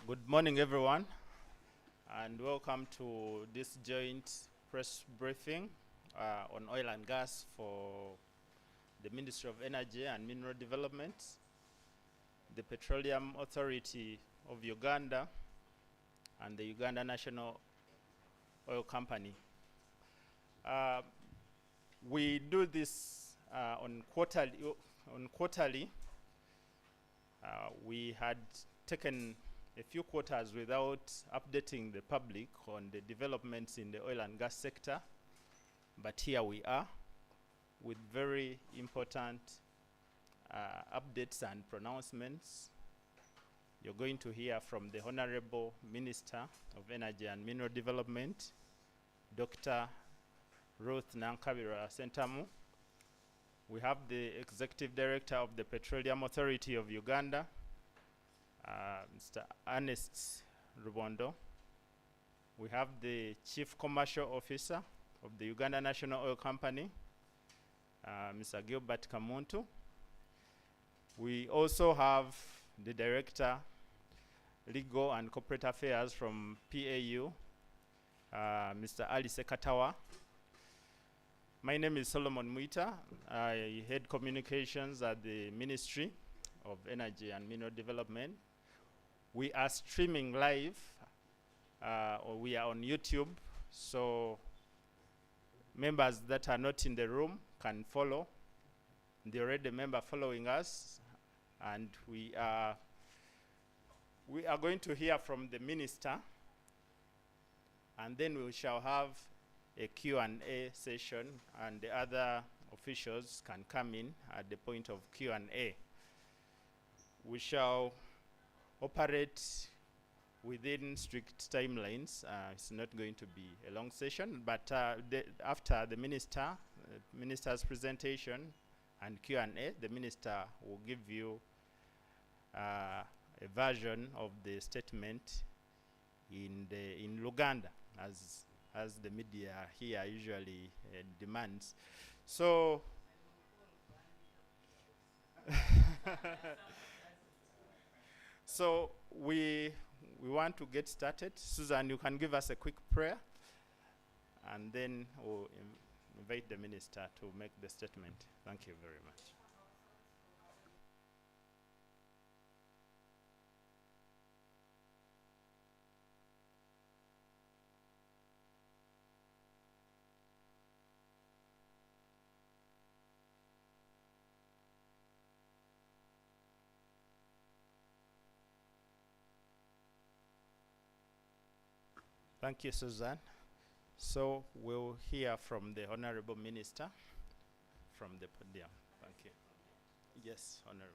Good morning, everyone, and welcome to this joint press briefing on oil and gas for the Ministry of Energy and Mineral Development, the Petroleum Authority of Uganda, and the Uganda National Oil Company. We do this on quarterly. We had taken a few quarters without updating the public on the developments in the oil and gas sector, but here we are with very important updates and pronouncements. You're going to hear from the Honorable Minister of Energy and Mineral Development, Dr. Ruth Nankabirwa. We have the Executive Director of the Petroleum Authority of Uganda, Mr. Ernest Rubondo. We have the Chief Commercial Officer of the Uganda National Oil Company, Mr. Gilbert Kamuntu. We also have the Director, Legal and Corporate Affairs from PAU, Mr. Ali Sekatawa. My name is Solomon Muita. I head communications at the Ministry of Energy and Mineral Development. We are streaming live, or we are on YouTube, so members that are not in the room can follow. They're already a member following us, and we are going to hear from the Minister, and then we shall have a Q&A session, and the other officials can come in at the point of Q&A. We shall operate within strict timelines. It's not going to be a long session, but after the minister's presentation and Q&A, the minister will give you a version of the statement in Luganda, as the media here usually demands. So so we want to get started. Susan, you can give us a quick prayer, and then we'll invite the minister to make the statement. Thank you very much. Thank you, Susan. So we'll hear from the Honorable Minister from the podium. Thank you. Yes, Honorable.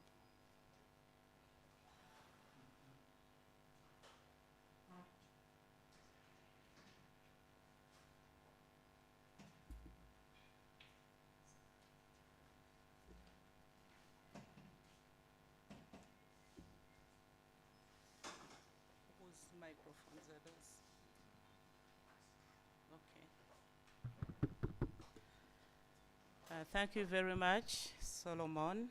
Whose microphones are those? Okay. Thank you very much, Solomon,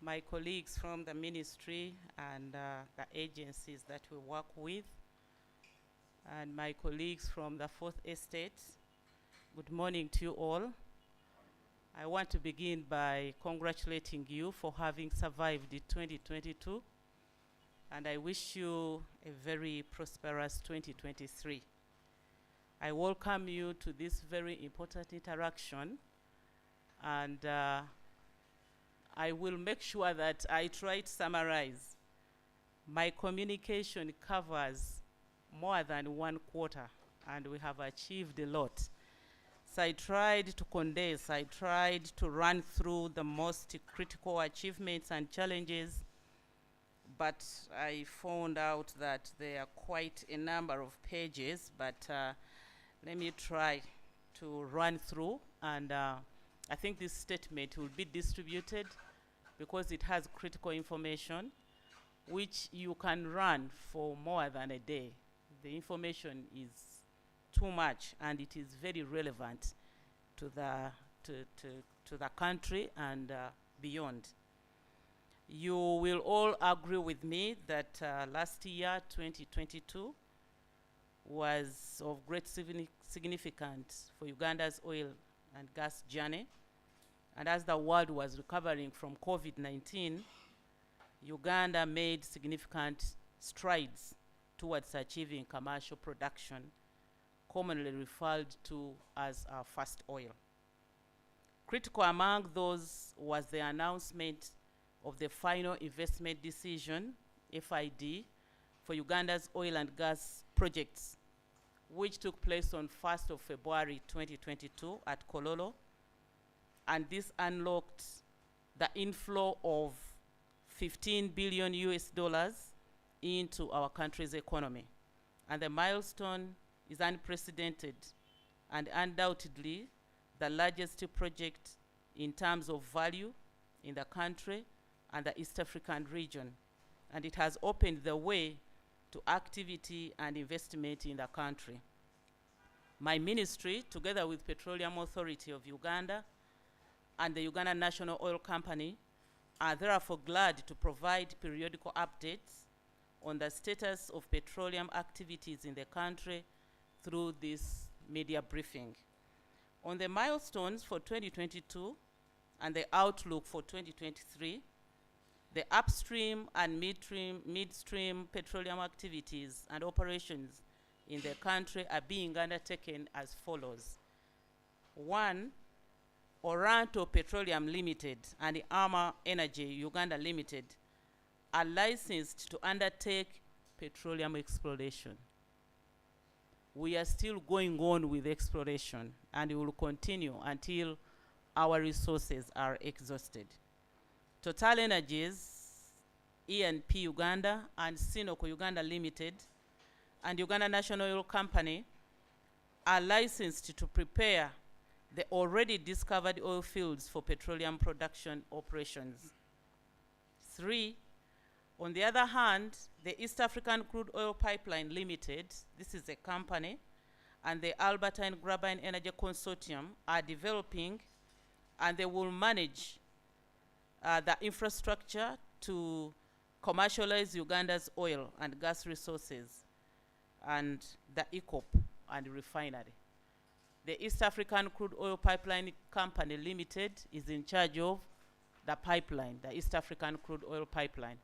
my colleagues from the ministry and the agencies that we work with, and my colleagues from the Fourth Estate. Good morning to you all. I want to begin by congratulating you for having survived the 2022, and I wish you a very prosperous 2023. I welcome you to this very important interaction, and I will make sure that I try to summarize. My communication covers more than one quarter, and we have achieved a lot. So I tried to condense, I tried to run through the most critical achievements and challenges, but I found out that there are quite a number of pages, but let me try to run through, and I think this statement will be distributed because it has critical information which you can run for more than a day. The information is too much, and it is very relevant to the country and beyond. You will all agree with me that last year, 2022, was of great significance for Uganda's oil and gas journey. And as the world was recovering from COVID-19, Uganda made significant strides towards achieving commercial production, commonly referred to as our first oil. Critical among those was the announcement of the final investment decision, FID, for Uganda's oil and gas projects, which took place on 1st of February 2022 at Kololo. And this unlocked the inflow of 15 billion US dollars into our country's economy. And the milestone is unprecedented and undoubtedly the largest project in terms of value in the country and the East African region. And it has opened the way to activity and investment in the country. My ministry, together with Petroleum Authority of Uganda and the Uganda National Oil Company, are therefore glad to provide periodical updates on the status of petroleum activities in the country through this media briefing. On the milestones for 2022 and the outlook for 2023, the upstream and midstream petroleum activities and operations in the country are being undertaken as follows. 1, Oranto Petroleum Limited and Arma Energy Uganda Limited are licensed to undertake petroleum exploration. We are still going on with exploration and we will continue until our resources are exhausted. Total Energies, E&P Uganda and Sinoco Uganda Limited and Uganda National Oil Company are licensed to prepare the already discovered oil fields for petroleum production operations. 3, on the other hand, the East African Crude Oil Pipeline Limited, this is a company, and the Albertine Graphene Energy Consortium are developing and they will manage the infrastructure to commercialize Uganda's oil and gas resources and the ECOP and refinery. The East African Crude Oil Pipeline Company Limited is in charge of the pipeline, the East African Crude Oil Pipeline.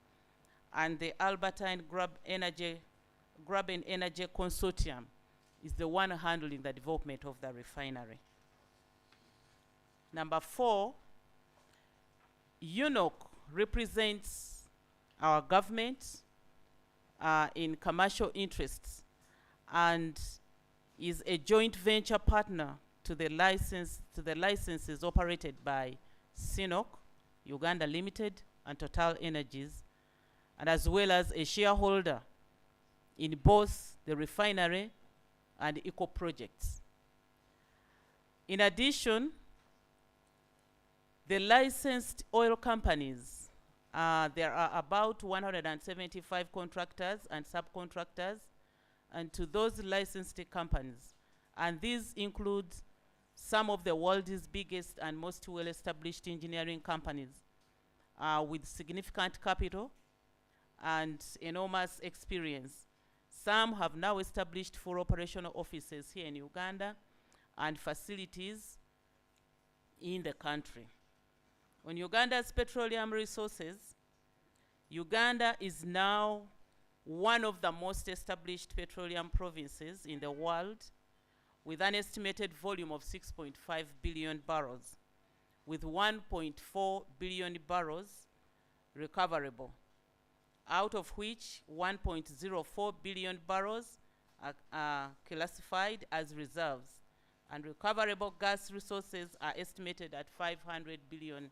And the Albertine Graphene Energy Consortium is the one handling the development of the refinery. Number 4, UNOC represents our government in commercial interests and is a joint venture partner to the licenses operated by Sinoc, Uganda Limited, and Total Energies, and as well as a shareholder in both the refinery and eco projects. In addition, the licensed oil companies, there are about 175 contractors and subcontractors, and to those licensed companies. And these include some of the world's biggest and most well-established engineering companies with significant capital and enormous experience. Some have now established 4 operational offices here in Uganda and facilities in the country. On Uganda's petroleum resources, Uganda is now one of the most established petroleum provinces in the world, with an estimated volume of 6.5 billion barrels, with 1.4 billion barrels recoverable, out of which 1.04 billion barrels are classified as reserves, and recoverable gas resources are estimated at 500 billion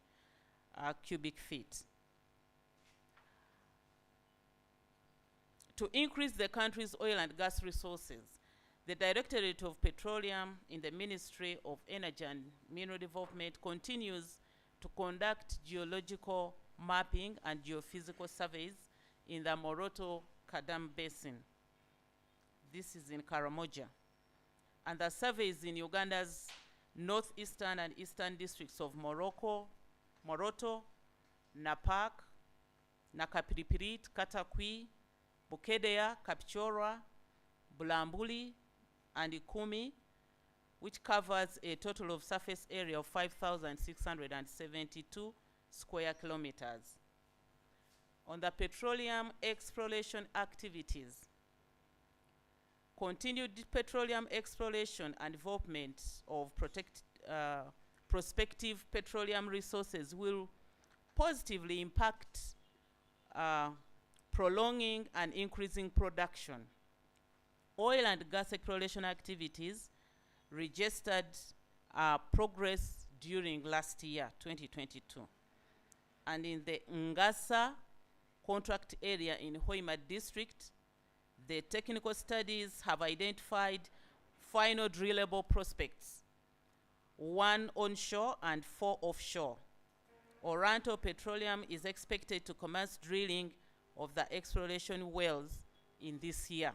cubic feet. To increase the country's oil and gas resources, the Directorate of Petroleum in the Ministry of Energy and Mineral Development continues to conduct geological mapping and geophysical surveys in the Moroto-Kadam Basin. This is in Karamoja. And the surveys in Uganda's northeastern and eastern districts of Moroto, Napak, Nakapiripirit, Katakwi, Bukedea, Kapchorwa, Bulambuli, and Ikumi, which covers a total of surface area of 5,672 square kilometers. On the petroleum exploration activities, continued petroleum exploration and development of prospective petroleum resources will positively impact prolonging and increasing production. Oil and gas exploration activities registered progress during last year, 2022. And in the Ngasa contract area in Hoima district, the technical studies have identified final drillable prospects, 1 onshore and 4 offshore. Oranto Petroleum is expected to commence drilling of the exploration wells in this year.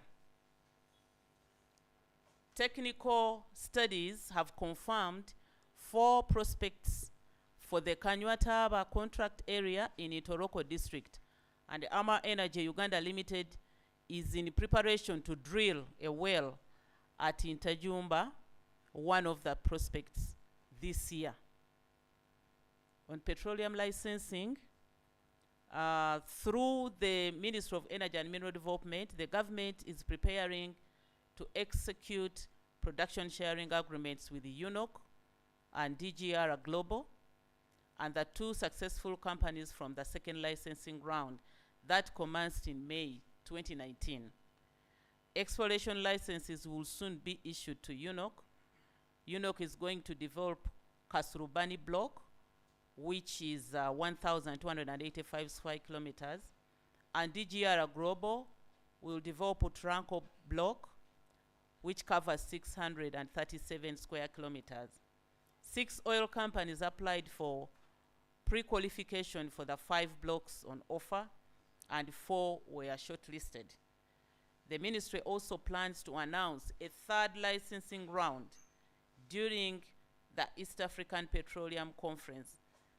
Technical studies have confirmed 4 prospects for the Kanyataba contract area in Itoroko district, and Ama Energy Uganda Limited is in preparation to drill a well at Intajumba, one of the prospects, this year. On petroleum licensing, through the Ministry of Energy and Mineral Development, the government is preparing to execute production sharing agreements with UNOC and DGR Global, and the 2 successful companies from the second licensing round that commenced in May 2019. Exploration licenses will soon be issued to UNOC. UNOC is going to develop Kasurubani block, which is 1,285 square kilometers, and DGR Global will develop Utranco block, which covers 637 square kilometers. 6 oil companies applied for pre-qualification for the 5 blocks on offer, and 4 were shortlisted. The ministry also plans to announce a 3rd licensing round during the East African Petroleum Conference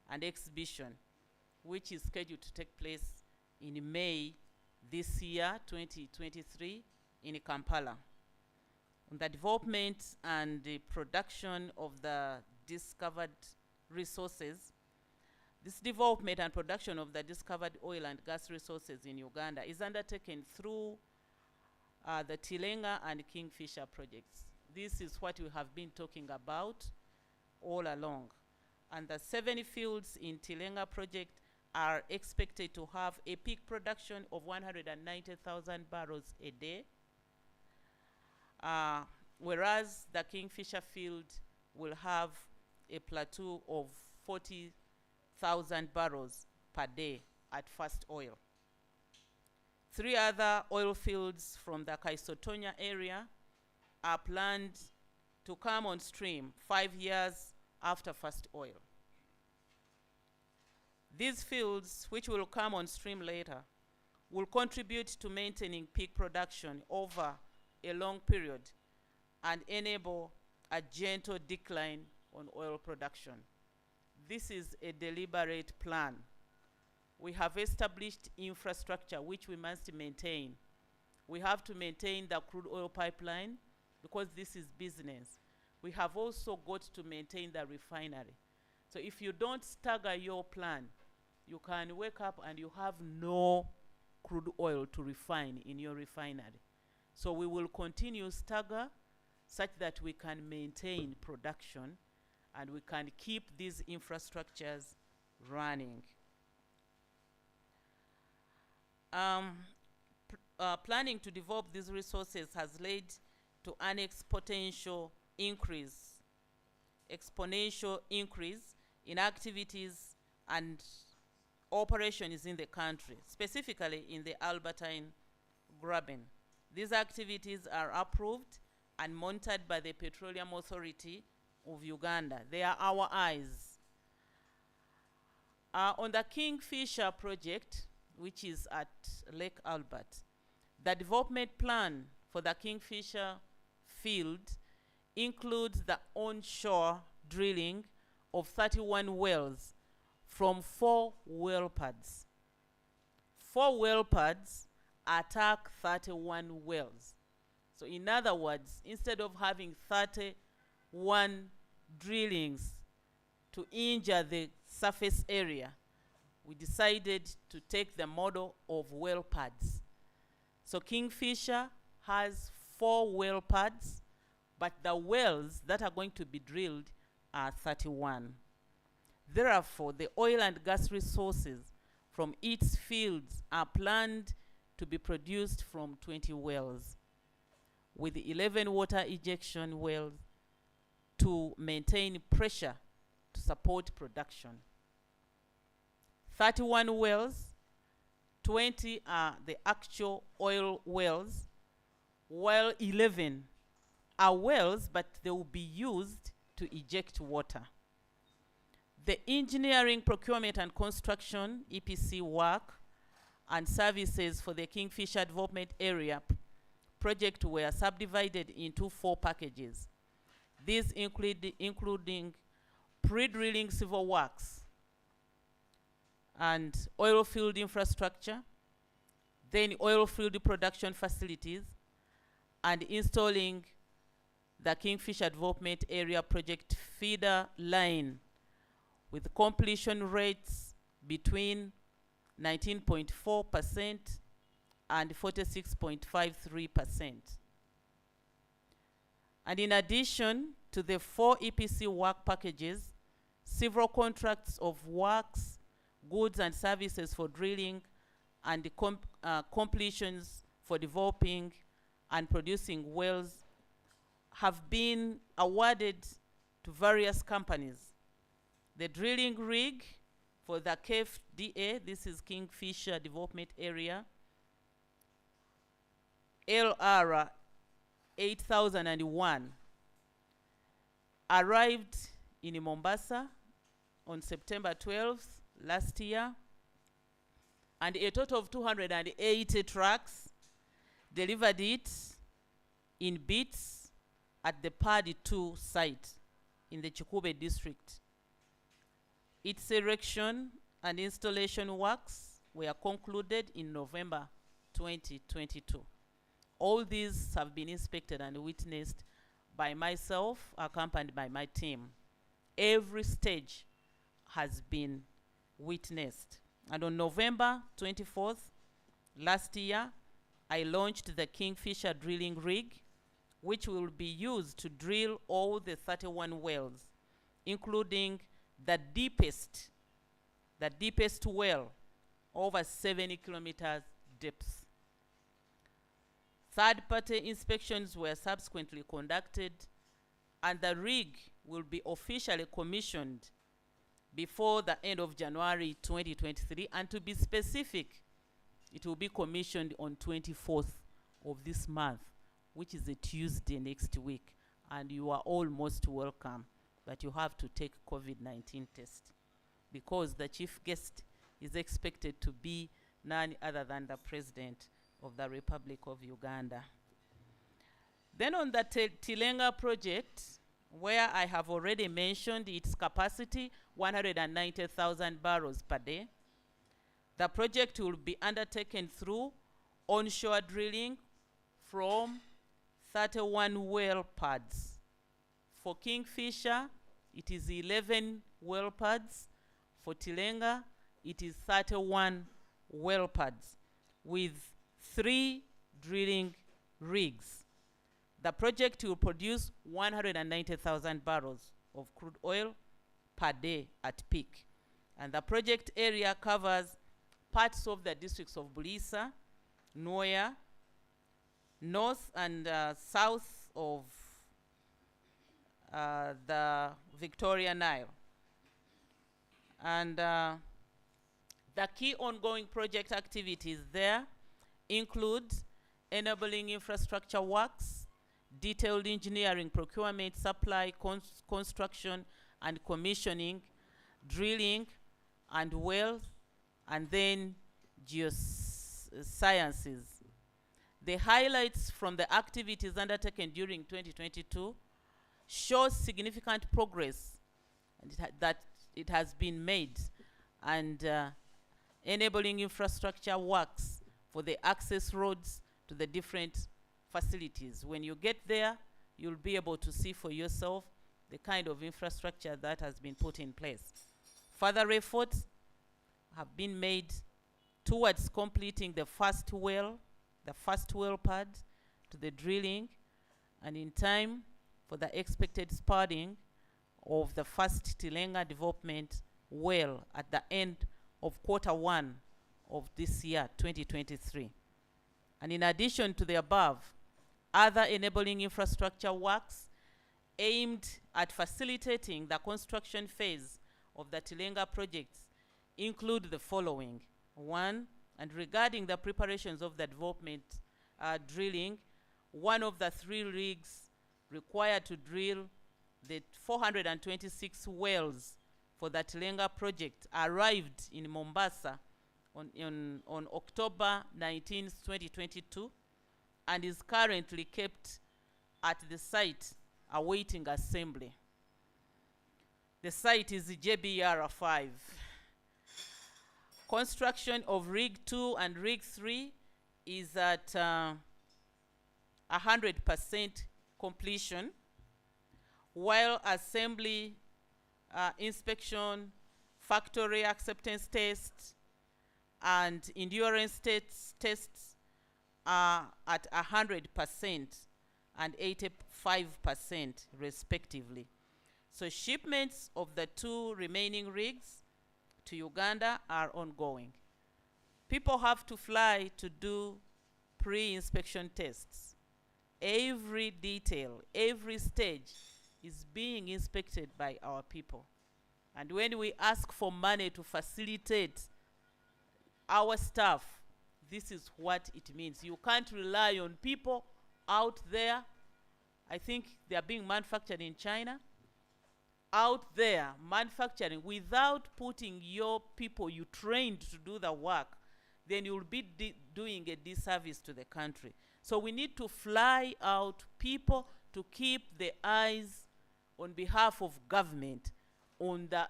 and Exhibition, which is scheduled to take place in May this year, 2023, in Kampala. On the development and the production of the discovered resources, this development and production of the discovered oil and gas resources in Uganda is undertaken through the Tilenga and Kingfisher projects. This is what we have been talking about all along. And the 7 fields in Tilenga project are expected to have a peak production of 190,000 barrels a day, whereas the Kingfisher field will have a plateau of 40,000 barrels per day at first oil. 3 other oil fields from the Kaisotonya area are planned to come on stream 5 years after first oil. These fields, which will come on stream later, will contribute to maintaining peak production over a long period and enable a gentle decline on oil production. This is a deliberate plan. We have established infrastructure which we must maintain. We have to maintain the crude oil pipeline because this is business. We have also got to maintain the refinery. So if you don't stagger your plan, you can wake up and you have no crude oil to refine in your refinery. So we will continue stagger such that we can maintain production and we can keep these infrastructures running. Planning to develop these resources has led to an exponential increase in activities and operations in the country, specifically in the Albertine Graben. These activities are approved and monitored by the Petroleum Authority of Uganda. They are our eyes. On the Kingfisher project, which is at Lake Albert, the development plan for the Kingfisher field includes the onshore drilling of 31 wells from 4 well pads. 4 well pads attack 31 wells. So in other words, instead of having 31 drillings to injure the surface area, we decided to take the model of well pads. So Kingfisher has 4 well pads, but the wells that are going to be drilled are 31. Therefore, the oil and gas resources from its fields are planned to be produced from 20 wells, with 11 water injection wells to maintain pressure to support production. 31 wells, 20 are the actual oil wells, while 11 are wells, but they will be used to eject water. The engineering, procurement, and construction (EPC) work and services for the Kingfisher Development Area project were subdivided into 4 packages. These including pre-drilling civil works and oil field infrastructure, then oil field production facilities, and installing the Kingfisher Development Area project feeder line with completion rates between 19.4% and 46.53%. And in addition to the 4 EPC work packages, several contracts of works, goods and services for drilling and completions for developing and producing wells have been awarded to various companies. The drilling rig for the KFDA, this is Kingfisher Development Area, LR 8001, arrived in Mombasa on September 12th last year, and a total of 280 trucks delivered it in bits at the Padi 2 site in the Chikube district. Its erection and installation works were concluded in November 2022. All these have been inspected and witnessed by myself, accompanied by my team. Every stage has been witnessed. And on November 24th last year, I launched the Kingfisher drilling rig, which will be used to drill all the 31 wells, including the deepest well, over 70 kilometers depth. Third-party inspections were subsequently conducted, and the rig will be officially commissioned before the end of January 2023, and to be specific, it will be commissioned on 24th of this month, which is a Tuesday next week, and you are all most welcome, but you have to take COVID-19 test, because the chief guest is expected to be none other than the President of the Republic of Uganda. Then on the Tilenga project, where I have already mentioned its capacity, 190,000 barrels per day, the project will be undertaken through onshore drilling from 31 well pads. For Kingfisher, it is 11 well pads. For Tilenga, it is 31 well pads with 3 drilling rigs. The project will produce 190,000 barrels of crude oil per day at peak. And the project area covers parts of the districts of Bulisa, Noya, north and south of the Victoria Nile. And the key ongoing project activities there include enabling infrastructure works, detailed engineering, procurement, supply, construction, and commissioning, drilling and wells, and then geosciences. The highlights from the activities undertaken during 2022 show significant progress and that it has been made, and enabling infrastructure works for the access roads to the different facilities. When you get there, you'll be able to see for yourself the kind of infrastructure that has been put in place. Further efforts have been made towards completing the first well pad to the drilling, and in time for the expected spudding of the first Tilenga development well at the end of Q1 of this year, 2023. And in addition to the above, other enabling infrastructure works aimed at facilitating the construction phase of the Tilenga projects include the following. One, and regarding the preparations of the development drilling, one of the 3 rigs required to drill the 426 wells for the Tilenga project arrived in Mombasa on October 19, 2022, and is currently kept at the site awaiting assembly. The site is JBR 5. Construction of Rig 2 and Rig 3 is at 100% completion, while assembly, inspection, factory acceptance tests, and endurance tests are at 100% and 85% respectively. So shipments of the 2 remaining rigs to Uganda are ongoing. People have to fly to do pre-inspection tests. Every detail, every stage is being inspected by our people. And when we ask for money to facilitate our staff, this is what it means. You can't rely on people out there. I think they are being manufactured in China. Out there, manufacturing without putting your people you trained to do the work, then you'll be doing a disservice to the country. So we need to fly out people to keep the eyes on behalf of government on the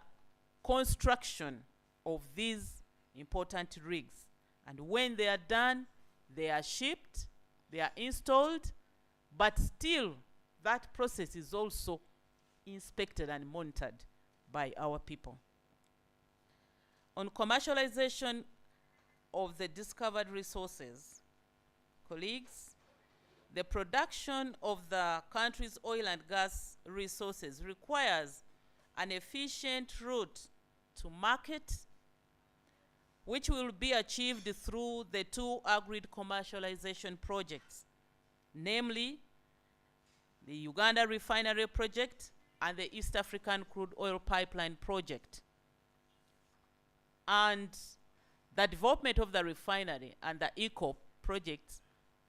construction of these important rigs. And when they are done, they are shipped, they are installed, but still that process is also inspected and monitored by our people. On commercialization of the discovered resources, colleagues, the production of the country's oil and gas resources requires an efficient route to market, which will be achieved through the 2 agreed commercialization projects, namely the Uganda Refinery Project and the East African Crude Oil Pipeline Project. And the development of the refinery and the ECO projects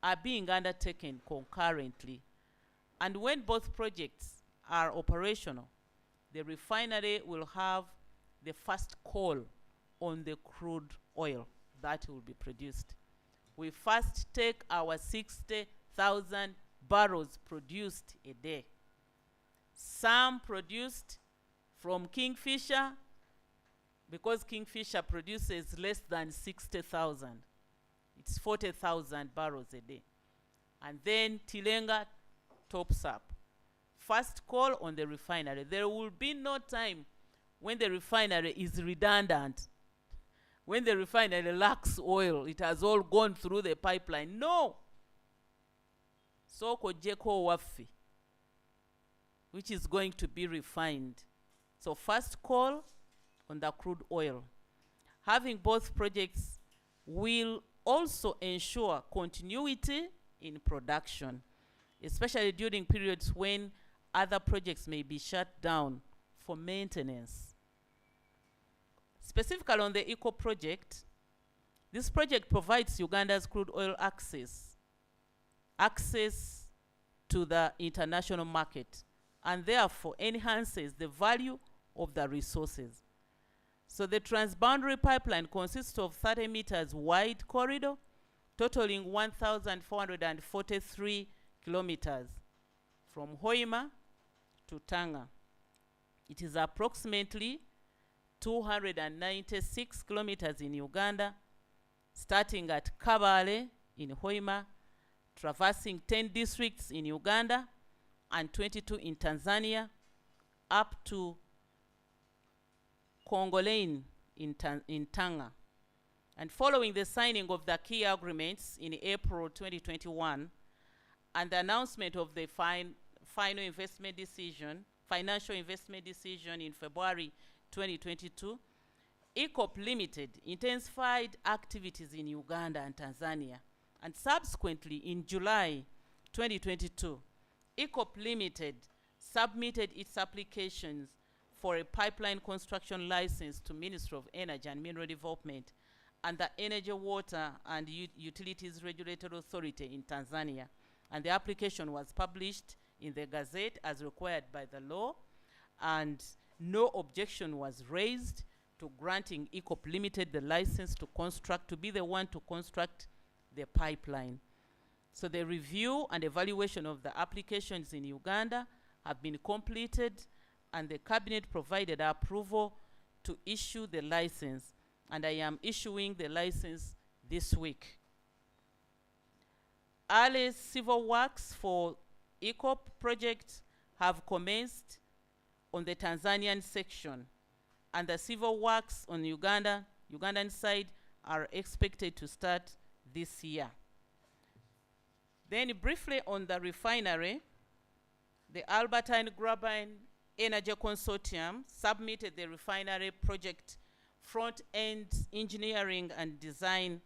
are being undertaken concurrently. And when both projects are operational, the refinery will have the first call on the crude oil that will be produced. We first take our 60,000 barrels produced a day. Some produced from Kingfisher, because Kingfisher produces less than 60,000. It's 40,000 barrels a day. And then Tilenga tops up. First call on the refinery. There will be no time when the refinery is redundant. When the refinery lacks oil, it has all gone through the pipeline. No. Soko jeko wafi, which is going to be refined. So first call on the crude oil. Having both projects will also ensure continuity in production, especially during periods when other projects may be shut down for maintenance. Specifically on the ECO project, this project provides Uganda's crude oil access to the international market, and therefore enhances the value of the resources. So the transboundary pipeline consists of 30 meters wide corridor, totaling 1,443 kilometers from Hoima to Tanga. It is approximately 296 kilometers in Uganda, starting at Kabale in Hoima, traversing 10 districts in Uganda and 22 in Tanzania, up to Kongolene in Tanga. And following the signing of the key agreements in April 2021 and the announcement of the financial investment decision in February 2022, ECOP Limited intensified activities in Uganda and Tanzania. And subsequently, in July 2022, ECOP Limited submitted its applications for a pipeline construction license to Ministry of Energy and Mineral Development and the Energy, Water and Utilities Regulatory Authority in Tanzania. And the application was published in the Gazette as required by the law, and no objection was raised to granting ECOP Limited the license to be the one to construct the pipeline. So the review and evaluation of the applications in Uganda have been completed, and the Cabinet provided approval to issue the license, and I am issuing the license this week. Early civil works for ECOP projects have commenced on the Tanzanian section, and the civil works on Ugandan side are expected to start this year. Then briefly on the refinery, the Albertine Graben Energy Consortium submitted the refinery project front-end engineering and design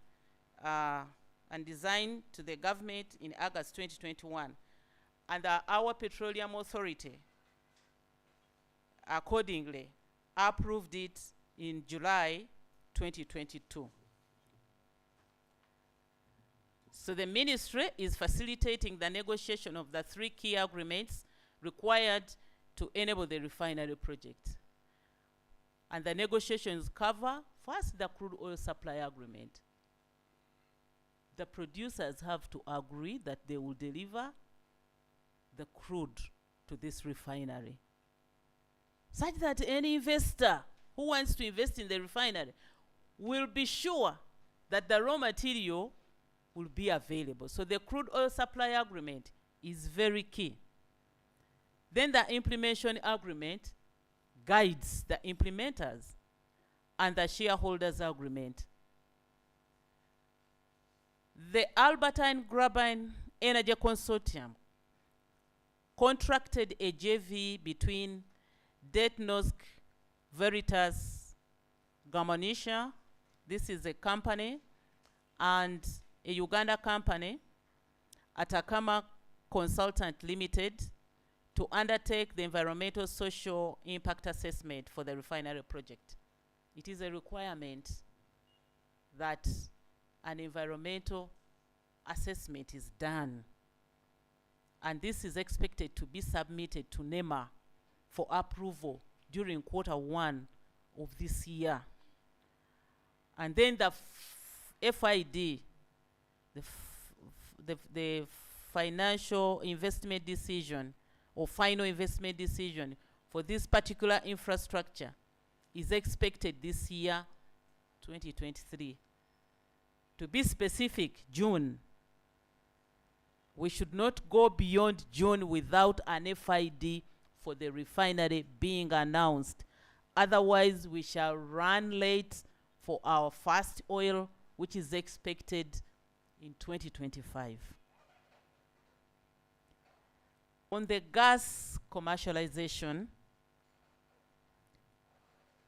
to the government in August 2021. And our Petroleum Authority accordingly approved it in July 2022. So the ministry is facilitating the negotiation of the 3 key agreements required to enable the refinery project. And the negotiations cover, first, the crude oil supply agreement. The producers have to agree that they will deliver the crude to this refinery, such that any investor who wants to invest in the refinery will be sure that the raw material will be available. So the crude oil supply agreement is very key. Then the implementation agreement guides the implementers, and the shareholders agreement. The Albertine Graben Energy Consortium contracted a JV between Detnosk Veritas Gamonisha, this is a company, and a Uganda company, Atacama Consultant Limited, to undertake the environmental social impact assessment for the refinery project. It is a requirement that an environmental assessment is done, and this is expected to be submitted to NEMA for approval during Q1 of this year. And then the FID, the financial investment decision or final investment decision for this particular infrastructure is expected this year, 2023. To be specific, June. We should not go beyond June without an FID for the refinery being announced. Otherwise, we shall run late for our first oil, which is expected in 2025. On the gas commercialization,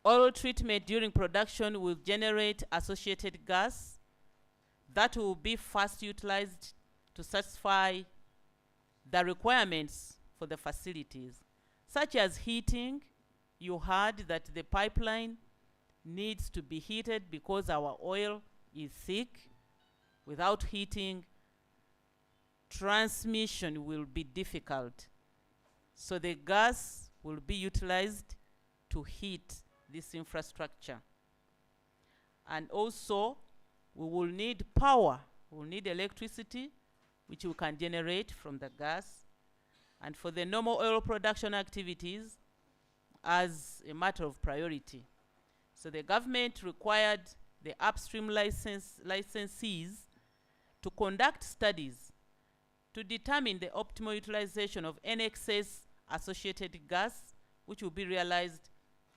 oil treatment during production will generate associated gas that will be first utilized to satisfy the requirements for the facilities, such as heating. You heard that the pipeline needs to be heated because our oil is thick. Without heating, transmission will be difficult. So the gas will be utilized to heat this infrastructure. And also, we will need power. We will need electricity, which we can generate from the gas. And for the normal oil production activities, as a matter of priority. So the government required the upstream licensees to conduct studies to determine the optimal utilization of any excess associated gas, which will be realized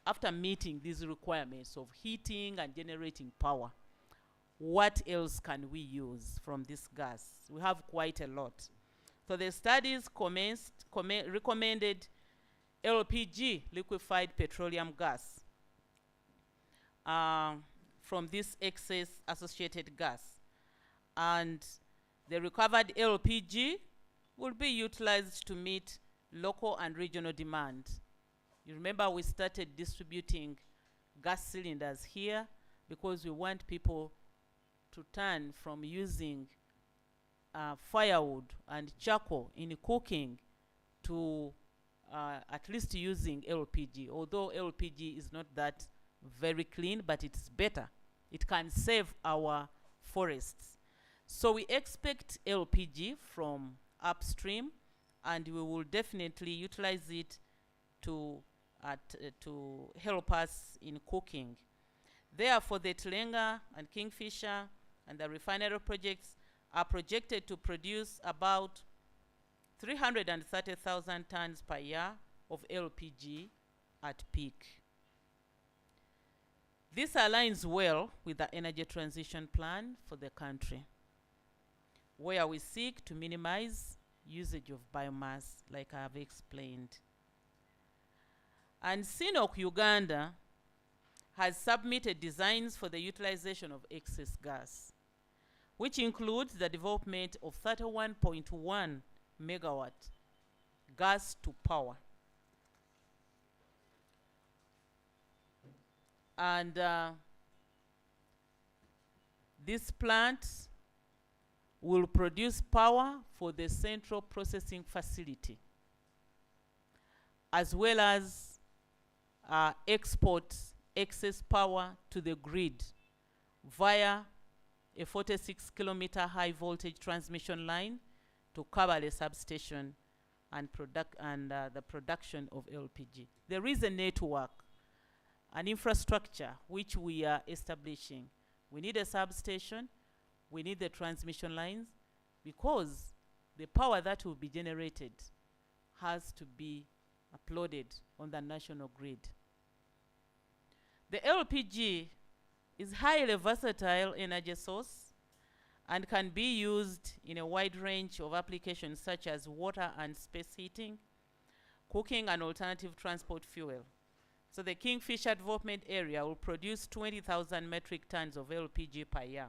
after meeting these requirements of heating and generating power. What else can we use from this gas? We have quite a lot. So the studies recommended LPG, liquefied petroleum gas, from this excess associated gas. And the recovered LPG will be utilized to meet local and regional demand. You remember we started distributing gas cylinders here because we want people to turn from using firewood and charcoal in cooking to at least using LPG. Although LPG is not that very clean, but it's better. It can save our forests. So we expect LPG from upstream, and we will definitely utilize it to help us in cooking. Therefore, the Tilenga and Kingfisher and the refinery projects are projected to produce about 330,000 tons per year of LPG at peak. This aligns well with the energy transition plan for the country, where we seek to minimize usage of biomass, like I have explained. And CNOOC Uganda has submitted designs for the utilization of excess gas, which includes the development of 31.1 megawatt gas to power. And this plant will produce power for the central processing facility, as well as export excess power to the grid via a 46-kilometer high voltage transmission line to cover the substation and the production of LPG. There is a network, an infrastructure which we are establishing. We need a substation, we need the transmission lines, because the power that will be generated has to be uploaded on the national grid. The LPG is highly versatile energy source and can be used in a wide range of applications such as water and space heating, cooking, and alternative transport fuel. So the Kingfisher development area will produce 20,000 metric tons of LPG per year.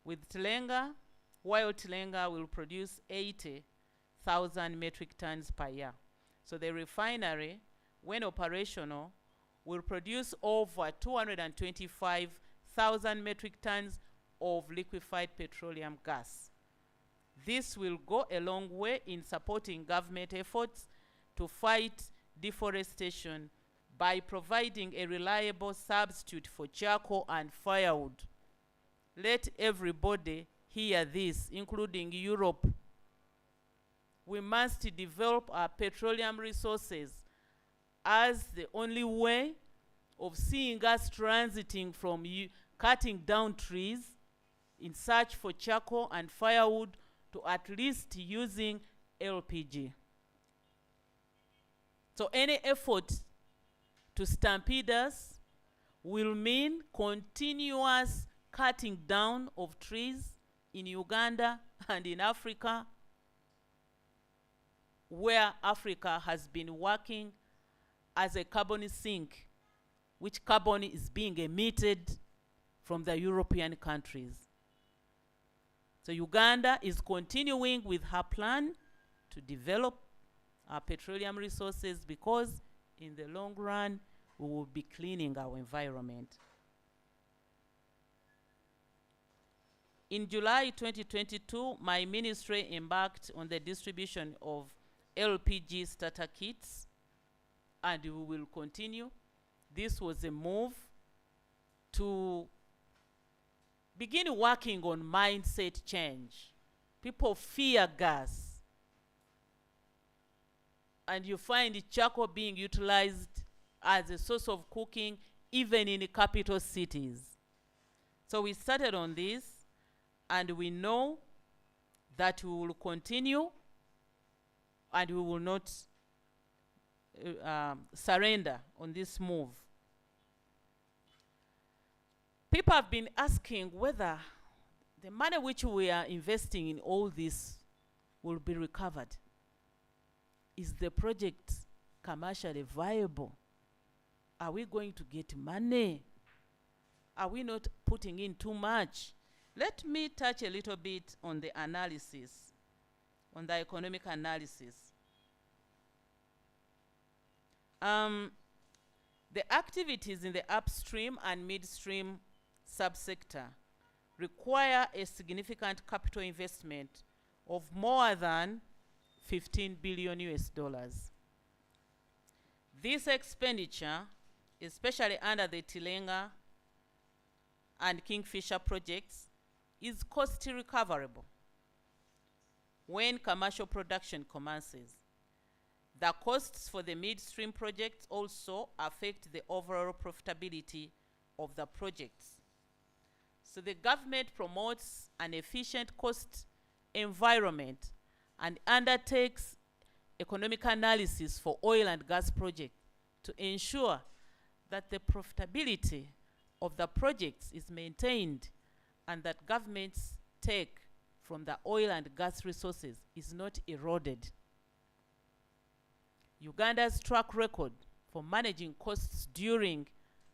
With Tilenga, while Tilenga will produce 80,000 metric tons per year. So the refinery, when operational, will produce over 225,000 metric tons of liquefied petroleum gas. This will go a long way in supporting government efforts to fight deforestation by providing a reliable substitute for charcoal and firewood. Let everybody hear this, including Europe. We must develop our petroleum resources as the only way of seeing us transiting from cutting down trees in search for charcoal and firewood to at least using LPG. So any effort to stampede us will mean continuous cutting down of trees in Uganda and in Africa, where Africa has been working as a carbon sink, which carbon is being emitted from the European countries. So Uganda is continuing with her plan to develop our petroleum resources, because in the long run, we will be cleaning our environment. In July 2022, my ministry embarked on the distribution of LPG starter kits, and we will continue. This was a move to begin working on mindset change. People fear gas, and you find charcoal being utilized as a source of cooking even in the capital cities. So we started on this, and we know that we will continue, and we will not surrender on this move. People have been asking whether the money which we are investing in all this will be recovered. Is the project commercially viable? Are we going to get money? Are we not putting in too much? Let me touch a little bit on the analysis, on the economic analysis. The activities in the upstream and midstream subsector require a significant capital investment of more than 15 billion US dollars. This expenditure, especially under the Tilenga and Kingfisher projects, is cost recoverable when commercial production commences. The costs for the midstream projects also affect the overall profitability of the projects. So the government promotes an efficient cost environment and undertakes economic analysis for oil and gas projects to ensure that the profitability of the projects is maintained and that government's take from the oil and gas resources is not eroded. Uganda's track record for managing costs during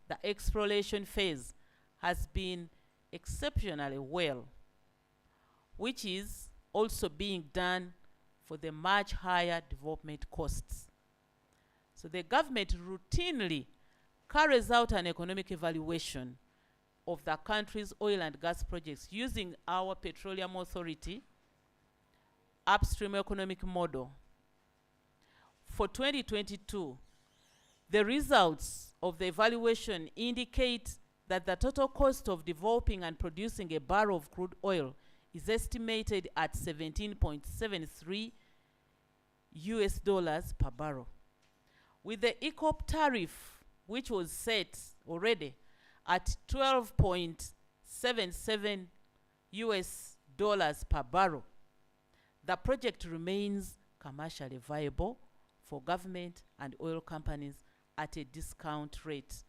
the exploration phase has been exceptionally well, which is also being done for the much higher development costs. So the government routinely carries out an economic evaluation of the country's oil and gas projects using our Petroleum Authority upstream economic model. For 2022, the results of the evaluation indicate that the total cost of developing and producing a barrel of crude oil is estimated at 17.73 US dollars per barrel. With the ECOP tariff, which was set already at 12.77 US dollars per barrel, the project remains commercially viable for government and oil companies at a discount rate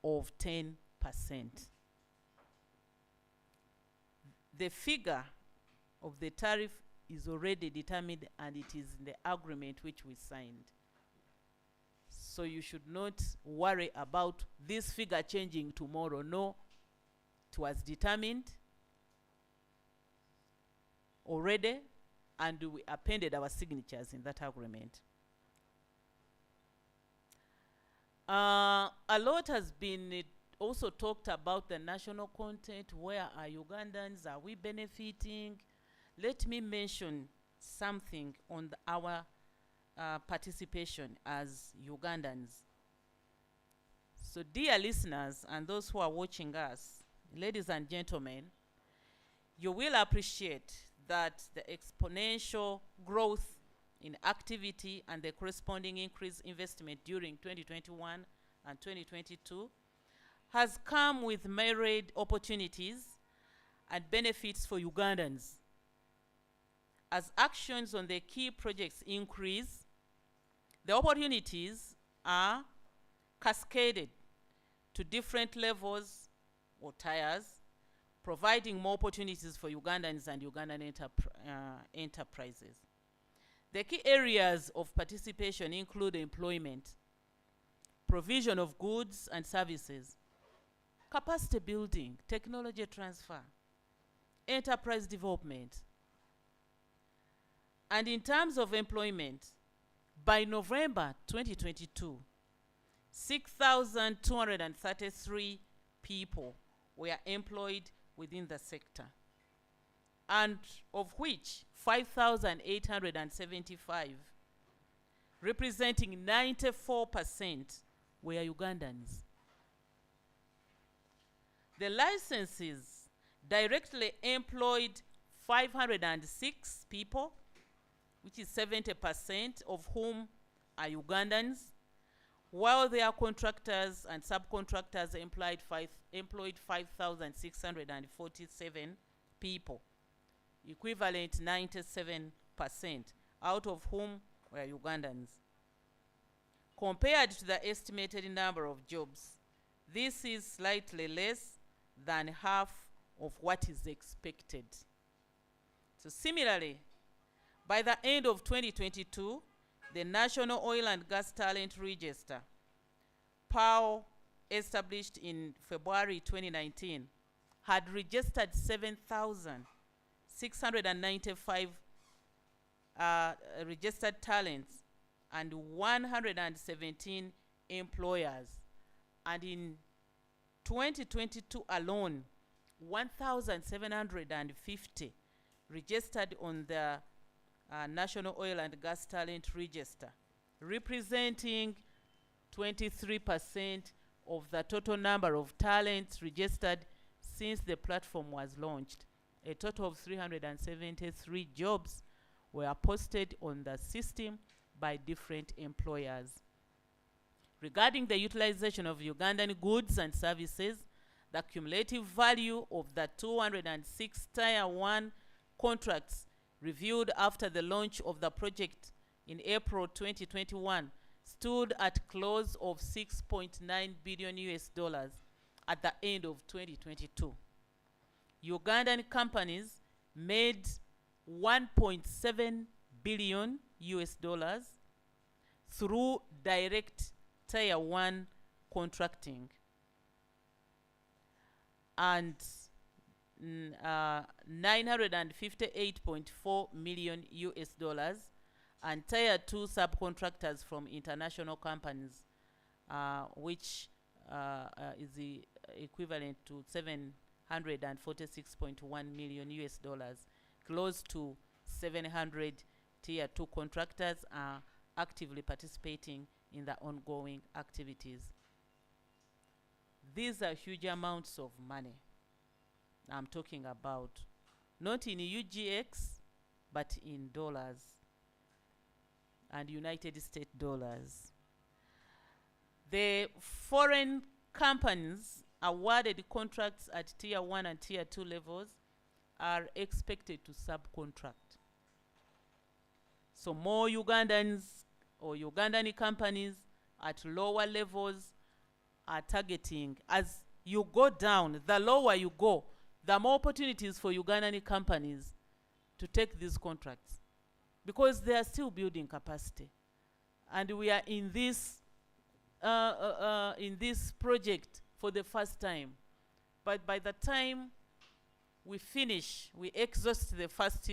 of 10%. The figure of the tariff is already determined, and it is in the agreement which we signed. So you should not worry about this figure changing tomorrow. No, it was determined already, and we appended our signatures in that agreement. A lot has been also talked about the national content. Where are Ugandans? Are we benefiting? Let me mention something on our participation as Ugandans. So dear listeners and those who are watching us, ladies and gentlemen, you will appreciate that the exponential growth in activity and the corresponding increased investment during 2021 and 2022 has come with myriad opportunities and benefits for Ugandans. As actions on the key projects increase, the opportunities are cascaded to different levels or tiers, providing more opportunities for Ugandans and Ugandan enterprises. The key areas of participation include employment, provision of goods and services, capacity building, technology transfer, enterprise development. And in terms of employment, by November 2022, 6,233 people were employed within the sector, and of which 5,875, representing 94%, were Ugandans. The licenses directly employed 506 people, which is 70% of whom are Ugandans, while their contractors and subcontractors employed 5,647 people, equivalent 97%, out of whom were Ugandans. Compared to the estimated number of jobs, this is slightly less than half of what is expected. So similarly, by the end of 2022, the National Oil and Gas Talent Register, POW, established in February 2019, had registered 7,695 registered talents and 117 employers. And in 2022 alone, 1,750 registered on the National Oil and Gas Talent Register, representing 23% of the total number of talents registered since the platform was launched. A total of 373 jobs were posted on the system by different employers. Regarding the utilization of Ugandan goods and services, the cumulative value of the 206 Tier 1 contracts reviewed after the launch of the project in April 2021 stood at close of $6.9 billion at the end of 2022. Ugandan companies made $1.7 billion through direct Tier 1 contracting, and $958.4 million and Tier 2 subcontractors from international companies, which is the equivalent to $746.1 million. Close to 700 Tier 2 contractors are actively participating in the ongoing activities. These are huge amounts of money I'm talking about, not in UGX, but in dollars and United States dollars. The foreign companies awarded contracts at Tier 1 and Tier 2 levels are expected to subcontract. So more Ugandans or Ugandan companies at lower levels are targeting. As you go down, the lower you go, the more opportunities for Ugandan companies to take these contracts, because they are still building capacity. And we are in this project for the first time. But by the time we finish, we exhaust the first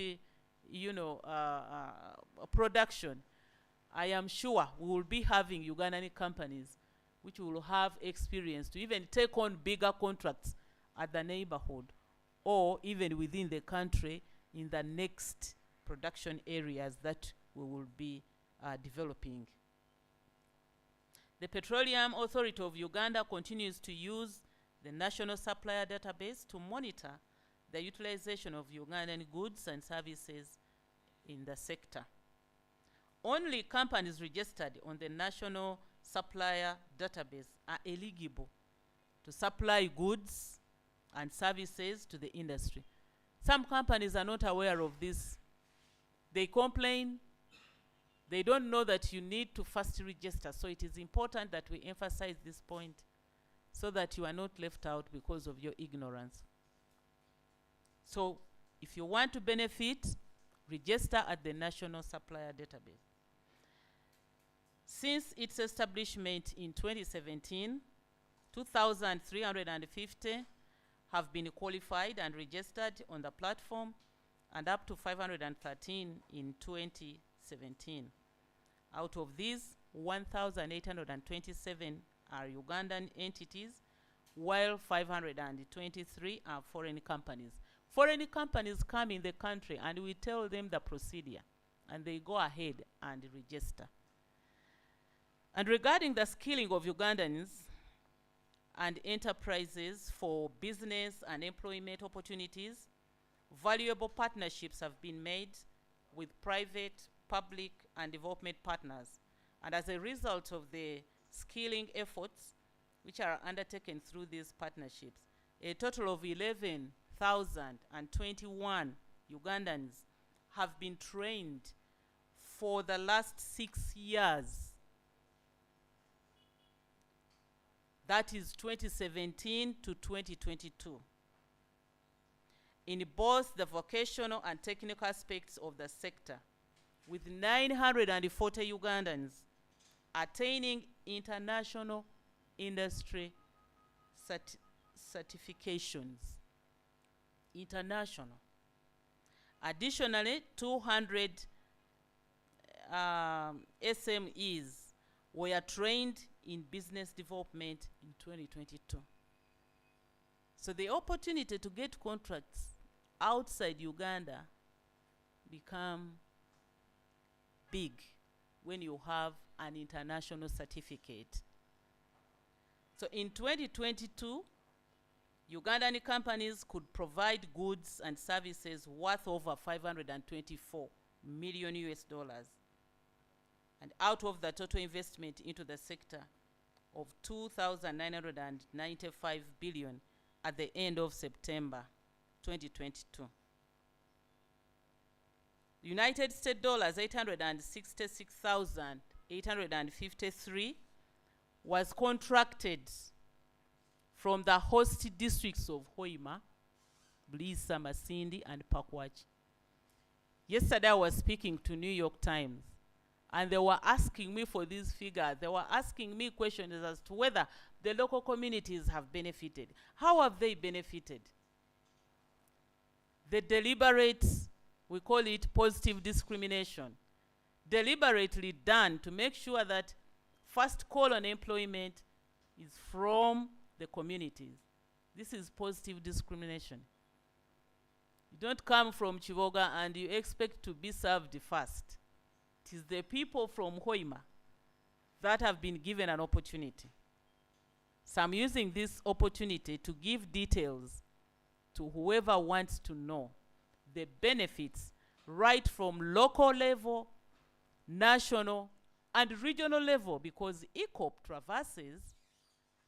production, I am sure we will be having Ugandan companies which will have experience to even take on bigger contracts at the neighborhood or even within the country in the next production areas that we will be developing. The Petroleum Authority of Uganda continues to use the National Supplier Database to monitor the utilization of Ugandan goods and services in the sector. Only companies registered on the National Supplier Database are eligible to supply goods and services to the industry. Some companies are not aware of this. They complain. They don't know that you need to first register. So it is important that we emphasize this point so that you are not left out because of your ignorance. So if you want to benefit, register at the National Supplier Database. Since its establishment in 2017, 2,350 have been qualified and registered on the platform, and up to 513 in 2017. Out of these, 1,827 are Ugandan entities, while 523 are foreign companies. Foreign companies come in the country and we tell them the procedure, and they go ahead and register. And regarding the skilling of Ugandans and enterprises for business and employment opportunities, valuable partnerships have been made with private, public, and development partners. And as a result of the skilling efforts which are undertaken through these partnerships. A total of 11,021 Ugandans have been trained for the last 6 years. That is 2017 to 2022. In both the vocational and technical aspects of the sector, with 940 Ugandans attaining international industry certifications. International. Additionally, 200 SMEs were trained in business development in 2022. So the opportunity to get contracts outside Uganda become big when you have an international certificate. So in 2022, Ugandan companies could provide goods and services worth over 524 million US dollars. And out of the total investment into the sector of 2,995 billion at the end of September 2022. United States dollars 866,853 was contracted from the host districts of Hoima, Blisa, Masindi, and Pakwach. Yesterday I was speaking to New York Times, and they were asking me for these figures. They were asking me questions as to whether the local communities have benefited. How have they benefited? The deliberate, we call it positive discrimination, deliberately done to make sure that first call on employment is from the communities. This is positive discrimination. You don't come from Chivoga and you expect to be served first. It is the people from Hoima that have been given an opportunity. So I'm using this opportunity to give details to whoever wants to know the benefits right from local level, national, and regional level, because ECOP traverses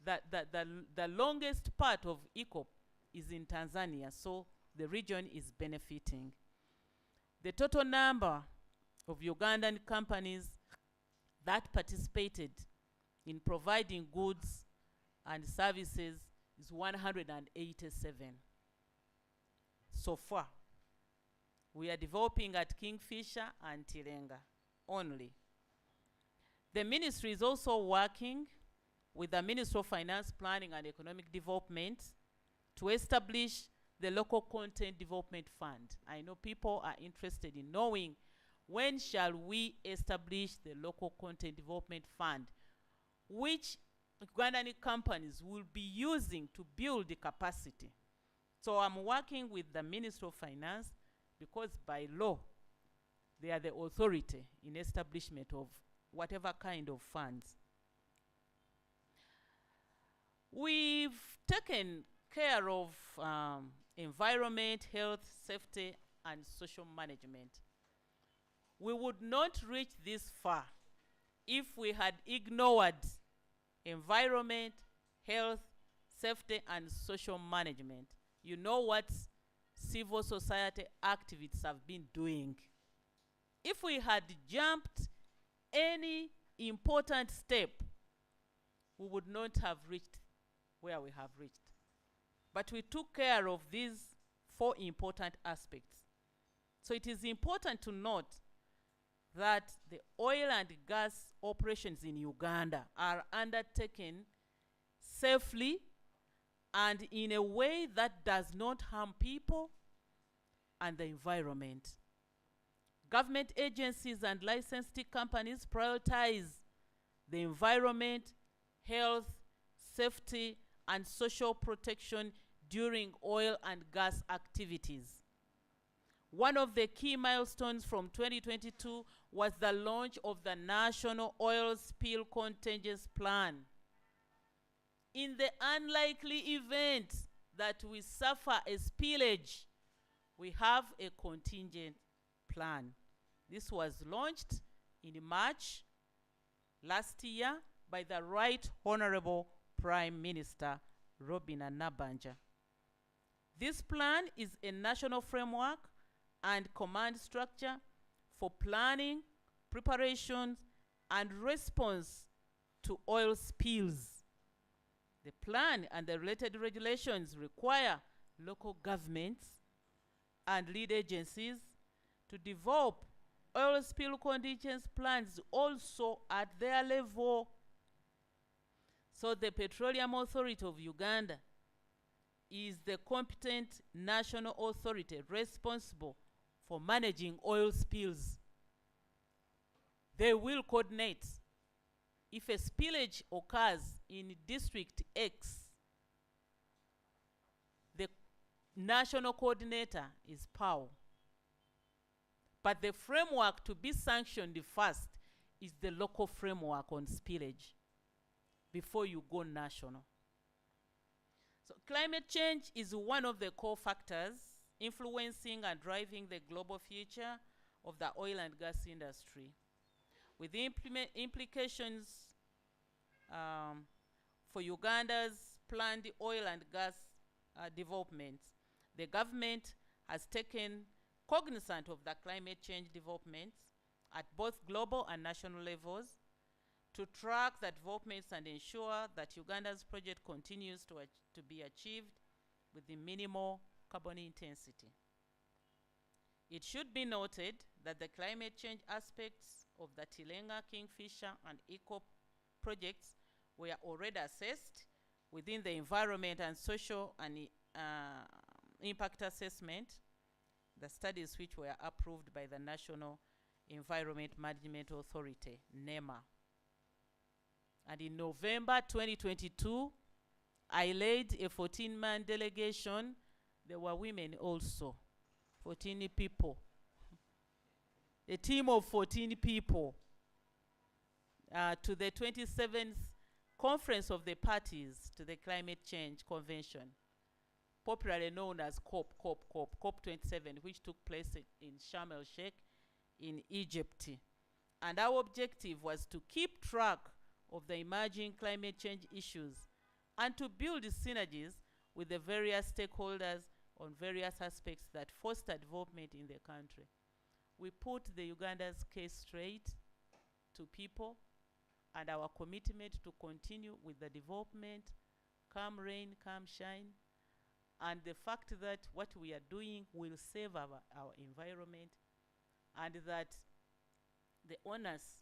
the longest part of ECOP is in Tanzania, so the region is benefiting. The total number of Ugandan companies that participated in providing goods and services is 187. So far, we are developing at Kingfisher and Tilenga only. The ministry is also working with the Ministry of Finance, Planning and Economic Development to establish the Local Content Development Fund. I know people are interested in knowing when shall we establish the Local Content Development Fund, which Ugandan companies will be using to build the capacity. So I'm working with the Ministry of Finance because by law, they are the authority in establishment of whatever kind of funds. We've taken care of environment, health, safety, and social management. We would not reach this far if we had ignored environment, health, safety, and social management. You know what civil society activists have been doing. If we had jumped any important step, we would not have reached where we have reached. But we took care of these 4 important aspects. So it is important to note that the oil and gas operations in Uganda are undertaken safely and in a way that does not harm people and the environment. Government agencies and licensed companies prioritize the environment, health, safety, and social protection during oil and gas activities. One of the key milestones from 2022 was the launch of the National Oil Spill Contingency Plan. In the unlikely event that we suffer a spillage, we have a contingent plan. This was launched in March last year, by the Right Honorable Prime Minister Robina Nabbanja. This plan is a national framework and command structure for planning, preparations, and response to oil spills. The plan and the related regulations require local governments and lead agencies to develop oil spill contingence plans also at their level. So the Petroleum Authority of Uganda is the competent national authority responsible for managing oil spills. They will coordinate. If a spillage occurs in District X, the national coordinator is POW. But the framework to be sanctioned first is the local framework on spillage before you go national. So climate change is one of the core factors influencing and driving the global future of the oil and gas industry, with the implications for Uganda's planned oil and gas development. The government has taken cognizant of the climate change developments at both global and national levels to track the developments and ensure that Uganda's project continues to be achieved with the minimal carbon intensity. It should be noted that the climate change aspects of the Tilenga, Kingfisher, and Eco projects were already assessed within the environment and social and impact assessment, the studies which were approved by the National Environment Management Authority, NEMA. And in November 2022, I led a 14-man delegation. There were women also, 14 people. A team of 14 people to the 27th Conference of the Parties to the Climate Change Convention, popularly known as COP27, which took place in Sharm el-Sheikh in Egypt. And our objective was to keep track of the emerging climate change issues and to build synergies with the various stakeholders on various aspects that foster development in the country. We put the Uganda's case straight to people and our commitment to continue with the development, come rain, come shine, and the fact that what we are doing will save our environment, and that the onus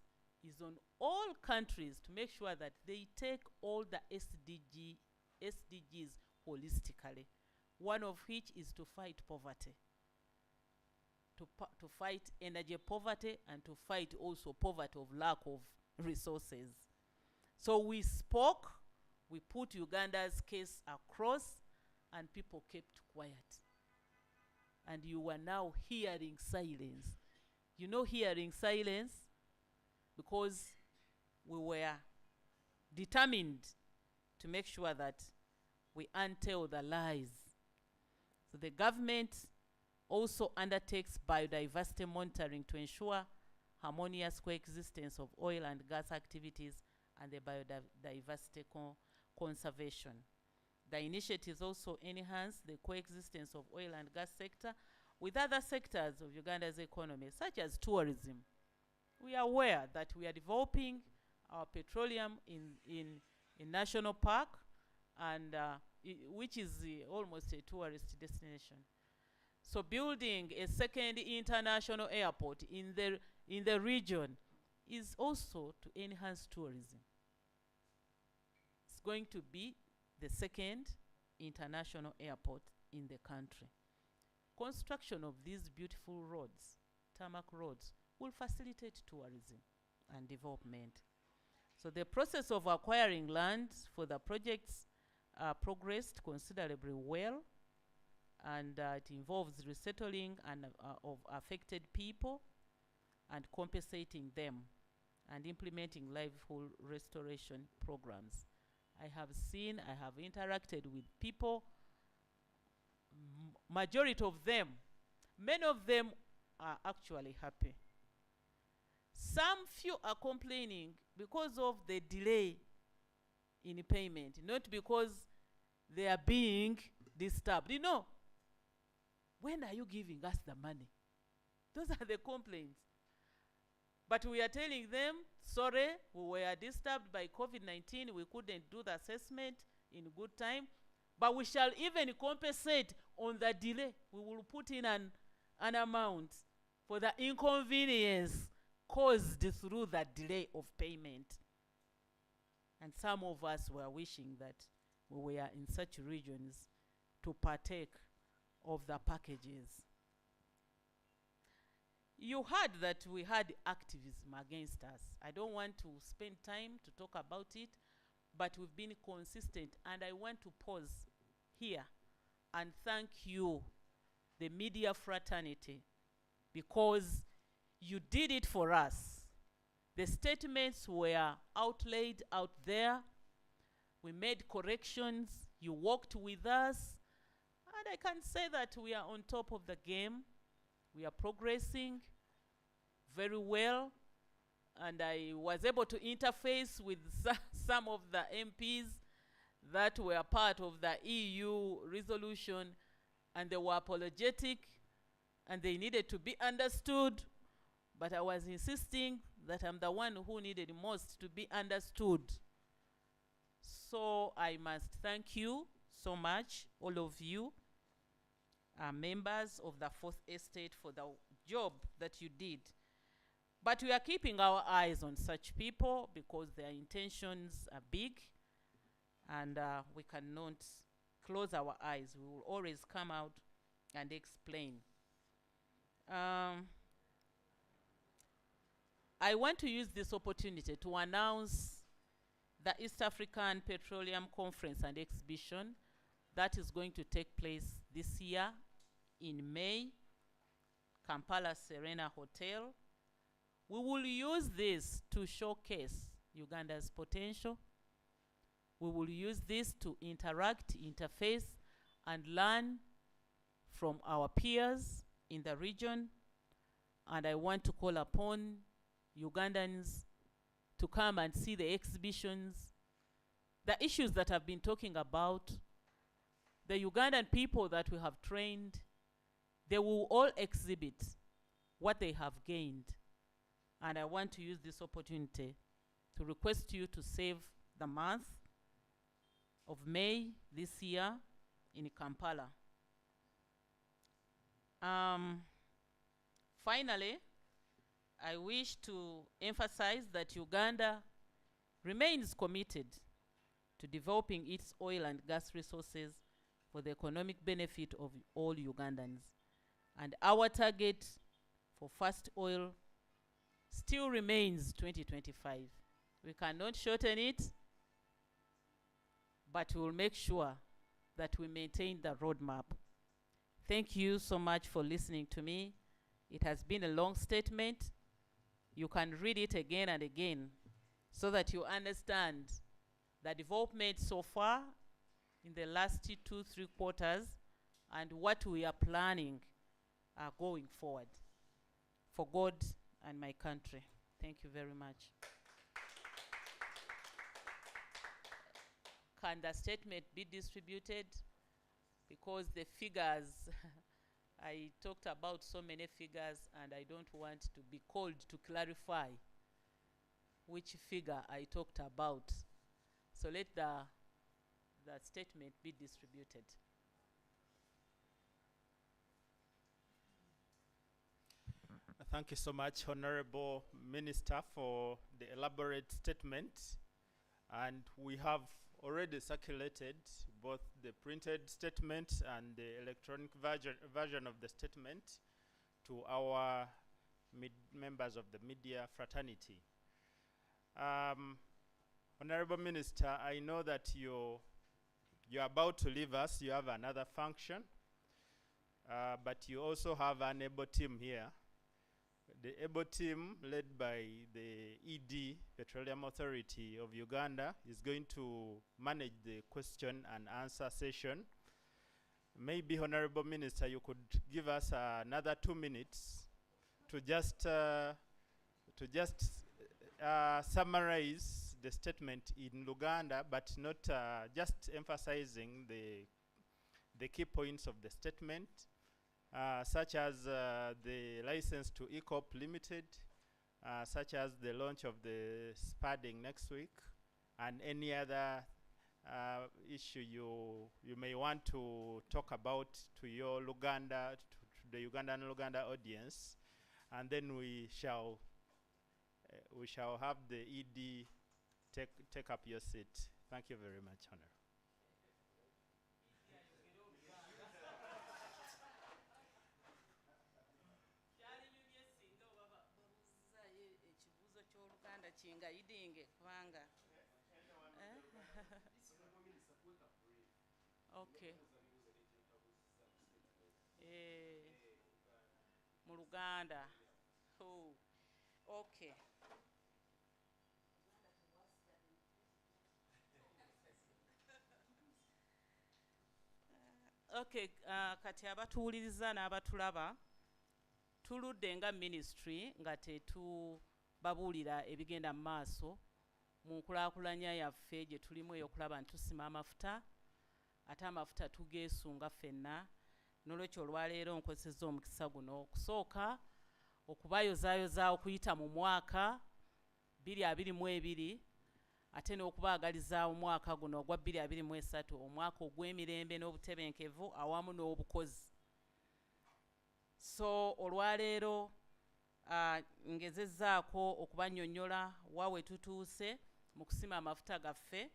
is on all countries to make sure that they take all the SDGs holistically, one of which is to fight poverty, to fight energy poverty, and to fight also poverty of lack of resources. So we spoke, we put Uganda's case across, and people kept quiet. And you are now hearing silence. You know, hearing silence because we were determined to make sure that we untell the lies. So the government also undertakes biodiversity monitoring to ensure harmonious coexistence of oil and gas activities and the biodiversity conservation. The initiatives also enhance the coexistence of oil and gas sector with other sectors of Uganda's economy, such as tourism. We are aware that we are developing our petroleum in National Park, and which is almost a tourist destination. So building a second international airport in the region is also to enhance tourism. It's going to be the second international airport in the country. Construction of these beautiful roads, tarmac roads, will facilitate tourism and development. So the process of acquiring land for the projects progressed considerably well, and it involves resettling of affected people and compensating them and implementing livelihood restoration programs. I have interacted with people, majority of them, many of them are actually happy. Some few are complaining because of the delay in payment, not because they are being disturbed. You know, when are you giving us the money? Those are the complaints. But we are telling them, sorry, we were disturbed by COVID-19. We couldn't do the assessment in good time. But we shall even compensate on the delay. We will put in an amount for the inconvenience caused through the delay of payment. And some of us were wishing that we were in such regions to partake of the packages. You heard that we had activism against us. I don't want to spend time to talk about it, but we've been consistent. And I want to pause here and thank you, the media fraternity, because you did it for us. The statements were outlaid out there. We made corrections. You worked with us. And I can say that we are on top of the game. We are progressing very well. And I was able to interface with some of the MPs that were part of the EU resolution, and they were apologetic and they needed to be understood. But I was insisting that I'm the one who needed most to be understood. So I must thank you so much, all of you, members of the Fourth Estate, for the job that you did. But we are keeping our eyes on such people because their intentions are big, and we cannot close our eyes. We will always come out and explain. I want to use this opportunity to announce the East African Petroleum Conference and Exhibition that is going to take place this year in May, Kampala Serena Hotel. We will use this to showcase Uganda's potential. We will use this to interact, interface, and learn from our peers in the region. And I want to call upon Ugandans to come and see the exhibitions, the issues that I've been talking about. The Ugandan people that we have trained, they will all exhibit what they have gained. And I want to use this opportunity to request you to save the month of May this year in Kampala. Finally, I wish to emphasize that Uganda remains committed to developing its oil and gas resources for the economic benefit of all Ugandans. And our target for first oil still remains 2025. We cannot shorten it, but we will make sure that we maintain the roadmap. Thank you so much for listening to me. It has been a long statement. You can read it again and again so that you understand the development so far in the last 2-3 quarters and what we are planning going forward for God and my country. Thank you very much. Can the statement be distributed? Because the figures, I talked about so many figures and I don't want to be called to clarify which figure I talked about. So let the statement be distributed. Thank you so much, Honorable Minister, for the elaborate statement. And we have already circulated both the printed statement and the electronic version of the statement to our members of the media fraternity. Honorable Minister, I know that you're about to leave us. You have another function, but you also have an able team here. The able team, led by the ED, Petroleum Authority of Uganda, is going to manage the question and answer session. Maybe, Honorable Minister, you could give us another 2 minutes to just summarize the statement in Uganda, but not just emphasizing the key points of the statement, such as the license to ECOP Limited, such as the launch of the spudding next week, and any other issue you may want to talk about to your Uganda, to the Uganda audience, and then we shall have the ED take up your seat. Thank you very much, Honor. Okay. Mu Luganda. Oh. Okay. Okay, kati abatuwuliriza n'abatulaba tuludde nga ministry nga tetubabuulira ebigenda mu maaso mu nkulaakulanya yaffe gye tulimu ey'okulaba nti tusima amafuta ate amafuta tugeesunga ffenna n'olwekyo olwaleero nkozesezza omukisa guno okusooka okubayozaayoza okuyita mu mwaka 2022 ate n'okubaagaliza omwaka guno ogwa 2023 omwaka ogw'emirembe n'obutebenkevu awamu n'obukozi. So olwaleero ngezezzaako okubannyonnyola wawe tutuuse mu kusima amafuta gaffe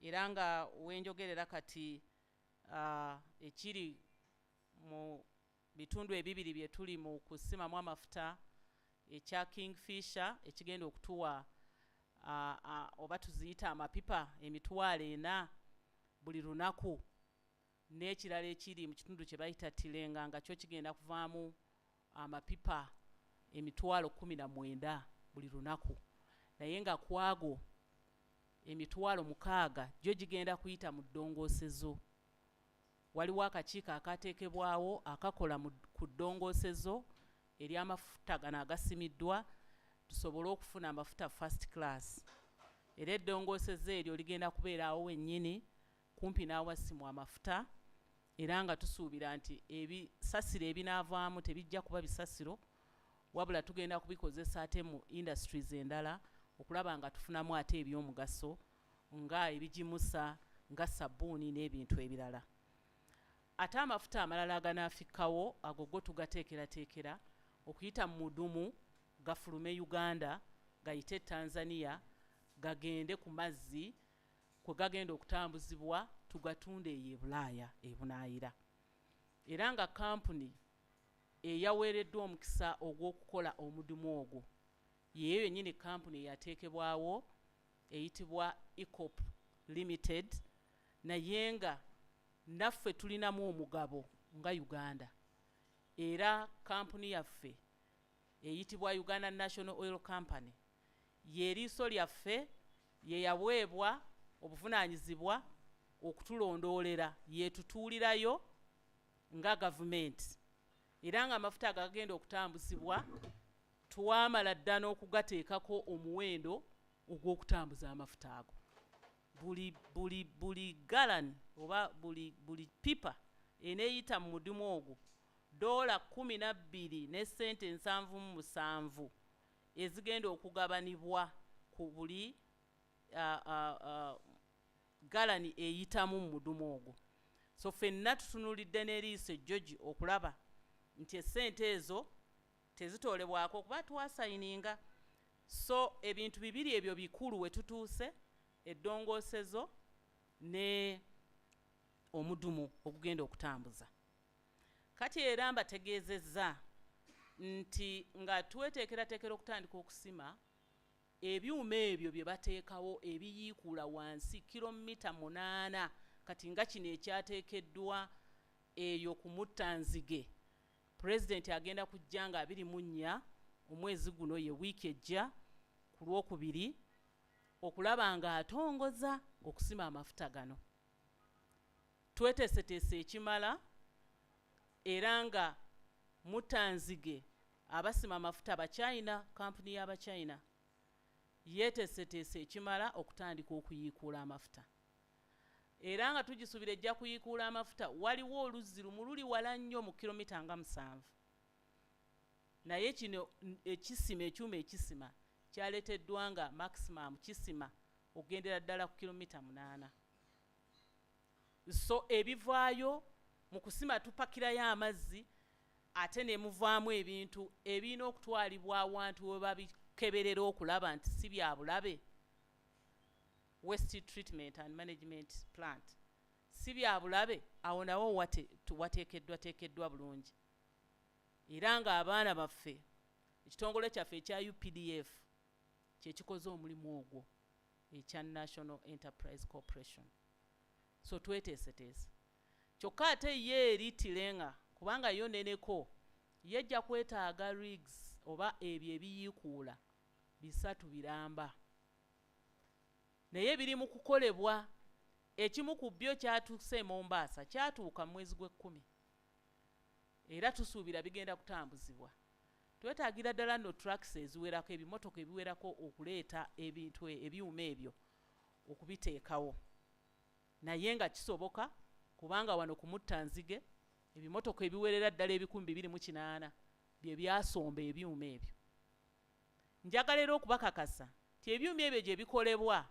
era nga wenjogerera kati ekiri mu bitundu ebibiri bye tuli mu kusimamu amafuta ekya Kingfisher ekigenda okutuwa oba tuziyita amapipa emitwalo 4 buli lunaku n'ekirala ekiri mu kitundu kye bayita Tilenga nga kyo kigenda kuvaamu amapipa emitwalo 19 buli lunaku naye nga kwago emitwalo 6 gyo gigenda kuyita mu ddongoosezo. Waliwo akakiiko akateekebwawo akakola ku ddongoosezo ery'amafuta gano agasimiddwa tusobole okufuna amafuta first class era eddongoosezo eryo ligenda kubeeraawo wennyini kumpi n'awasimwa amafuta era nga tusuubira nti ebisasiro ebinaavaamu tebijja kuba bisasiro wabula tugenda kubikozesa ate mu industries endala okulaba nga tufunamu ate ebyomugaso nga ebigimusa nga sabbuuni n'ebintu ebirala. Ate amafuta amalala aganaafikkawo ago go tugateekerateekera okuyita mu mudumu gafulume Uganda gayite Tanzania gagende ku mazzi kwe gagenda okutambuzibwa tugatunde eyo Bulaaya ebunaayira era nga kampuni eyaweereddwa omukisa ogw'okukola omudumu ogwo yeeyo yennyini kampuni eyateekebwawo eyitibwa ECOP Limited naye nga naffe tulinamu omugabo nga Uganda era kampuni yaffe eyitibwa Uganda National Oil Company y'eriiso lyaffe ye yaweebwa obuvunaanyizibwa okutulondoolera yeetutuulirayo nga gavumenti era nga amafuta agagenda okutambuzibwa twamala dda n'okugateekako omuwendo ogw'okutambuza amafuta ago. Buli galani oba buli pipa eneeyita mu mudumu ogwo $12 ne sente 77 ezigenda okugabanibwa ku buli galani eyitamu mu mudumu ogwo. So ffenna tutunulidde n'eriiso ejjogi okulaba nti essente ezo tezitoolebwako kuba twasayininga. So ebintu bibiri ebyo bikulu we tutuuse eddongoosezo ne omudumu ogugenda okutambuza. Kati era mbategeezezza nti nga tweteekerateekera okutandika okusima ebyuma ebyo bye bateekawo ebiyiikuula wansi kilomita 8 kati nga kino ekyateekeddwa eyo ku Muttanzige Pulezidenti agenda kujja nga 24 omwezi guno ye wiiki ejja ku Lwokubiri okulaba nga atongoza okusima amafuta gano. Tweteeseteese ekimala era nga Muttanzige abasima amafuta ba China, kampuni y'aba China yeeteeseteese ekimala okutandika okuyiikuula amafuta. Era nga tugisuubira ejja kuyiikuula amafuta, waliwo oluzzi lumu luli wala nnyo mu kilomita nga 7. Naye kino ekisima, ekyuma ekisima kyaleeteddwa nga maximum kisima okugendera ddala ku kilomita 8. So ebivaayo mu kusima tupakirayo amazzi ate ne muvaamu ebintu ebirina okutwalibwa awantu we babikeberera okulaba nti si bya bulabe. Waste treatment and management plant si bya bulabe, awo nawo wateekeddwa bulungi. Era nga abaana baffe ekitongole kyaffe ekya UPDF kyekikoze omulimu ogwo ekya National Enterprise Corporation. So tweteeseteese. Kyokka ate ye eritirenga kubanga yo neneko yejja kwetaaga rigs oba ebyo ebiyiikuula 3 biramba. Naye biri mu kukolebwa. Ekimu ku byo kyatuuse Mombasa kyatuuka mu mwezi gwe-10. Era tusuubira bigenda kutambuzibwa. Twetaagira ddala no trucks eziwerako, ebimotoka ebiwerako okuleeta ebintu ebyuma ebyo okubiteekawo. Naye nga kisoboka kubanga wano ku Muttanzige ebimotoka ebiwerera ddala 228 bye byasomba ebyuma ebyo. Njagala era okubakakasa nti ebyuma ebyo gye bikolebwa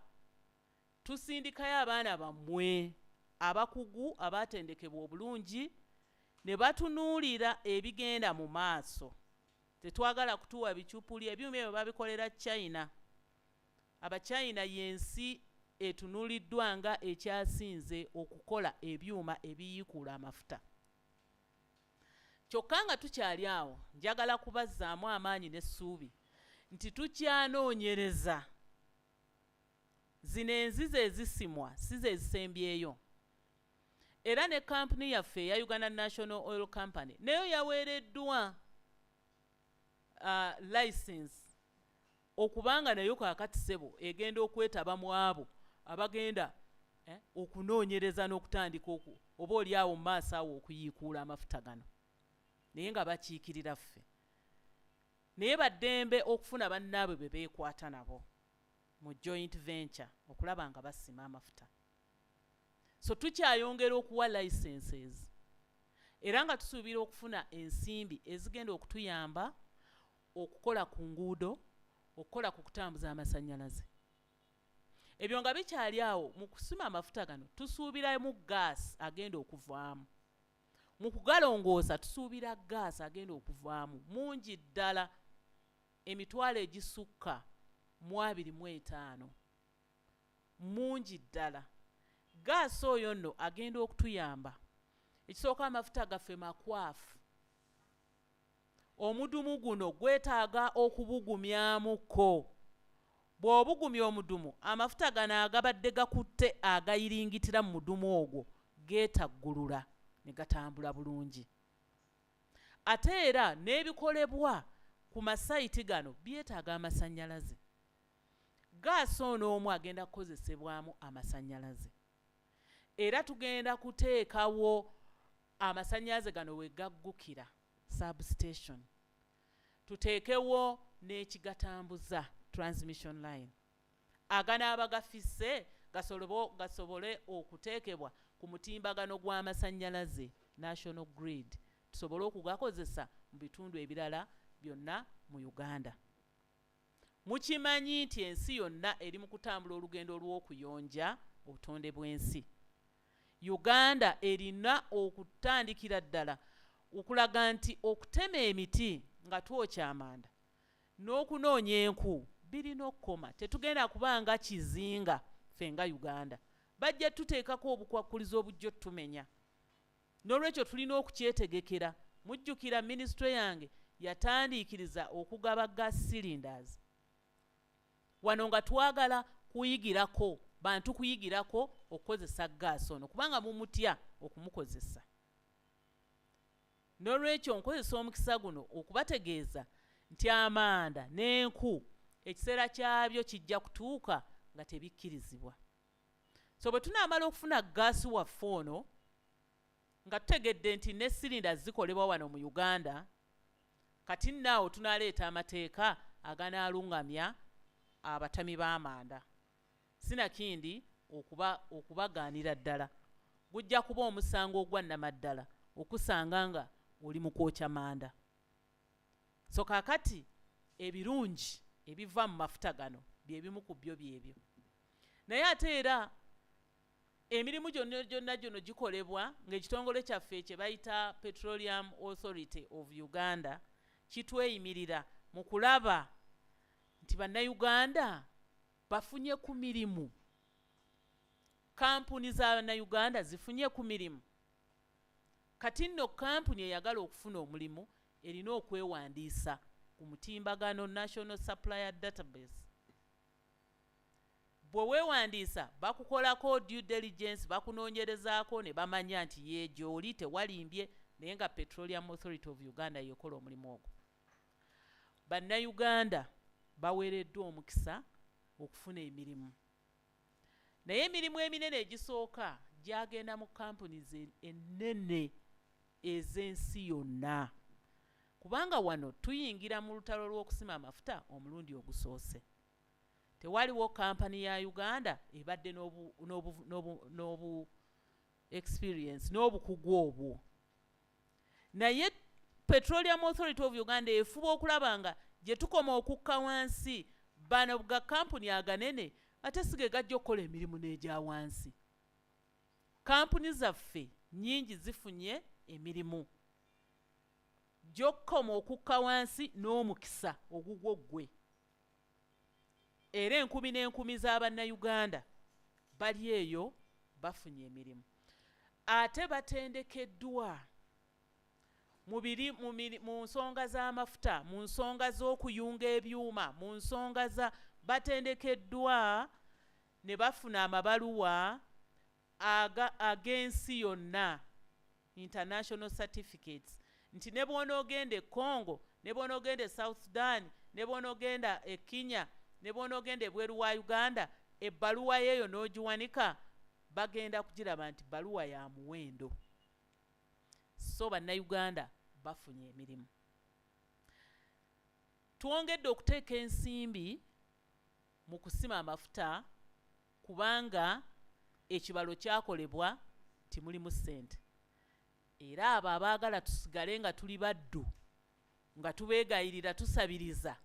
tusindikayo abaana bammwe abakugu abatendekebwa obulungi ne batunuulira ebigenda mu maaso. Tetwagala kutuwa bicyupuli. Ebyuma ebyo babikolera China. Abachina yensi etunuuliddwa nga ekyasinze okukola ebyuma ebiyiikuula amafuta. Kyokka nga tukyali awo njagala kubazzaamu amaanyi n'essuubi nti tukyanoonyereza. Zino enzizi ezisimwa si ze zisembyeyo. Era ne kampuni yaffe ya Uganda National Oil Company nayo yaweereddwa license okubanga nayo kaakati ssebo egenda okwetaba mu abo abagenda okunoonyereza n'okutandika oba oli awo mu maaso awo okuyiikuula amafuta gano. Naye nga bakiikirira ffe. Naye baddembe okufuna bannaabwe be beekwata nabo mu joint venture okulaba nga basima amafuta. So tukyayongera okuwa licenses. Era nga tusuubira okufuna ensimbi ezigenda okutuyamba okukola ku nguudo, okukola ku kutambuza amasannyalaze. Ebyo nga bikyali awo mu kusima amafuta gano tusuubiramu gas agenda okuvaamu. Mu kugalongoosa tusuubira gas agenda okuvaamu mungi ddala emitwalo egisukka 25. Mungi ddala. Gas oyo nno agenda okutuyamba. Ekisooka amafuta gaffe makwafu. Omudumu guno gwetaaga okubugumyamuko. Bw'obugumya omudumu amafuta gano agabadde gakutte agayiringitira mu mudumu ogwo geetaggulula ne gatambula bulungi. Ate era n'ebikolebwa ku masayiti gano byetaaga amasannyalaze. Gas ono omu agenda kukozesebwamu amasannyalaze. Era tugenda kuteekawo amasannyalaze gano we gaggukira substation. Tuteekewo n'ekigatambuza transmission line. Aganaaba gafisse gasobole okuteekebwa ku mutimbagano gw'amasannyalaze national grid. Tusobole okugakozesa mu bitundu ebirala byonna mu Uganda. Mukimanyi nti ensi yonna eri mu kutambula olugendo olw'okuyonja obutonde bw'ensi. Uganda erina okutandikira ddala okulaga nti okutema emiti nga twokya amanda n'okunoonya enku birina okukoma. Tetugenda kubanga kizinga ffe nga Uganda. Bajja tuteekako obukwakkulizo obujja tumenya. N'olwekyo tulina okukyetegekera. Mujjukira ministry yange yatandiikiriza okugaba gas cylinders. Wano nga twagala kuyigirako, bantu kuyigirako okukozesa gas ono kubanga mumutya okumukozesa. N'olwekyo nkozesa omukisa guno okubategeeza nti amanda n'enku ekiseera kyabyo kijja kutuuka nga tebikkirizibwa. So bwe tunaamala okufuna gas waffe ono nga tutegedde nti ne cylinders zikolebwa wano mu Uganda, kati naawo tunaleeta amateeka aganaalungamya abatami b'amanda sinakindi okubagaanira ddala gujja kuba omusango ogwa nnamaddala okusanga nga oli mu kwokya manda. So kaakati ebirungi ebiva mu mafuta gano bye bimu ku byo byebyo, naye ate era emirimu gyonna gyono gikolebwa ng'ekitongole kyaffe kye bayita Petroleum Authority of Uganda kitweyimirira mu kulaba nti bannayuganda bafunye ku mirimu, kampuni za bannayuganda zifunye ku mirimu. Kati nno kampuni eyagala okufuna omulimu erina okwewandiisa ku mutimbagano National Supplier Database. Bwe weewandiisa bakukolako due diligence, bakunoonyerezaako ne bamanya nti ye gy'oli tewalimbye, naye nga Petroleum Authority of Uganda yekola omulimu ogwo. Bannayuganda baweereddwa omukisa okufuna emirimu, naye emirimu eminene egisooka gyagenda mu companies ennene ez'ensi yonna, kubanga wano tuyingira mu lutalo lw'okusima amafuta omulundi ogusoose. Tewaliwo kampani ya Uganda ebadde n'obu experience n'obukugu obwo, naye Petroleum Authority of Uganda efuba okulaba nga gye tukoma okukka wansi bano ga kampuni aganene ate sige gajja okukola emirimu n'egya wansi. Kampuni zaffe nnyingi zifunye emirimu, gy'okukoma okukka wansi n'omukisa ogugwo ggwe. Era enkumi n'enkumi z'Abannayuganda bali eyo bafunye emirimu, ate batendekeddwa mu nsonga z'amafuta, mu nsonga z'okuyunga ebyuma, mu nsonga za batendekeddwa ne bafuna amabaluwa ag'ensi yonna, international certificates, nti ne bw'onoogenda e Congo, ne bw'onoogenda e South Sudan, ne bw'onoogenda e Kenya, ne bw'onoogenda ebweru wa Uganda, ebbaluwa yeeyo n'ogiwanika bagenda kugiraba nti baluwa ya muwendo. So bannayuganda bafunye emirimu. Twongedde okuteeka ensimbi mu kusima amafuta kubanga ekibalo kyakolebwa nti mulimu ssente, era abo abaagala tusigale nga tuli baddu nga tubeegayirira tusabiriza,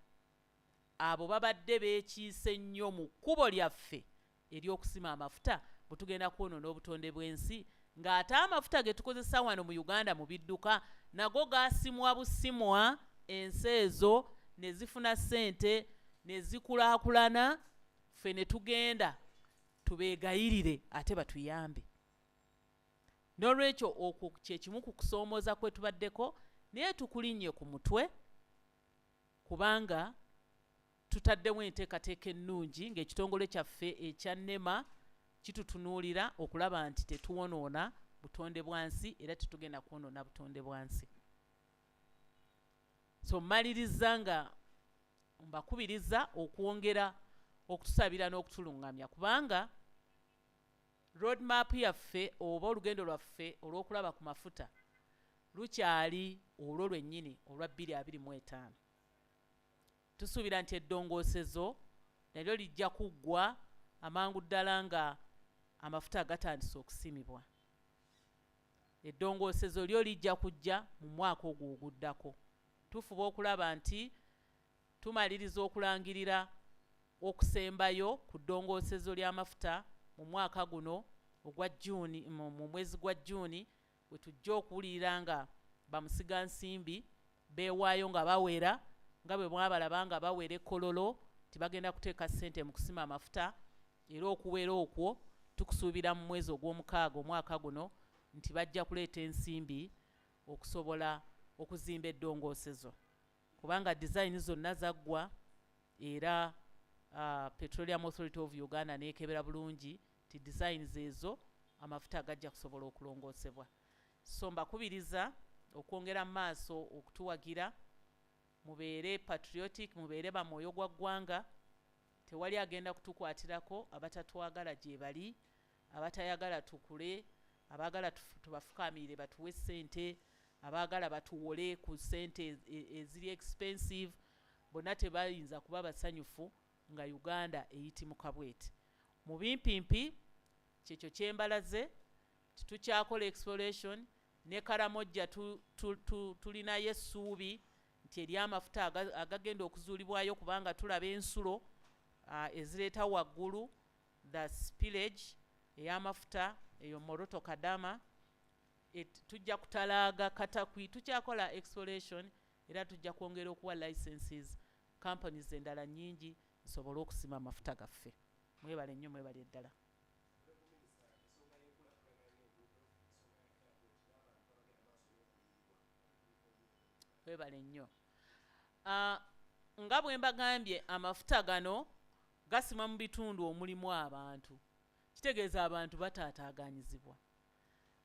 abo babadde beekiise nnyo mu kkubo lyaffe ery'okusima amafuta bwe tugenda kwonoona obutonde bw'ensi, ng'ate amafuta ge tukozesa wano mu Uganda mu bidduka nago gaasimwa busimwa, ensi ezo ne zifuna ssente ne zikulaakulana, ffe ne tugenda tubeegayirire ate batuyambe. N'olwekyo okwo kye kimu ku kusoomooza kwe tubaddeko, naye tukulinnye ku mutwe kubanga tutaddewo enteekateeka ennungi ng'ekitongole kyaffe ekya NEMA kitutunuulira okulaba nti tetuwonoona butonde bwansi era tetugenda kwonoona butonde bwansi. So mmaliriza nga mbakubiriza okwongera okutusabira n'okutulungamya kubanga roadmap yaffe oba olugendo lwaffe olw'okulaba ku mafuta lukyali olwo lwennyini olwa 2025. Tusuubira nti eddongoosezo nalyo lijja kuggwa amangu ddala nga amafuta gatandise okusimibwa. Eddongoosezo lyo lijja kujja mu mwaka ogwo oguddako. Tufuba okulaba nti tumaliriza okulangirira okusembayo ku ddongoosezo ly'amafuta mu mwaka guno ogwa Juni, mu mwezi gwa Juni, we tujja okuwulira nga bamusigansimbi beewaayo nga bawera nga bwe mwabalaba nga bawera ekkololo tibagenda kuteeka ssente mu kusima amafuta, era okuwera okwo tukusuubira mu mwezi ogw'omukaaga omwaka guno nti bajja kuleeta ensimbi okusobola okuzimba eddongoosezo kubanga design zonna zaggwa era Petroleum Authority of Uganda neekebera bulungi ti designs ezo amafuta gajja kusobola okulongoosebwa. So mbakubiriza okwongera mu maaso okutuwagira, mubeere patriotic, mubeere ba mwoyo gwa ggwanga, tewali agenda kutukwatirako abatatwagala gye bali, abatayagala tukule, abaagala tubafukaamire batuwe ssente, abaagala batuwole ku ssente eziri expensive, bonna tebayinza kuba basanyufu nga Uganda eyitimuka bweti. Mu bimpimpi kyekyo kyembalaze tukyakola exploration ne Karamojja tulinayo essuubi nti eri amafuta agagenda okuzuulibwayo kubanga tulaba ensulo ezireeta waggulu the spillage ey'amafuta eyo Moroto Kadama. Tujja kutalaaga Katakwi, tukyakola exploration era tujja kwongera okuwa licenses companies endala nnyingi zisobole okusima amafuta gaffe. Mwebale nnyo, mwebale eddala. Mwebale nnyo. Nga bwe mbagambye amafuta gano gasimwa mu bitundu omulimu abantu. Kitegeeza abantu bataataaganyizibwa.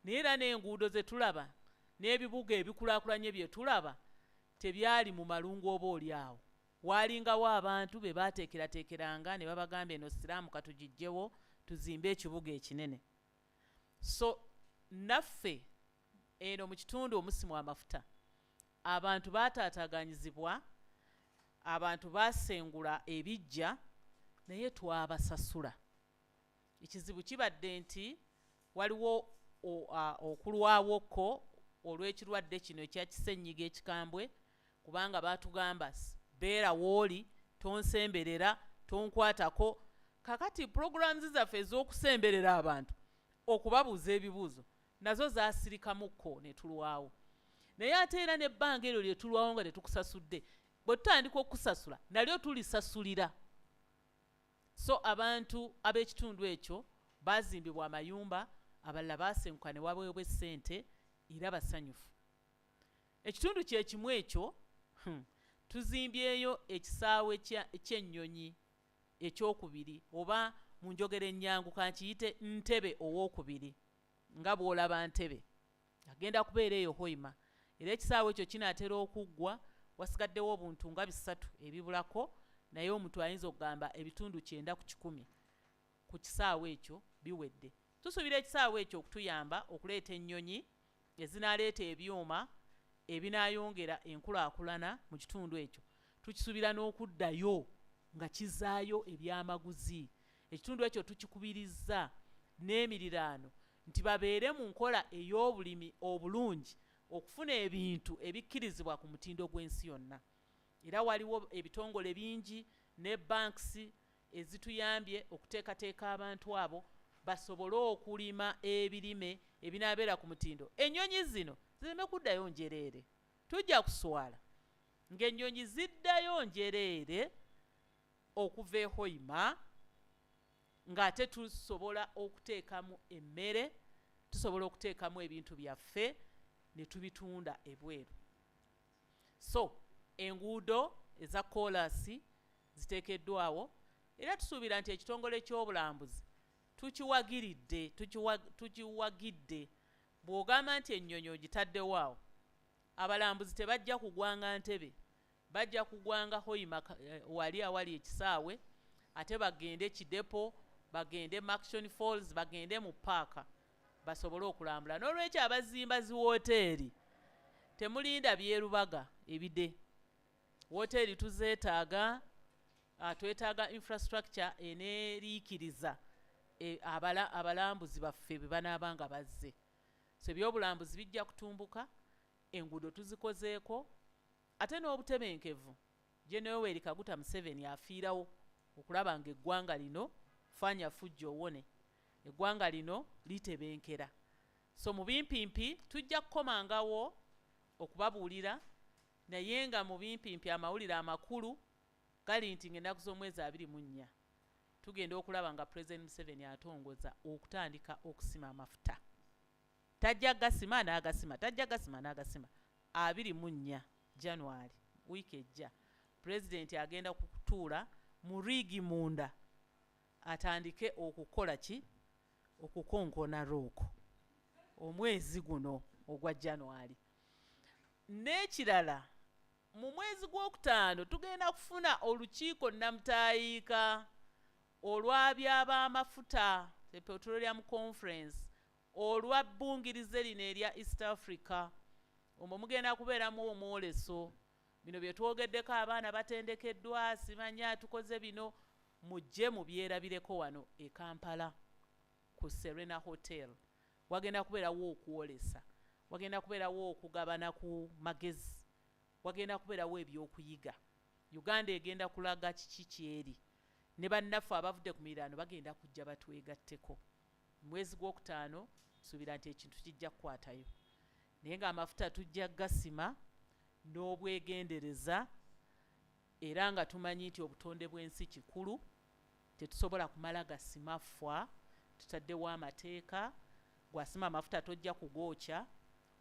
Naye era n'enguudo ze tulaba n'ebibuga ebikulaakulanye bye tulaba tebyali mu malungu oba oli awo. Waalingawo abantu be baateekerateekeranga ne babagambye eno siraamu katugijjewo tuzimbe ekibuga ekinene. So naffe eno mu kitundu omusimwa amafuta abantu baataataaganyizibwa, abantu baasengula ebijja naye twabasasula. Ekizibu kibadde nti waliwo okulwawoko olw'ekirwadde kino ekya kisenyiga ekikambwe kubanga baatugamba beera wooli tonsemberera tonkwatako. Kakati programs zaffe ez'okusemberera abantu okubabuuza ebibuuzo nazo zaasirikamukko ne tulwawo. Naye ate era n'ebbanga eryo lye tulwawo nga tetukusasudde bwe tutandika okusasula nalyo tulisasulira. So abantu ab'ekitundu ekyo baazimbibwa amayumba, abalala baasenguka ne waweebwa essente era basanyufu. Ekitundu kye kimu ekyo tuzimbyeyo ekisaawe ky'ennyonyi ekyokubiri oba mu njogera ennyangu kankiyite Ntebe owookubiri nga bw'olaba Ntebe agenda kubeera eyo Hoima. Era ekisaawe ekyo kinaatera okuggwa wasigaddewo obuntu nga 3 ebibulako, naye omuntu ayinza okugamba ebitundu 9 ku 10 ku kisaawe ekyo biwedde. Tusuubira ekisaawe ekyo okutuyamba okuleeta ennyonyi ezinaaleeta ebyuma ebinaayongera enkulaakulana mu kitundu ekyo. Tukisuubira n'okuddayo nga kizaayo ebyamaguzi. Ekitundu ekyo tukikubirizza n'emiriraano nti babeere mu nkola ey'obulimi obulungi okufuna ebintu ebikkirizibwa ku mutindo gw'ensi yonna. Era waliwo ebitongole bingi ne banks ezituyambye okuteekateeka abantu abo basobole okulima ebirime ebinaabeera ku mutindo. Ennyonyi zino zireme kuddayo njereere. Tujja kuswala ng'ennyonyi ziddayo njereere okuva e Hoima ng'ate tusobola okuteekamu emmere, tusobola okuteekamu ebintu byaffe ne tubitunda ebweru. So enguudo eza koolasi ziteekeddwawo era tusuubira nti ekitongole ky'obulambuzi tukiwagidde. Bw'ogamba nti ennyonyi ogitaddewo awo, abalambuzi tebajja kugwanga Ntebe, bajja kugwanga Hoima wali awali ekisaawe, ate bagende Kidepo, bagende Maction Falls, bagende mu paaka basobole okulambula. N'olwekyo abazimba zi wooteeri temulinda byerubaga ebide. Wooteeri tuzeetaaga, twetaaga infrastructure eneeriikiriza abalambuzi baffe bwe banaaba nga bazze. So ebyobulambuzi bijja kutumbuka, enguudo tuzikozeeko, ate n'obutebenkevu. General Kaguta Museveni afiirawo okulaba ng'eggwanga lino fanya fujjo owone, eggwanga lino litebenkera. So mu bimpimpi tujja kukomangawo okubabuulira, naye nga mu bimpimpi amawulire amakulu gali nti ng'ennaku z'omwezi 24 tugenda okulaba nga President Museveni atongoza okutandika okusima amafuta. Tajja gasima n'agasima, tajja gasima n'agasima. 24 January wiiki ejja President agenda kutuula mu riigi munda atandike okukola ki? Okukonkona rooko omwezi guno ogwa January. N'ekirala mu mwezi gw'okutaano tugenda kufuna olukiiko nnamutaayiika olw'aby'abamafuta, the Petroleum Conference, olwabbungirize lino erya East Africa. Omwo mugenda kubeeramu omwoleso. Bino bye twogeddeko abaana batendekeddwa, simanya tukoze bino. mujje mubyerabireko wano e Kampala ku Serena Hotel. Wagenda kubeerawo okwolesa, wagenda kubeerawo okugabana ku magezi, wagenda kubeerawo ebyokuyiga. Uganda egenda kulaga kiki kyeri, ne bannaffe abavudde ku miriraano bagenda kujja batwegatteko. Mwezi gw'okutaano nsuubira nti ekintu kijja kukwatayo, naye ng'amafuta tujja gasima n'obwegendereza, era nga tumanyi nti obutonde bw'ensi kikulu, tetusobola kumala gasima ffa, tutaddewo amateeka. Gwasima amafuta tojja kugookya,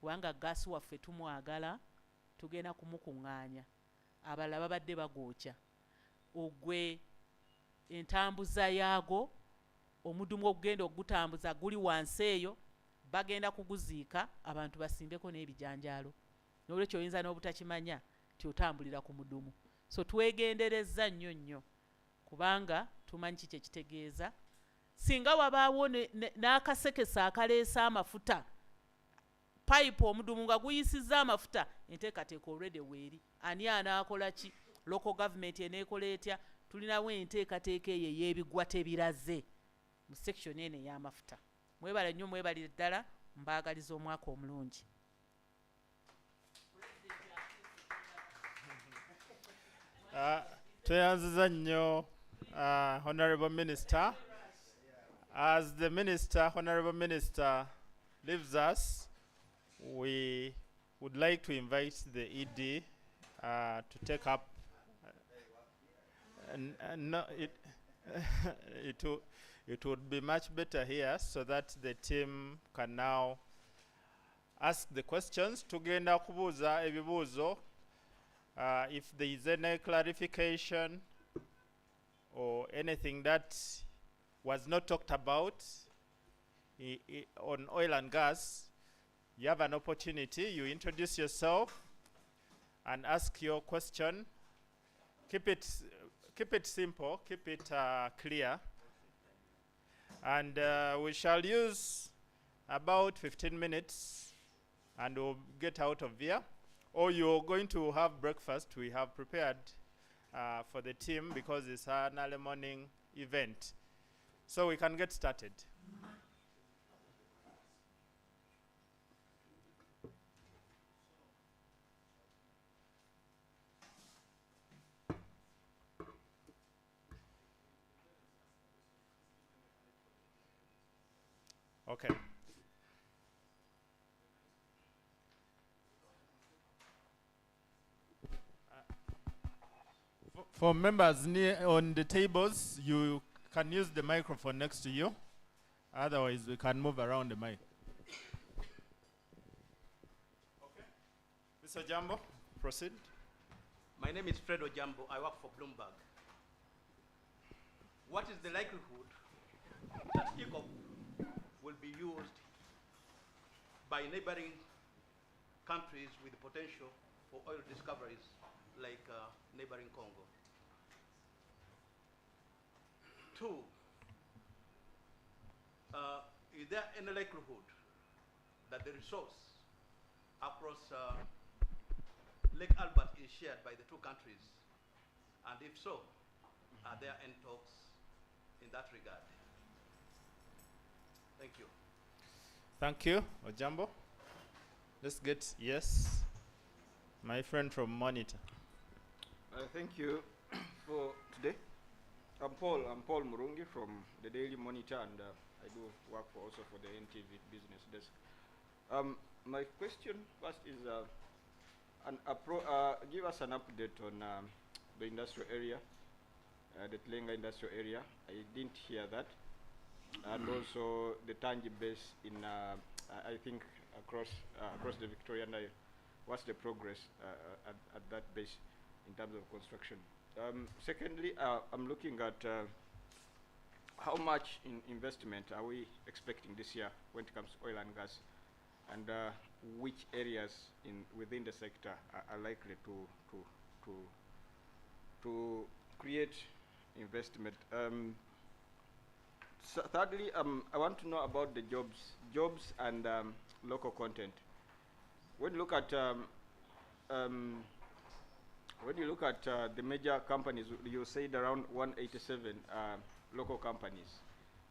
kubanga gaasi waffe tumwagala, tugenda kumukuŋŋaanya. Abalala babadde bagookya. Ogwe entambuza yaago, omudumu ogugenda okugutambuza guli wansi eyo, bagenda kuguziika, abantu basimbeko n'ebijanjaalo. N'olwekyo oyinza n'obutakimanya nti otambulira ku mudumu. So twegenderezza nnyo nnyo, kubanga tumanyi kiki ekitegeeza. Singa wabaawo n'akasekesa akaleesa amafuta, pipe omudumu nga guyisizza amafuta, enteekateeka already weeri. Ani anaakola ki? Local government eneekola etya? Tulinawo enteekateeka eyo ey'ebigwa tebiraze mu section eno ey'amafuta. Mwebale nnyo, mwebalire ddala, mbaagaliza omwaka omulungi. Tweyanziza nnyo Honorable Minister. As the Minister, Honorable Minister, leaves us, we would like to invite the ED to take up. No, it would be much better here so that the team can now ask the questions. Tugenda kubuuza ebibuuzo. If there is any clarification or anything that was not talked about on oil and gas, you have an opportunity. You introduce yourself and ask your question. Keep it simple, keep it clear. And we shall use about 15 minutes and we'll get out of here. Or you're going to have breakfast. We have prepared for the team because it's an early morning event. So we can get started. Okay. For members near on the tables, you can use the microphone next to you. Otherwise, we can move around the mic. Okay. Mr. Jambo, proceed. My name is Fred Ojambo. I work for Bloomberg. What is the likelihood that EACOP will be used by neighboring countries with the potential for oil discoveries like neighboring Congo? 2, is there any likelihood that the resource across Lake Albert is shared by the two countries? And if so, are there any talks in that regard? Thank you. Thank you, Ojambo. Let's get yes. My friend from Monitor. Thank you for today. I'm Paul Murungi from the Daily Monitor, and I do work also for the NTV business desk. My question first is give us an update on the industrial area, the Tlenga industrial area. I didn't hear that. And also the Tangi base in, I think, across the Victorian area. What's the progress at that base in terms of construction? Secondly, I'm looking at how much investment are we expecting this year when it comes to oil and gas, and which areas within the sector are likely to create investment. So thirdly, I want to know about the jobs and local content. When you look at When you look at the major companies, you said around 187 local companies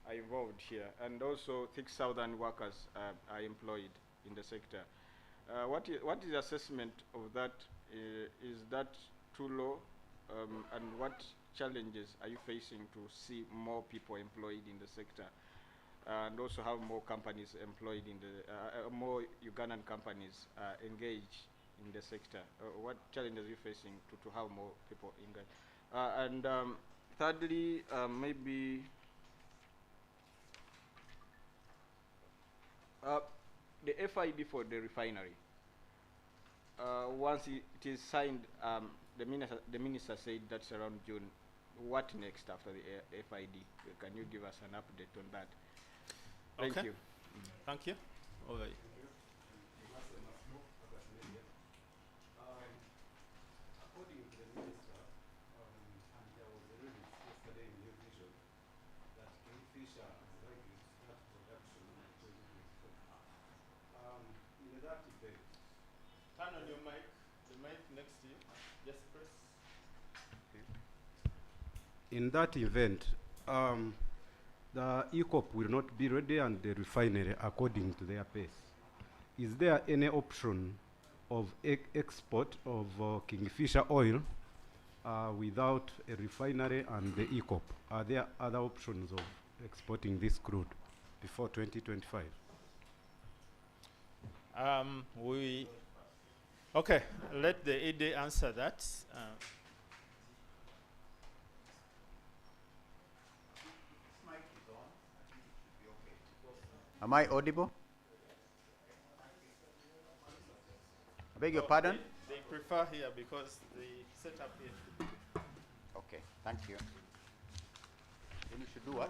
are involved here, and also 6,000 workers are employed in the sector. What is the assessment of that? Is that too low? And what challenges are you facing to see more people employed in the sector, and also have more companies employed in the more Ugandan companies engaged in the sector? What challenges are you facing to have more people engaged? And thirdly, maybe the FID for the refinery. Once it is signed, the minister said that's around June. What next after the FID? Can you give us an update on that? Thank Okay. you. Thank you. Over. According to the minister, and there was a release yesterday in New Vision that Kingfisher is likely to start production in 2024. In that event, Turn on your mic. The mic next to you. Just press. in that event, the ECOP will not be ready and the refinery according to their pace. Is there any option of export of Kingfisher oil without a refinery and the ECOP? Are there other options of exporting this crude before 2025? Okay, let the ED answer that. Am I audible? I beg your pardon? They prefer here because the setup here. Okay, thank you. Then you should do what?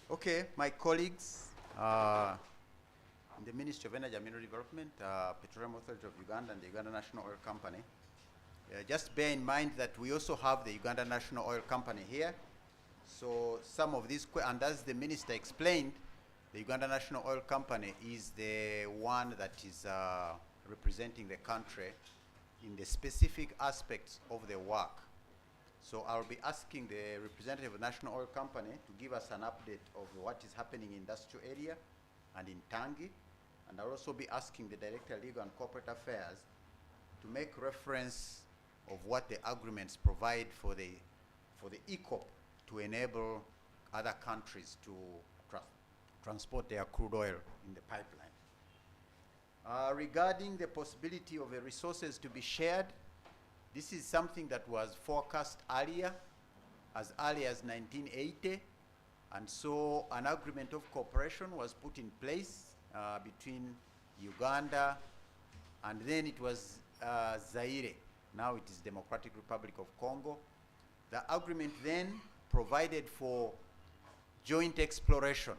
Okay, my colleagues, in the Ministry of Energy and Mineral Development, Petroleum Authority of Uganda and the Uganda National Oil Company. Just bear in mind that we also have the Uganda National Oil Company here. So some of these, and as the minister explained, the Uganda National Oil Company is the one that is representing the country in the specific aspects of the work. So I'll be asking the representative of the National Oil Company to give us an update of what is happening in industrial area and in Tangi. And I'll also be asking the Director of Legal and Corporate Affairs to make reference of what the agreements provide for the ECOP to enable other countries to transport their crude oil in the pipeline. Regarding the possibility of the resources to be shared, this is something that was forecast earlier, as early as 1980, and so an agreement of cooperation was put in place between Uganda, and then it was Zaire. Now it is Democratic Republic of Congo. The agreement then provided for joint exploration.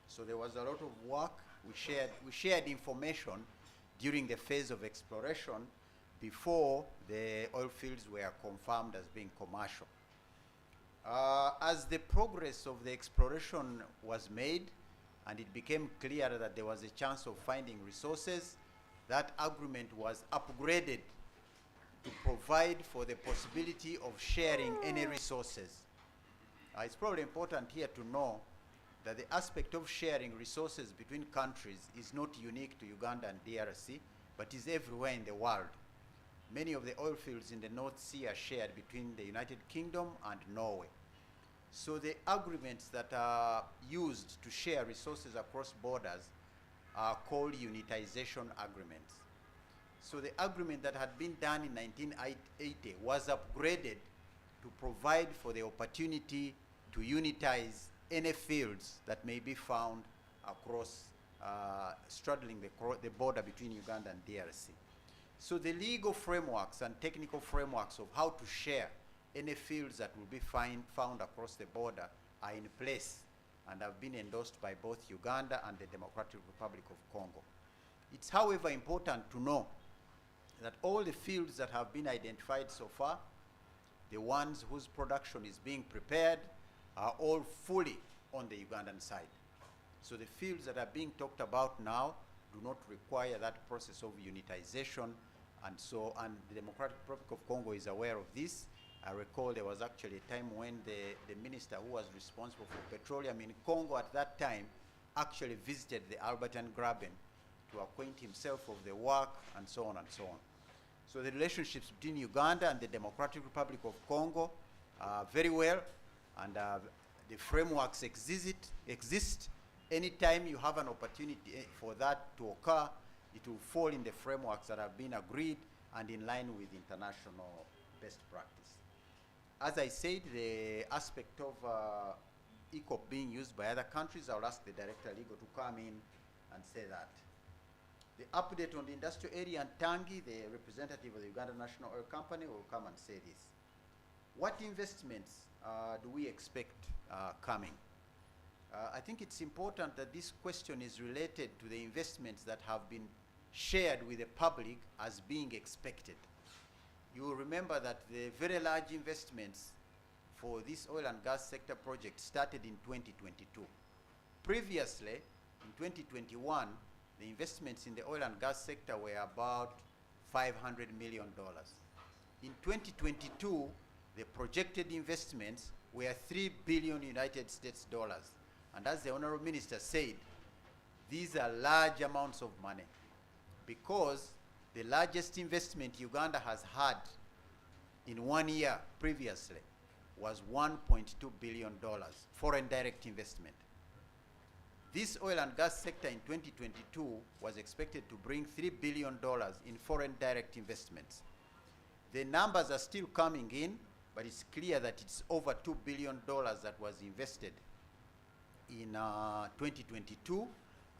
So there was a lot of work. We shared information during the phase of exploration before the oil fields were confirmed as being commercial. As the progress of the exploration was made and it became clear that there was a chance of finding resources, that agreement was upgraded to provide for the possibility of sharing any resources. It's probably important here to know that the aspect of sharing resources between countries is not unique to Uganda and DRC, but is everywhere in the world. Many of the oil fields in the North Sea are shared between the United Kingdom and Norway. So the agreements that are used to share resources across borders are called unitization agreements. So the agreement that had been done in 1980 was upgraded to provide for the opportunity to unitize any fields that may be found across straddling the border between Uganda and DRC. So the legal frameworks and technical frameworks of how to share any fields that will be found across the border are in place and have been endorsed by both Uganda and the Democratic Republic of Congo. It's however important to know that all the fields that have been identified so far, the ones whose production is being prepared, are all fully on the Ugandan side. So the fields that are being talked about now do not require that process of unitization, and so, and the Democratic Republic of Congo is aware of this. I recall there was actually a time when the minister who was responsible for petroleum in Congo at that time actually visited the Albertan Graben to acquaint himself of the work and so on and so on. So the relationships between Uganda and the Democratic Republic of Congo are very well, and the frameworks exist. Anytime you have an opportunity for that to occur, it will fall in the frameworks that have been agreed and in line with international best practice. As I said, the aspect of ECOP being used by other countries, I'll ask the Director Legal to come in and say that. The update on the industrial area and Tangi, the representative of the Uganda National Oil Company, will come and say this. What investments do we expect coming? I think it's important that this question is related to the investments that have been shared with the public as being expected. You will remember that the very large investments for this oil and gas sector project started in 2022. Previously, in 2021, the investments in the oil and gas sector were about $500 million. In 2022, the projected investments were $3 billion United States dollars. And as the Honorable Minister said, these are large amounts of money, because the largest investment Uganda has had in 1 year previously was $1.2 billion, foreign direct investment. This oil and gas sector in 2022 was expected to bring $3 billion in foreign direct investments. The numbers are still coming in, but it's clear that it's over $2 billion that was invested in 2022,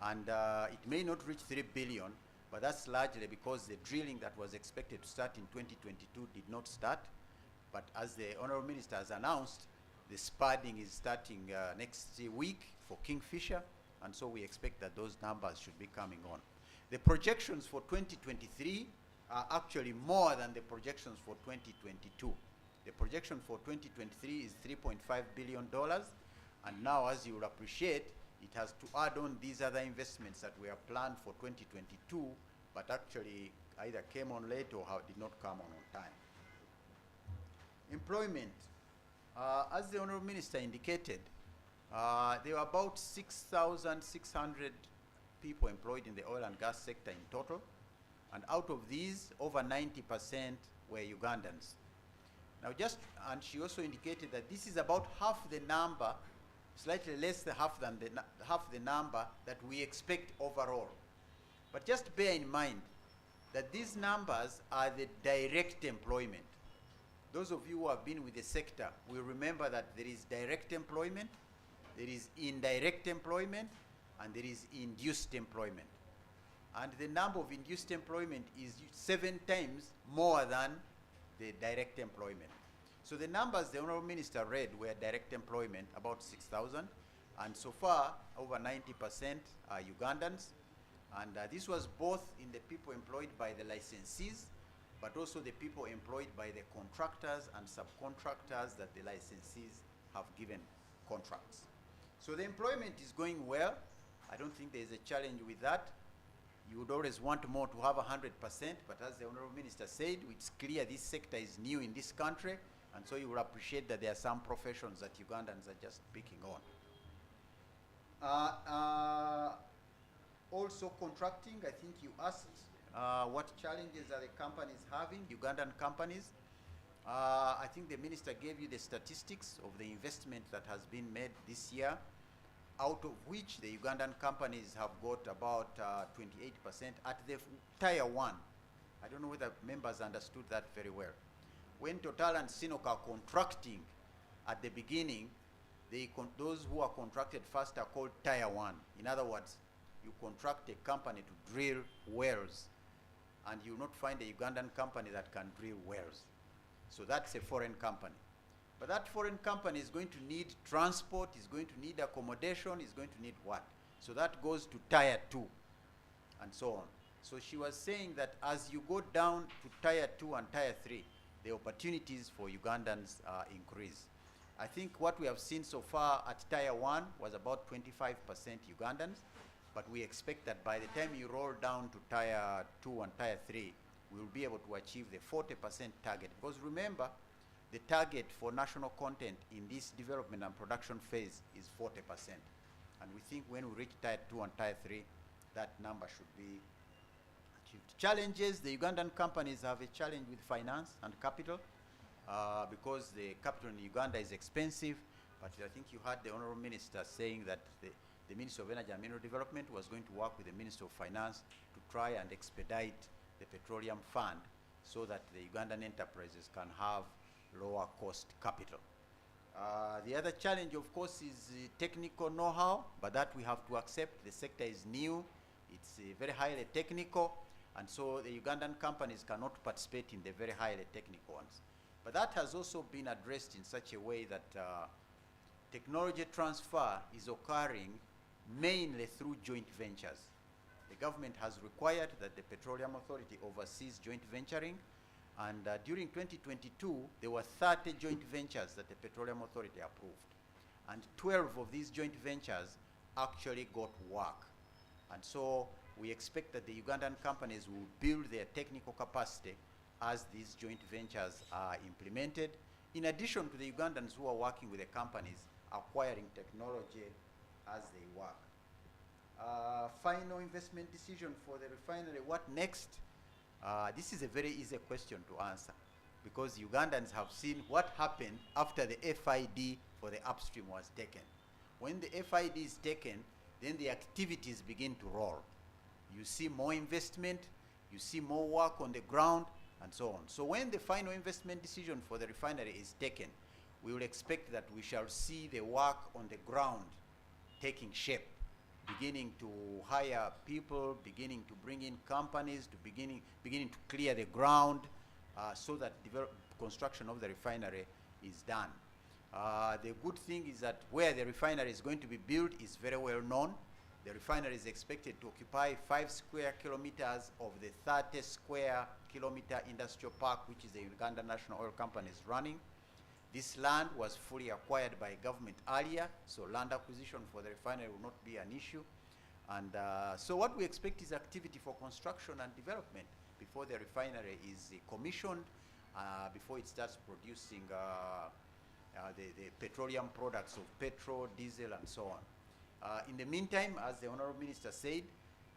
and it may not reach 3 billion, but that's largely because the drilling that was expected to start in 2022 did not start. But as the Honorable Minister has announced, the spudding is starting next week for Kingfisher, and so we expect that those numbers should be coming on. The projections for 2023 are actually more than the projections for 2022. The projection for 2023 is $3.5 billion, and now, as you will appreciate, it has to add on these other investments that were planned for 2022, but actually either came on late or did not come on time. Employment. As the Honorable Minister indicated, there were about 6,600 people employed in the oil and gas sector in total, and out of these, over 90% were Ugandans. Now and she also indicated that this is about half the number, slightly less than half the number that we expect overall. But just bear in mind that these numbers are the direct employment. Those of you who have been with the sector will remember that there is direct employment, there is indirect employment, and there is induced employment. And the number of induced employment is 7 times more than the direct employment. So the numbers the Honorable Minister read were direct employment, about 6,000, and so far over 90% are Ugandans. And this was both in the people employed by the licensees, but also the people employed by the contractors and subcontractors that the licensees have given contracts. So the employment is going well. I don't think there is a challenge with that. You would always want more to have 100%, but as the Honorable Minister said, it's clear this sector is new in this country, and so you will appreciate that there are some professions that Ugandans are just picking on. Also contracting, I think you asked what challenges are the companies having, Ugandan companies. I think the Minister gave you the statistics of the investment that has been made this year, out of which the Ugandan companies have got about 28% at the Tier 1. I don't know whether members understood that very well. When Total and Sinopec are contracting at the beginning, those who are contracted first are called Tier 1. In other words, you contract a company to drill wells, and you will not find a Ugandan company that can drill wells. So that's a foreign company. But that foreign company is going to need transport, is going to need accommodation, is going to need what? So that goes to Tier 2, and so on. So she was saying that as you go down to Tier 2 and Tier 3, the opportunities for Ugandans increase. I think what we have seen so far at Tier 1 was about 25% Ugandans, but we expect that by the time you roll down to Tier 2 and Tier 3, we will be able to achieve the 40% target. Because remember, the target for national content in this development and production phase is 40%. And we think when we reach Tier 2 and Tier 3, that number should be achieved. Challenges, the Ugandan companies have a challenge with finance and capital because the capital in Uganda is expensive. But I think you heard the Honorable Minister saying that the Minister of Energy and Mineral Development was going to work with the Minister of Finance to try and expedite the Petroleum Fund so that the Ugandan enterprises can have lower cost capital. The other challenge, of course, is technical know-how, but that we have to accept. The sector is new, it's very highly technical, and so the Ugandan companies cannot participate in the very highly technical ones. But that has also been addressed in such a way that technology transfer is occurring mainly through joint ventures. The government has required that the Petroleum Authority oversees joint venturing, and during 2022, there were 30 joint ventures that the Petroleum Authority approved. And 12 of these joint ventures actually got work. And so we expect that the Ugandan companies will build their technical capacity as these joint ventures are implemented, in addition to the Ugandans who are working with the companies acquiring technology as they work. Final investment decision for the refinery, what next? This is a very easy question to answer because Ugandans have seen what happened after the FID for the upstream was taken. When the FID is taken, then the activities begin to roll. You see more investment, you see more work on the ground, and so on. So when the final investment decision for the refinery is taken, we will expect that we shall see the work on the ground taking shape, beginning to hire people, beginning to bring in companies, to beginning to clear the ground so that construction of the refinery is done. The good thing is that where the refinery is going to be built is very well known. The refinery is expected to occupy 5 square kilometers of the 30 square kilometer industrial park, which is the Uganda National Oil Company is running. This land was fully acquired by government earlier, so land acquisition for the refinery will not be an issue. And so what we expect is activity for construction and development before the refinery is commissioned, before it starts producing the petroleum products of petrol, diesel, and so on. In the meantime, as the Honorable Minister said,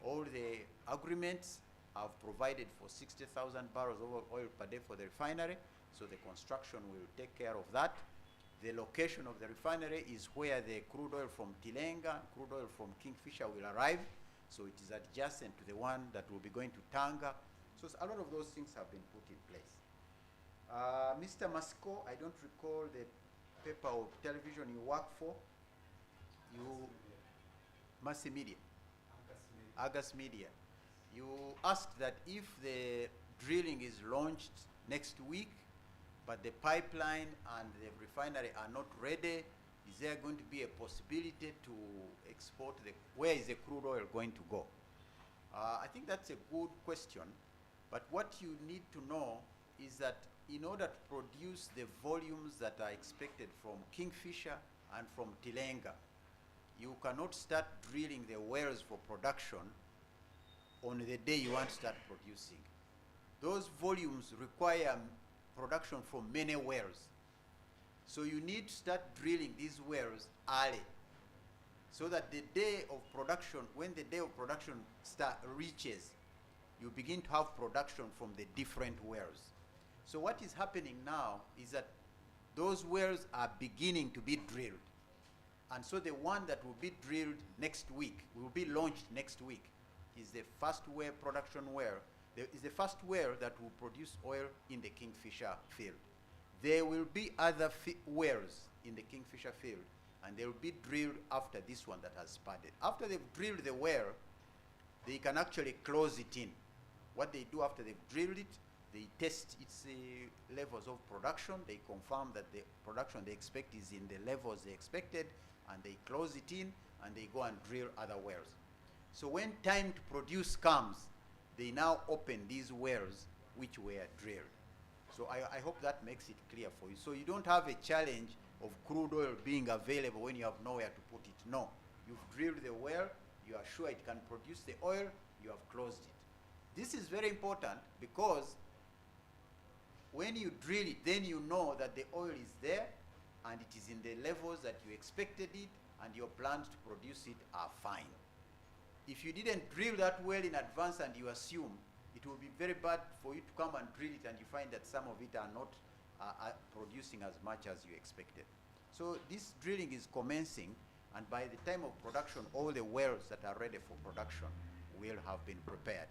all the agreements have provided for 60,000 barrels of oil per day for the refinery, so the construction will take care of that. The location of the refinery is where the crude oil from Tilenga, crude oil from Kingfisher will arrive, so it is adjacent to the one that will be going to Tanga. So a lot of those things have been put in place. Mr. Masco, I don't recall the paper or television you work for. You, Massy Media. Argus Media. You asked that if the drilling is launched next week, but the pipeline and the refinery are not ready, is there going to be a possibility to export where is the crude oil going to go? I think that's a good question, but what you need to know is that in order to produce the volumes that are expected from Kingfisher and from Tilenga, you cannot start drilling the wells for production on the day you want to start producing. Those volumes require production from many wells. So you need to start drilling these wells early so that the day of production, when the day of production reaches, you begin to have production from the different wells. So what is happening now is that those wells are beginning to be drilled. And so the one that will be drilled next week, will be launched next week, is the first well production well. Is the first well that will produce oil in the Kingfisher field. There will be other wells in the Kingfisher field, and they will be drilled after this one that has spudded. After they've drilled the well, they can actually close it in. What they do after they've drilled it, they test its levels of production. They confirm that the production they expect is in the levels they expected, and they close it in, and they go and drill other wells. So when time to produce comes, they now open these wells which were drilled. So I hope that makes it clear for you. So you don't have a challenge of crude oil being available when you have nowhere to put it. No. You've drilled the well, you are sure it can produce the oil, you have closed it. This is very important because when you drill it, then you know that the oil is there and it is in the levels that you expected it, and your plans to produce it are fine. If you didn't drill that well in advance and you assume, it will be very bad for you to come and drill it and you find that some of it are not producing as much as you expected. So this drilling is commencing, and by the time of production, all the wells that are ready for production will have been prepared.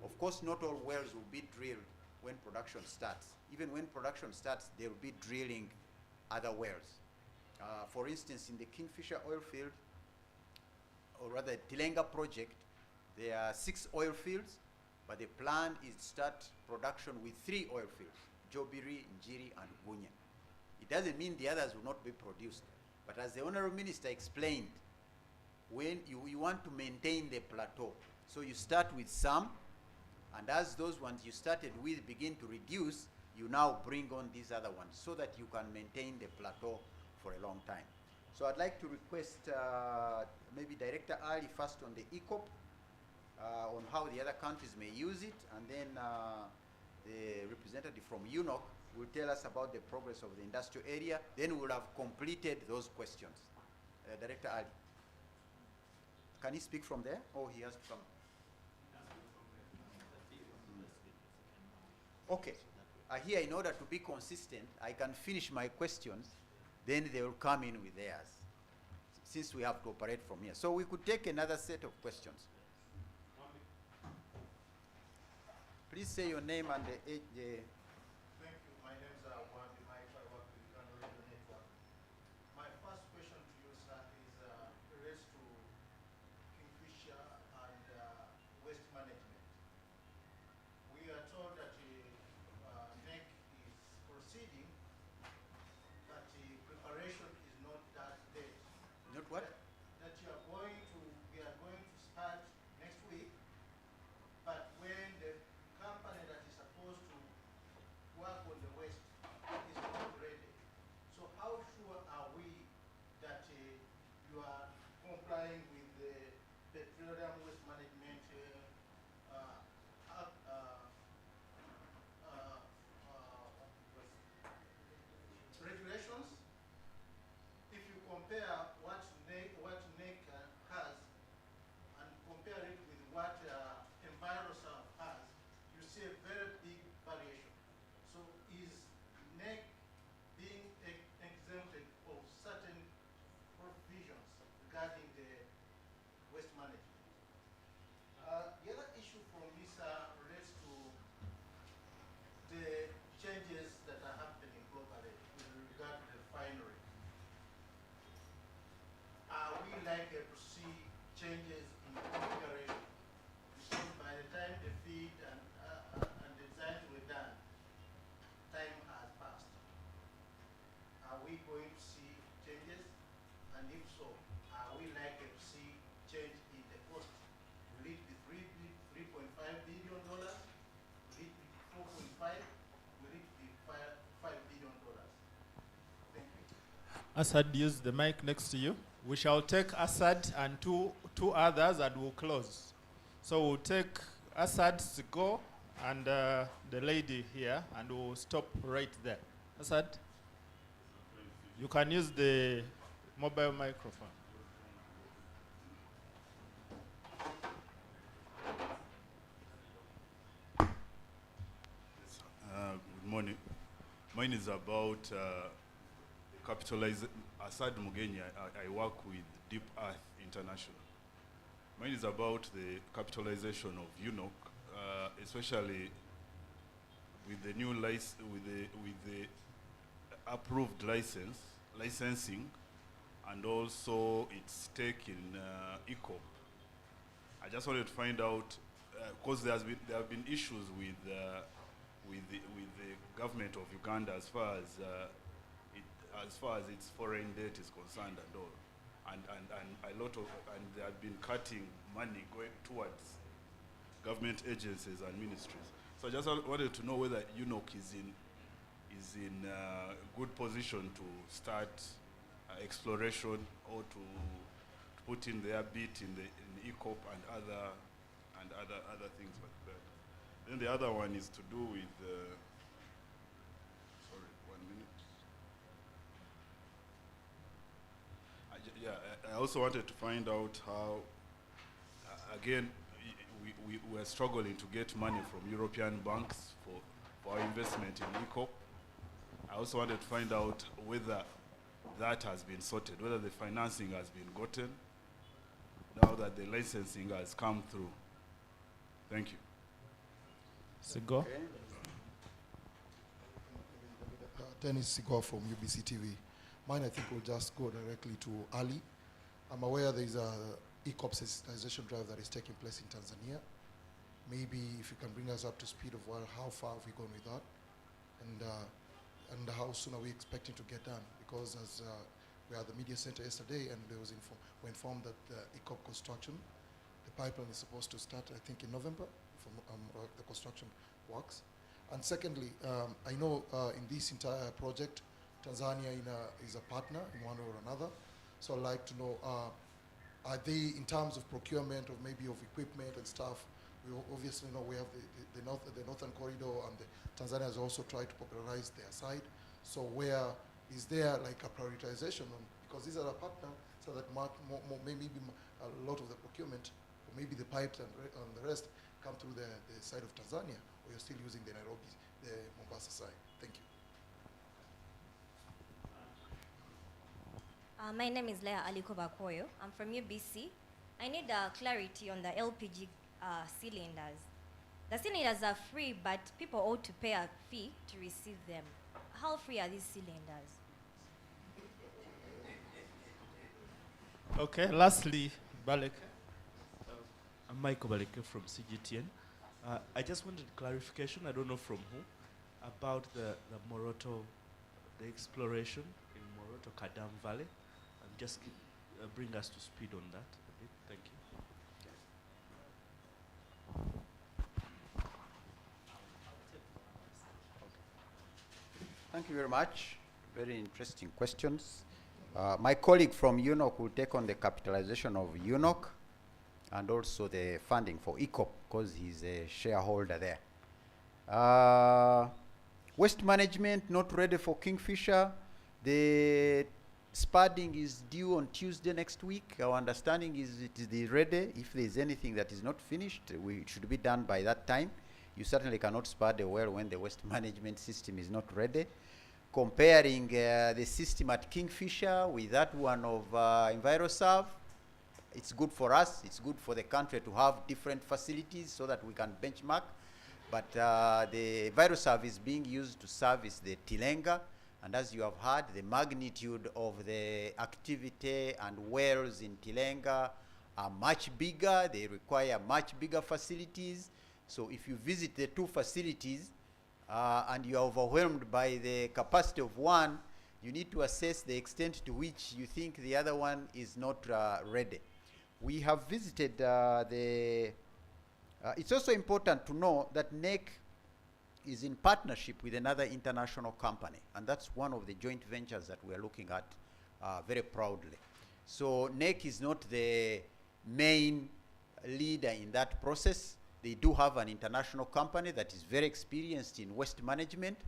Of course, not all wells will be drilled when production starts. Even when production starts, they will be drilling other wells. For instance, in the Kingfisher oil field, or rather Tilenga project, there are 6 oil fields, but the plan is to start production with 3 oil fields, Jobiri, Njiri, and Gunya. It doesn't mean the others will not be produced, but as the Honorable Minister explained, when you want to maintain the plateau, so you start with some, and as those ones you started with begin to reduce, you now bring on these other ones so that you can maintain the plateau for a long time. So I'd like to request maybe Director Ali first on the ECOP, on how the other countries may use it, and then the representative from UNOC will tell us about the progress of the industrial area. Then we'll have completed those questions. Director Ali. Can he speak from there, or he has to come? Okay. Here, in order to be consistent, I can finish my questions, then they will come in with theirs, since we have to operate from here. So we could take another set of questions. Please say your name and the age. Thank you. My name is Wandi Mike. I work with Uganda Radio Network. My first question to you, sir, is relates to Kingfisher and waste management. We are told that NEC is proceeding, but the preparation is not that late. Not what? That we are going to start next week, but when the company that is supposed to work on the waste is not ready. So how sure are we that you are complying with the Petroleum waste management regulations? If you compare what NEC has and compare it with what Enviroserve has, you see a very big variation. So is NEC being exempted of certain provisions regarding the waste management? The other issue for me, sir, relates to the changes that are happening globally with regard to the refinery. Are we likely to see changes in configuration? Because by the time the feed and designs were done, time has passed. Are we going to see changes? And if so, are we likely to see change in the cost? Will it be $3.5 billion? Will it be 4.5? Will it be $5 billion? Thank you. Assad, use the mic next to you. We shall take Assad and two others and we'll close. So we'll take Assad's to go and the lady here, and we'll stop right there. Assad, you can use the mobile microphone. Good morning. Mine is about capitalizing. Assad Mugenyi, I work with Deep Earth International. Mine is about the capitalization of UNOC, especially with the new with the approved licensing, and also its stake in ECOP. I just wanted to find out, because there have been issues with the government of Uganda as far as its foreign debt is concerned and all, and they have been cutting money going towards government agencies and ministries. So I just wanted to know whether UNOC is is in a good position to start exploration or to put in their bit in ECOP and other things like that. Then the other one is to do with sorry, 1 minute. I also wanted to find out how, again, we are struggling to get money from European banks for our investment in ECOP. I also wanted to find out whether that has been sorted, whether the financing has been gotten now that the licensing has come through. Thank you. Sigo? Dennis Sigo from UBC TV. Mine, I think, will just go directly to Ali. I'm aware there is a ECOP sensitization drive that is taking place in Tanzania. Maybe if you can bring us up to speed of how far have we gone with that, and how soon are we expecting to get done? Because as we were at the media center yesterday, and there was we're informed that the ECOP construction, the pipeline is supposed to start, I think, in November, from the construction works. And secondly, I know in this entire project, Tanzania is a partner in one or another. So I'd like to know, are they, in terms of procurement of maybe of equipment and stuff, we obviously know we have the Northern Corridor, and Tanzania has also tried to popularize their side. So where is there like a prioritization on, because these are a partner, so that maybe a lot of the procurement, or maybe the pipes and the rest, come through the side of Tanzania, or you're still using the Nairobi, the Mombasa side? Thank you. My name is Leah Aliko Bakoyo. I'm from UBC. I need clarity on the LPG cylinders. The cylinders are free, but people ought to pay a fee to receive them. How free are these cylinders? Okay, lastly, Balek. I'm Michael Baleke from CGTN. I just wanted clarification, I don't know from who, about the Moroto, the exploration in Moroto Kadam Valley. Just bring us to speed on that a bit. Thank you. Thank you very much. Very interesting questions. My colleague from UNOC will take on the capitalization of UNOC and also the funding for ECOP, because he's a shareholder there. Waste management not ready for Kingfisher. The spudding is due on Tuesday next week. Our understanding is it is ready. If there is anything that is not finished, it should be done by that time. You certainly cannot spud a well when the waste management system is not ready. Comparing the system at Kingfisher with that one of EnviroServe, it's good for us. It's good for the country to have different facilities so that we can benchmark. But the EnviroServe is being used to service the Tilenga. And as you have heard, the magnitude of the activity and wells in Tilenga are much bigger. They require much bigger facilities. So if you visit the two facilities and you are overwhelmed by the capacity of one, you need to assess the extent to which you think the other one is not ready. We have visited it's also important to know that NEC is in partnership with another international company, and that's one of the joint ventures that we are looking at very proudly. So NEC is not the main leader in that process. They do have an international company that is very experienced in waste management,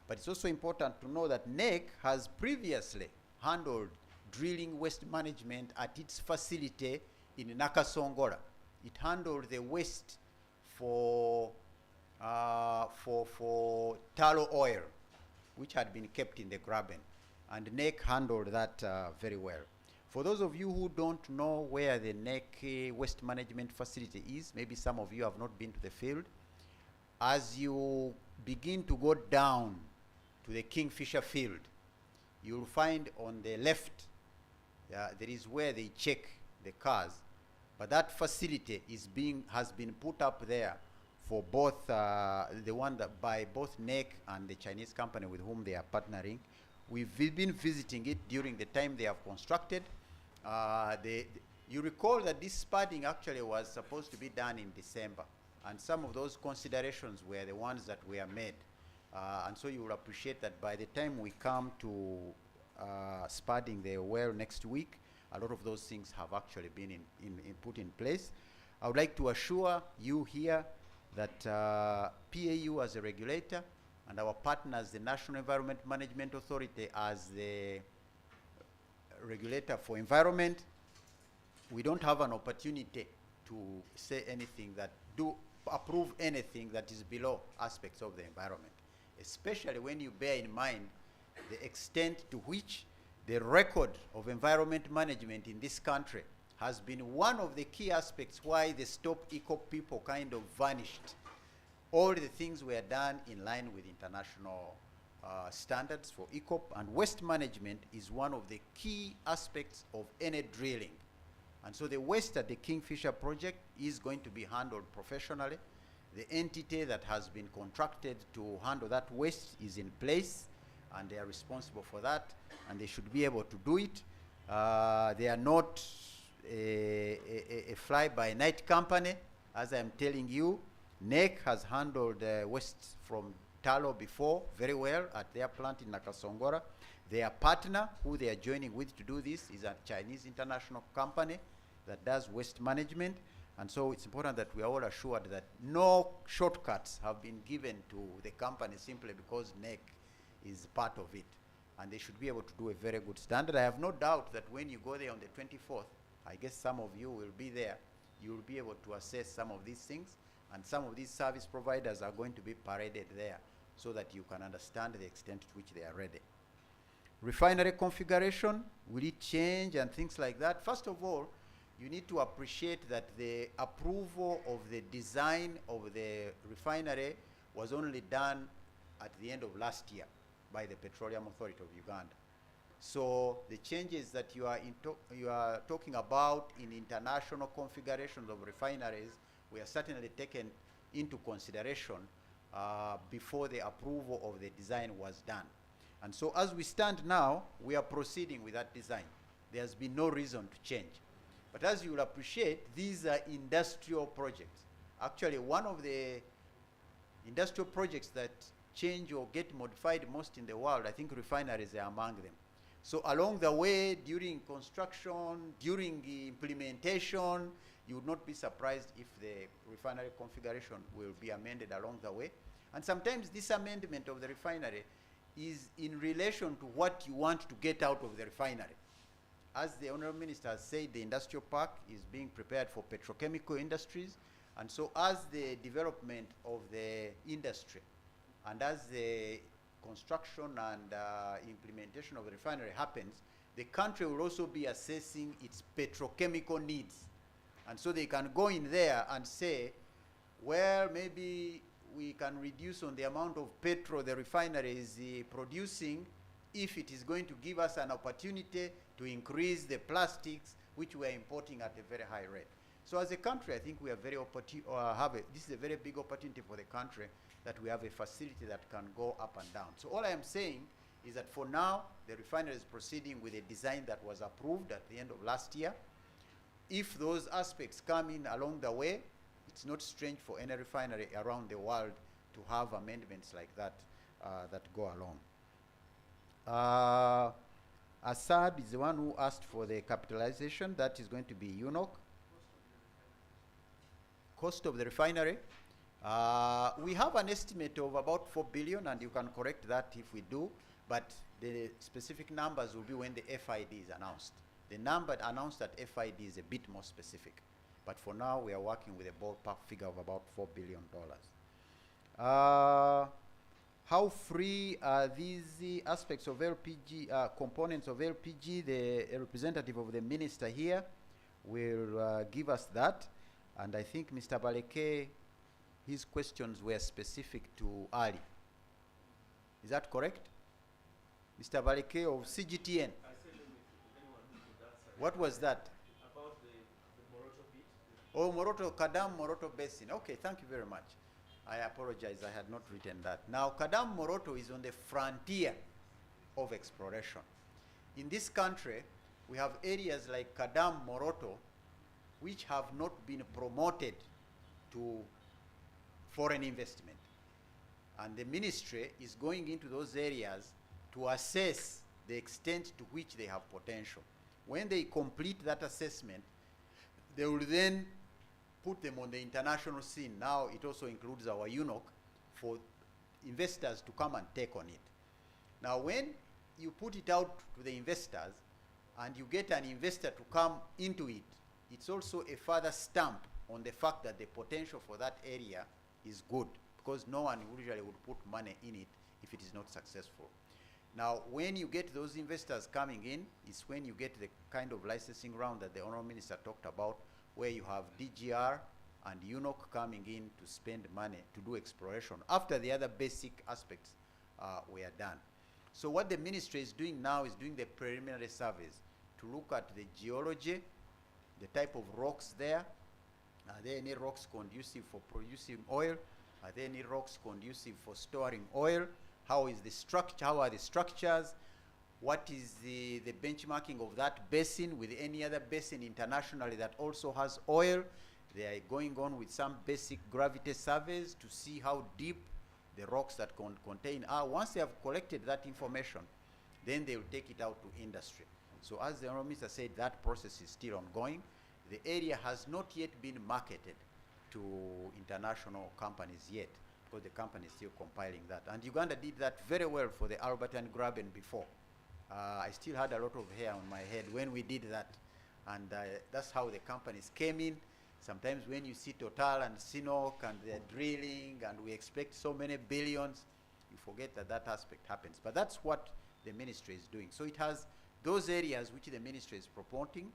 but it's also important to know that NEC has previously handled drilling waste management at its facility in Nakasongola. It handled the waste for tallow oil, which had been kept in the graben. And NEC handled that very well. For those of you who don't know where the NEC waste management facility is, maybe some of you have not been to the field, as you begin to go down to the Kingfisher field, you'll find on the left, there is where they check the cars. But that facility has been put up there for both, the one that by both NEC and the Chinese company with whom they are partnering. We've been visiting it during the time they have constructed. You recall that this spudding actually was supposed to be done in December, and some of those considerations were the ones that were made. And so you will appreciate that by the time we come to spudding the well next week, a lot of those things have actually been put in place. I would like to assure you here that PAU as a regulator and our partners, the National Environment Management Authority as the regulator for environment, we don't have an opportunity to say anything that approve anything that is below aspects of the environment, especially when you bear in mind the extent to which the record of environment management in this country has been one of the key aspects why the Stop ECOP people kind of vanished. All the things were done in line with international standards for ECOP, and waste management is one of the key aspects of any drilling. And so the waste at the Kingfisher project is going to be handled professionally. The entity that has been contracted to handle that waste is in place, and they are responsible for that, and they should be able to do it. They are not a fly-by-night company. As I'm telling you, NEC has handled waste from tallow before very well at their plant in Nakasongora. Their partner, who they are joining with to do this, is a Chinese international company that does waste management. And so it's important that we are all assured that no shortcuts have been given to the company simply because NEC is part of it. And they should be able to do a very good standard. I have no doubt that when you go there on the 24th, I guess some of you will be there, you will be able to assess some of these things, and some of these service providers are going to be paraded there so that you can understand the extent to which they are ready. Refinery configuration, will it change and things like that? First of all, you need to appreciate that the approval of the design of the refinery was only done at the end of last year by the Petroleum Authority of Uganda. So the changes that you are talking about in international configurations of refineries were certainly taken into consideration before the approval of the design was done. And so as we stand now, we are proceeding with that design. There has been no reason to change. But as you will appreciate, these are industrial projects. Actually, one of the industrial projects that change or get modified most in the world, I think refineries are among them. So along the way, during construction, during the implementation, you would not be surprised if the refinery configuration will be amended along the way. And sometimes this amendment of the refinery is in relation to what you want to get out of the refinery. As the Honorable Minister has said, the industrial park is being prepared for petrochemical industries. And so as the development of the industry and as the construction and implementation of the refinery happens, the country will also be assessing its petrochemical needs. And so they can go in there and say, well, maybe we can reduce on the amount of petrol the refinery is producing if it is going to give us an opportunity to increase the plastics which we are importing at a very high rate. So as a country, I think we are very this is a very big opportunity for the country that we have a facility that can go up and down. So all I am saying is that for now, the refinery is proceeding with a design that was approved at the end of last year. If those aspects come in along the way, it's not strange for any refinery around the world to have amendments like that that go along. Assad is the one who asked for the capitalization. That is going to be UNOC. Cost of the refinery. We have an estimate of about 4 billion, and you can correct that if we do, but the specific numbers will be when the FID is announced. The number announced at FID is a bit more specific, but for now we are working with a ballpark figure of about $4 billion. How free are these aspects of LPG, components of LPG? The representative of the minister here will give us that. And I think Mr. Baleke, his questions were specific to Ali. Is that correct? Mr. Baleke of CGTN. What was that? About the Moroto bit. Oh, Moroto, Kadam Moroto Basin. Okay, thank you very much. I apologize, I had not written that. Now, Kadam Moroto is on the frontier of exploration. In this country, we have areas like Kadam Moroto, which have not been promoted to foreign investment. And the ministry is going into those areas to assess the extent to which they have potential. When they complete that assessment, they will then put them on the international scene. Now it also includes our UNOC for investors to come and take on it. Now when you put it out to the investors and you get an investor to come into it, it's also a further stamp on the fact that the potential for that area is good, because no one usually would put money in it if it is not successful. Now, when you get those investors coming in, it's when you get the kind of licensing round that the Honourable Minister talked about, where you have DGR and UNOC coming in to spend money to do exploration after the other basic aspects were done. So what the ministry is doing now is doing the preliminary surveys to look at the geology, the type of rocks there. Are there any rocks conducive for producing oil? Are there any rocks conducive for storing oil? How is the structure? How are the structures? What is the benchmarking of that basin with any other basin internationally that also has oil? They are going on with some basic gravity surveys to see how deep the rocks that contain are. Once they have collected that information, then they will take it out to industry. So as the Honourable Minister said, that process is still ongoing. The area has not yet been marketed to international companies yet, because the company is still compiling that. And Uganda did that very well for the Albertan Graben before. I still had a lot of hair on my head when we did that. And that's how the companies came in. Sometimes when you see Total and Sinok and they're drilling and we expect so many billions, you forget that that aspect happens. But that's what the ministry is doing. So it has those areas which the ministry is promoting.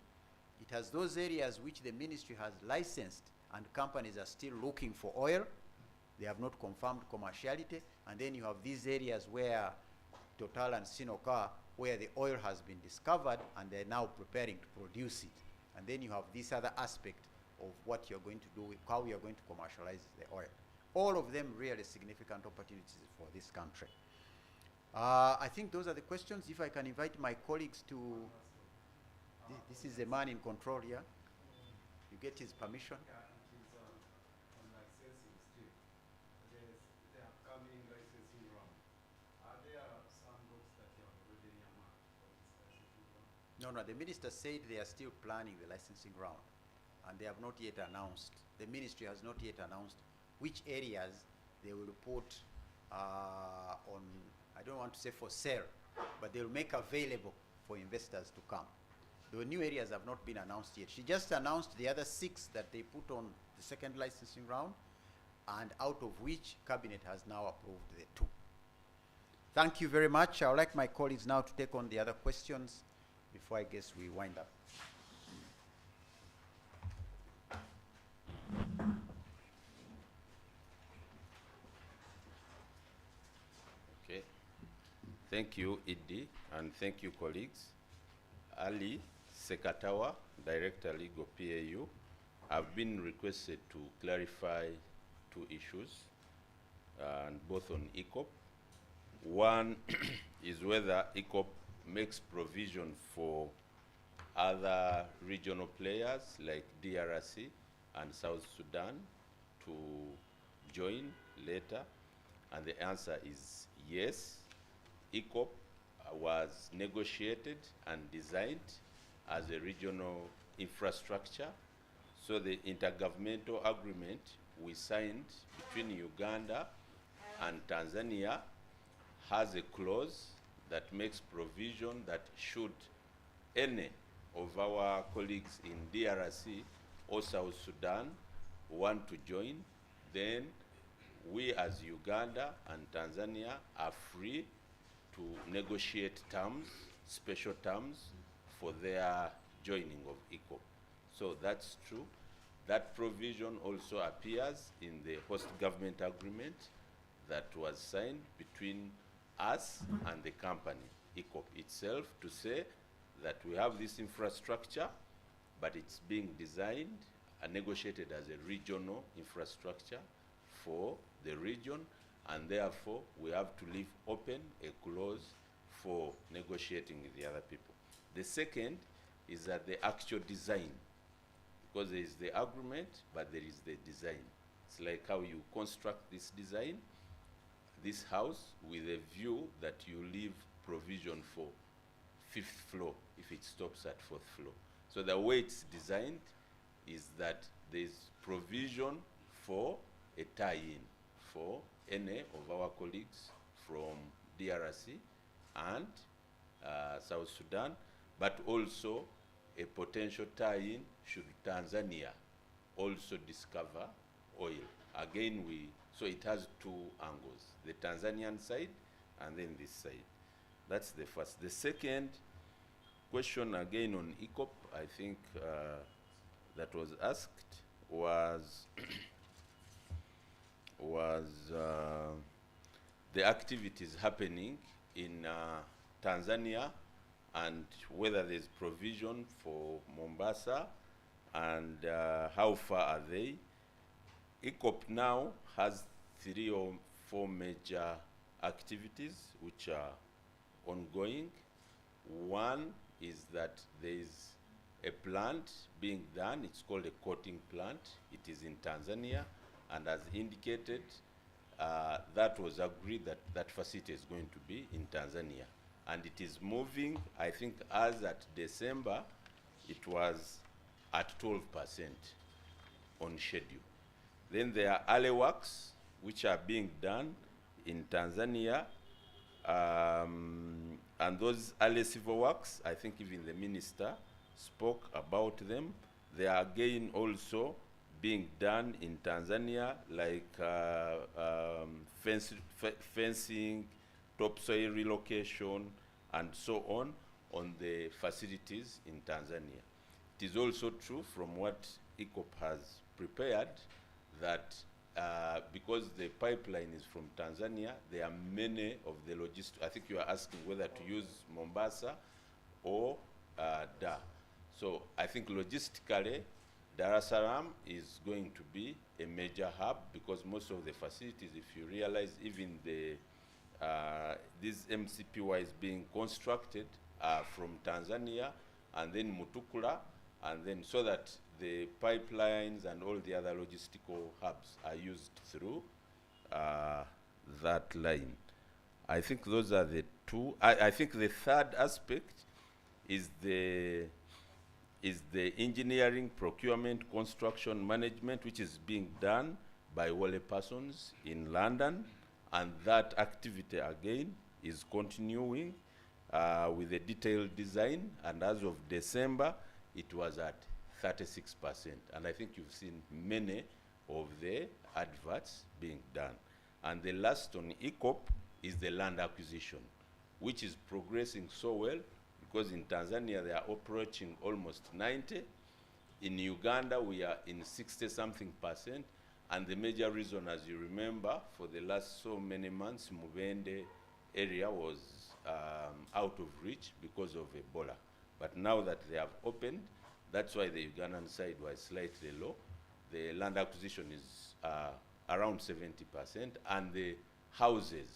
It has those areas which the ministry has licensed and companies are still looking for oil. They have not confirmed commerciality. And then you have these areas where Total and Sinok are, where the oil has been discovered and they're now preparing to produce it. And then you have this other aspect of what you're going to do, how you're going to commercialize the oil. All of them really significant opportunities for this country. I think those are the questions. If I can invite my colleagues to, this is the man in control here. You get his permission. Yeah, it is on licensing still. The upcoming licensing round. Are there some rocks that you have already earmarked for this licensing round? No, the minister said they are still planning the licensing round, and they have not yet announced. The ministry has not yet announced which areas they will put on, I don't want to say for sale, but they will make available for investors to come. The new areas have not been announced yet. She just announced the other 6 that they put on the second licensing round, and out of which Cabinet has now approved the 2. Thank you very much. I would like my colleagues now to take on the other questions before I guess we wind up. Okay. Thank you, Idi, and thank you, colleagues. Ali Sekatawa, Director Legal PAU, have been requested to clarify 2 issues, and both on ECOP. One is whether ECOP makes provision for other regional players like DRC and South Sudan to join later, and the answer is yes. ECOP was negotiated and designed as a regional infrastructure. So the intergovernmental agreement we signed between Uganda and Tanzania has a clause that makes provision that should any of our colleagues in DRC or South Sudan want to join, then we as Uganda and Tanzania are free to negotiate terms, special terms, for their joining of ECOP. So that's true. That provision also appears in the host government agreement that was signed between us and the company, ECOP itself, to say that we have this infrastructure, but it's being designed and negotiated as a regional infrastructure for the region, and therefore we have to leave open a clause for negotiating with the other people. The second is that the actual design, because there is the agreement, but there is the design. It's like how you construct this design. this house with a view that you leave provision for 5th floor if it stops at 4th floor. So the way it's designed is that there's provision for a tie-in for any of our colleagues from DRC and South Sudan, but also a potential tie-in should Tanzania also discover oil. Again, so it has two angles, the Tanzanian side and then this side. That's the first. The second question, again on ECOP, I think that was asked was the activities happening in Tanzania and whether there's provision for Mombasa and how far are they. ECOP now has 3 or 4 major activities which are ongoing. One is that there is a plant being done, it's called a coating plant. It is in Tanzania, and as indicated, that was agreed that that facility is going to be in Tanzania. And it is moving, I think as at December, it was at 12% on schedule. Then there are alley works which are being done in Tanzania, and those alley civil works, I think even the minister spoke about them. They are again also being done in Tanzania, like fencing, topsoil relocation, and so on the facilities in Tanzania. It is also true from what ECOP has prepared that because the pipeline is from Tanzania, there are many of the logistics. I think you are asking whether to use Mombasa or Dar. So I think logistically, Dar es Salaam is going to be a major hub because most of the facilities, if you realize, even the these MCPYs being constructed are from Tanzania and then Mutukula, and then so that the pipelines and all the other logistical hubs are used through that line. I think those are the two. I think the third aspect is the engineering, procurement, construction, management, which is being done by Wale Persons in London, and that activity again is continuing with a detailed design, and as of December, it was at 36%. And I think you've seen many of the adverts being done. And the last on ECOP is the land acquisition, which is progressing so well because in Tanzania they are approaching almost 90. In Uganda we are in 60-something%. And the major reason, as you remember, for the last so many months, Mubende area was out of reach because of Ebola. But now that they have opened, that's why the Ugandan side was slightly low. The land acquisition is around 70%, and the houses,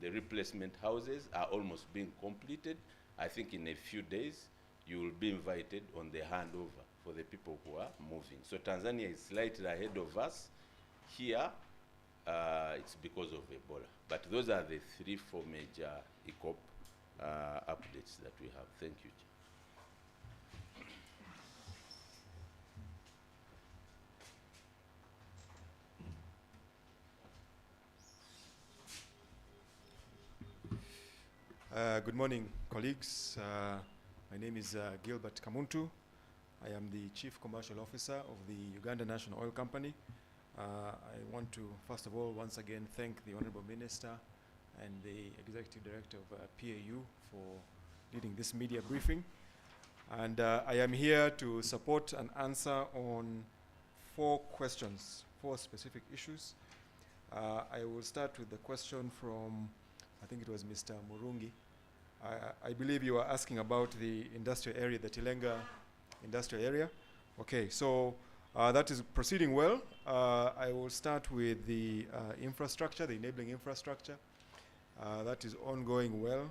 the replacement houses are almost being completed. I think in a few days, you will be invited on the handover for the people who are moving. So Tanzania is slightly ahead of us. Here, it's because of Ebola. But those are the 3-4 major ECOP updates that we have. Thank you. Good morning, colleagues. My name is Gilbert Kamuntu. I am the Chief Commercial Officer of the Uganda National Oil Company. I want to, first of all, once again, thank the Honorable Minister and the Executive Director of PAU for leading this media briefing. And I am here to support and answer on 4 questions, 4 specific issues. I will start with the question from, I think it was Mr. Murungi. I believe you are asking about the industrial area, the Tilenga industrial area. Okay, so that is proceeding well. I will start with the infrastructure, the enabling infrastructure. That is ongoing well.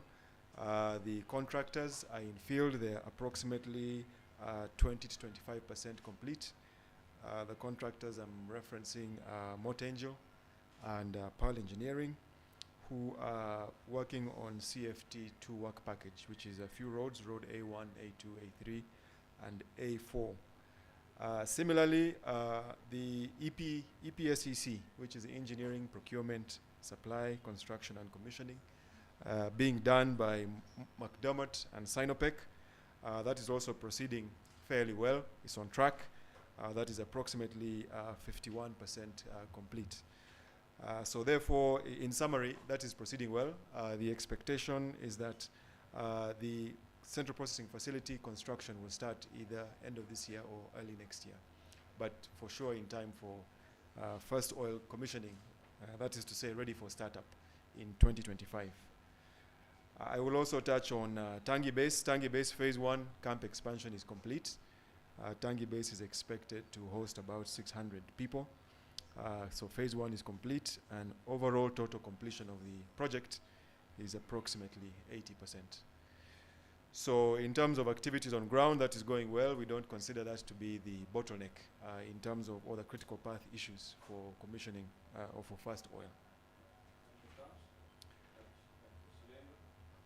The contractors are in field. They are approximately 20 to 25% complete. The contractors I'm referencing Motangel and Pearl Engineering. who are working on CFT2 work package, which is a few roads, road A1, A2, A3, and A4. Similarly, the EPSEC, which is engineering, procurement, supply, construction, and commissioning, being done by McDermott and Sinopec. That is also proceeding fairly well. It's on track. That is approximately 51% complete. So therefore, in summary, that is proceeding well. The expectation is that the central processing facility construction will start either end of this year or early next year, but for sure in time for first oil commissioning, that is to say ready for startup in 2025. I will also touch on Tangi Base. Tangi Base Phase 1 camp expansion is complete. Tangi Base is expected to host about 600 people. So Phase 1 is complete, and overall total completion of the project is approximately 80%. So in terms of activities on ground, that is going well. We don't consider that to be the bottleneck in terms of all the critical path issues for commissioning or for first oil.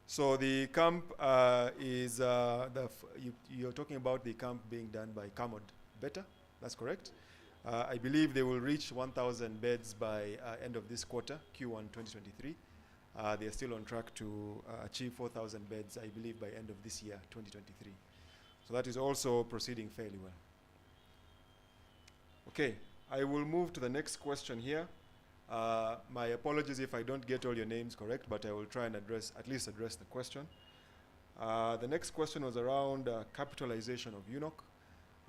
So the camp is, you're talking about the camp being done by Camod Beta, that's correct? I believe they will reach 1,000 beds by end of this quarter, Q1 2023. They are still on track to achieve 4,000 beds, I believe, by end of this year, 2023. So that is also proceeding fairly well. Okay, I will move to the next question here. My apologies if I don't get all your names correct, but I will try and at least address the question. The next question was around capitalization of UNOC.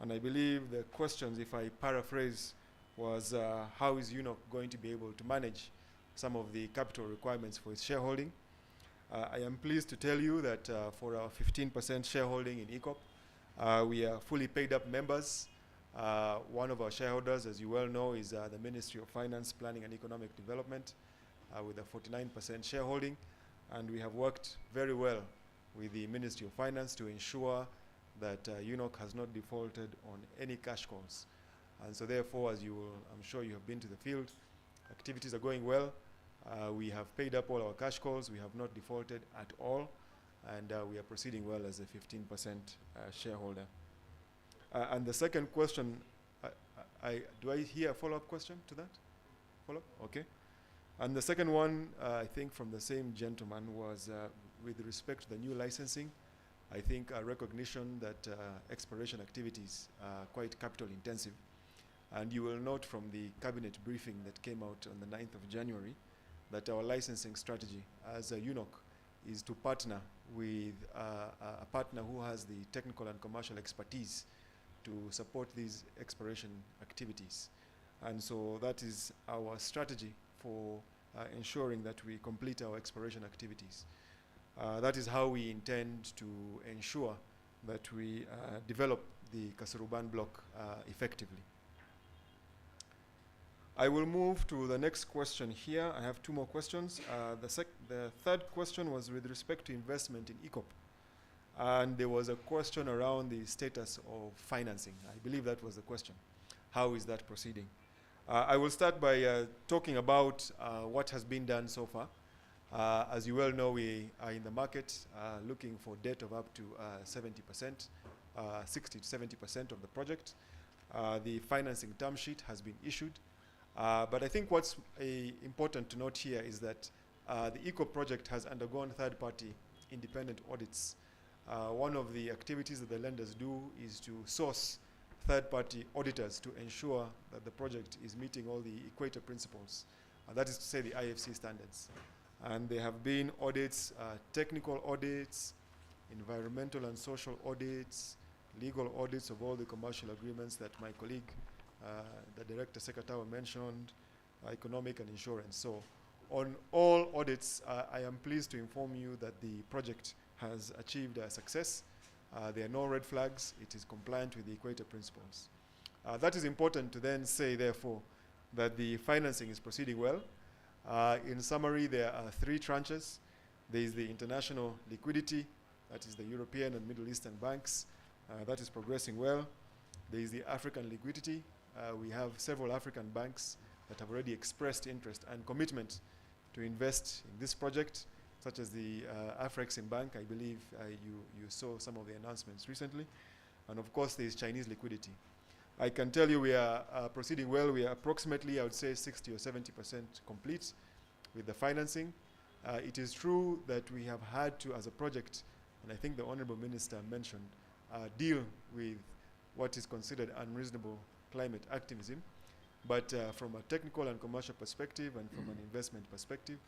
And I believe the questions, if I paraphrase, was how is UNOC going to be able to manage some of the capital requirements for its shareholding. I am pleased to tell you that for our 15% shareholding in ECOP, we are fully paid up members. One of our shareholders, as you well know, is the Ministry of Finance, Planning and Economic Development with a 49% shareholding. And we have worked very well with the Ministry of Finance to ensure that UNOC has not defaulted on any cash calls. And so therefore, as you will, I'm sure you have been to the field, activities are going well. We have paid up all our cash calls. We have not defaulted at all. And we are proceeding well as a 15% shareholder. And the second question, do I hear a follow-up question to that? Follow-up? Okay. And the second one, I think from the same gentleman, was with respect to the new licensing. I think a recognition that exploration activities are quite capital intensive. And you will note from the cabinet briefing that came out on the 9th of January that our licensing strategy as a UNOC is to partner with a partner who has the technical and commercial expertise to support these exploration activities. And so that is our strategy for ensuring that we complete our exploration activities. That is how we intend to ensure that we develop the Kasuruban block effectively. I will move to the next question here. I have two more questions. The third question was with respect to investment in ECOP. And there was a question around the status of financing. I believe that was the question. How is that proceeding? I will start by talking about what has been done so far. As you well know, we are in the market looking for debt of up to 70%, 60 to 70% of the project. The financing term sheet has been issued. But I think what's important to note here is that the ECO project has undergone third-party independent audits. One of the activities that the lenders do is to source third-party auditors to ensure that the project is meeting all the Equator principles. That is to say the IFC standards. And there have been audits, technical audits, environmental and social audits, legal audits of all the commercial agreements that my colleague, the Director Secretary mentioned, economic and insurance. So on all audits, I am pleased to inform you that the project has achieved a success. There are no red flags. It is compliant with the Equator principles. That is important to then say, therefore, that the financing is proceeding well. In summary, there are three tranches. There is the international liquidity, that is the European and Middle Eastern banks. That is progressing well. There is the African liquidity. We have several African banks that have already expressed interest and commitment to invest in this project, such as the Afrexim Bank. I believe you saw some of the announcements recently. And of course, there is Chinese liquidity. I can tell you we are proceeding well. We are approximately, I would say, 60 or 70% complete with the financing. It is true that we have had to, as a project, and I think the Honorable Minister mentioned, deal with what is considered unreasonable climate activism. But from a technical and commercial perspective and from an investment perspective,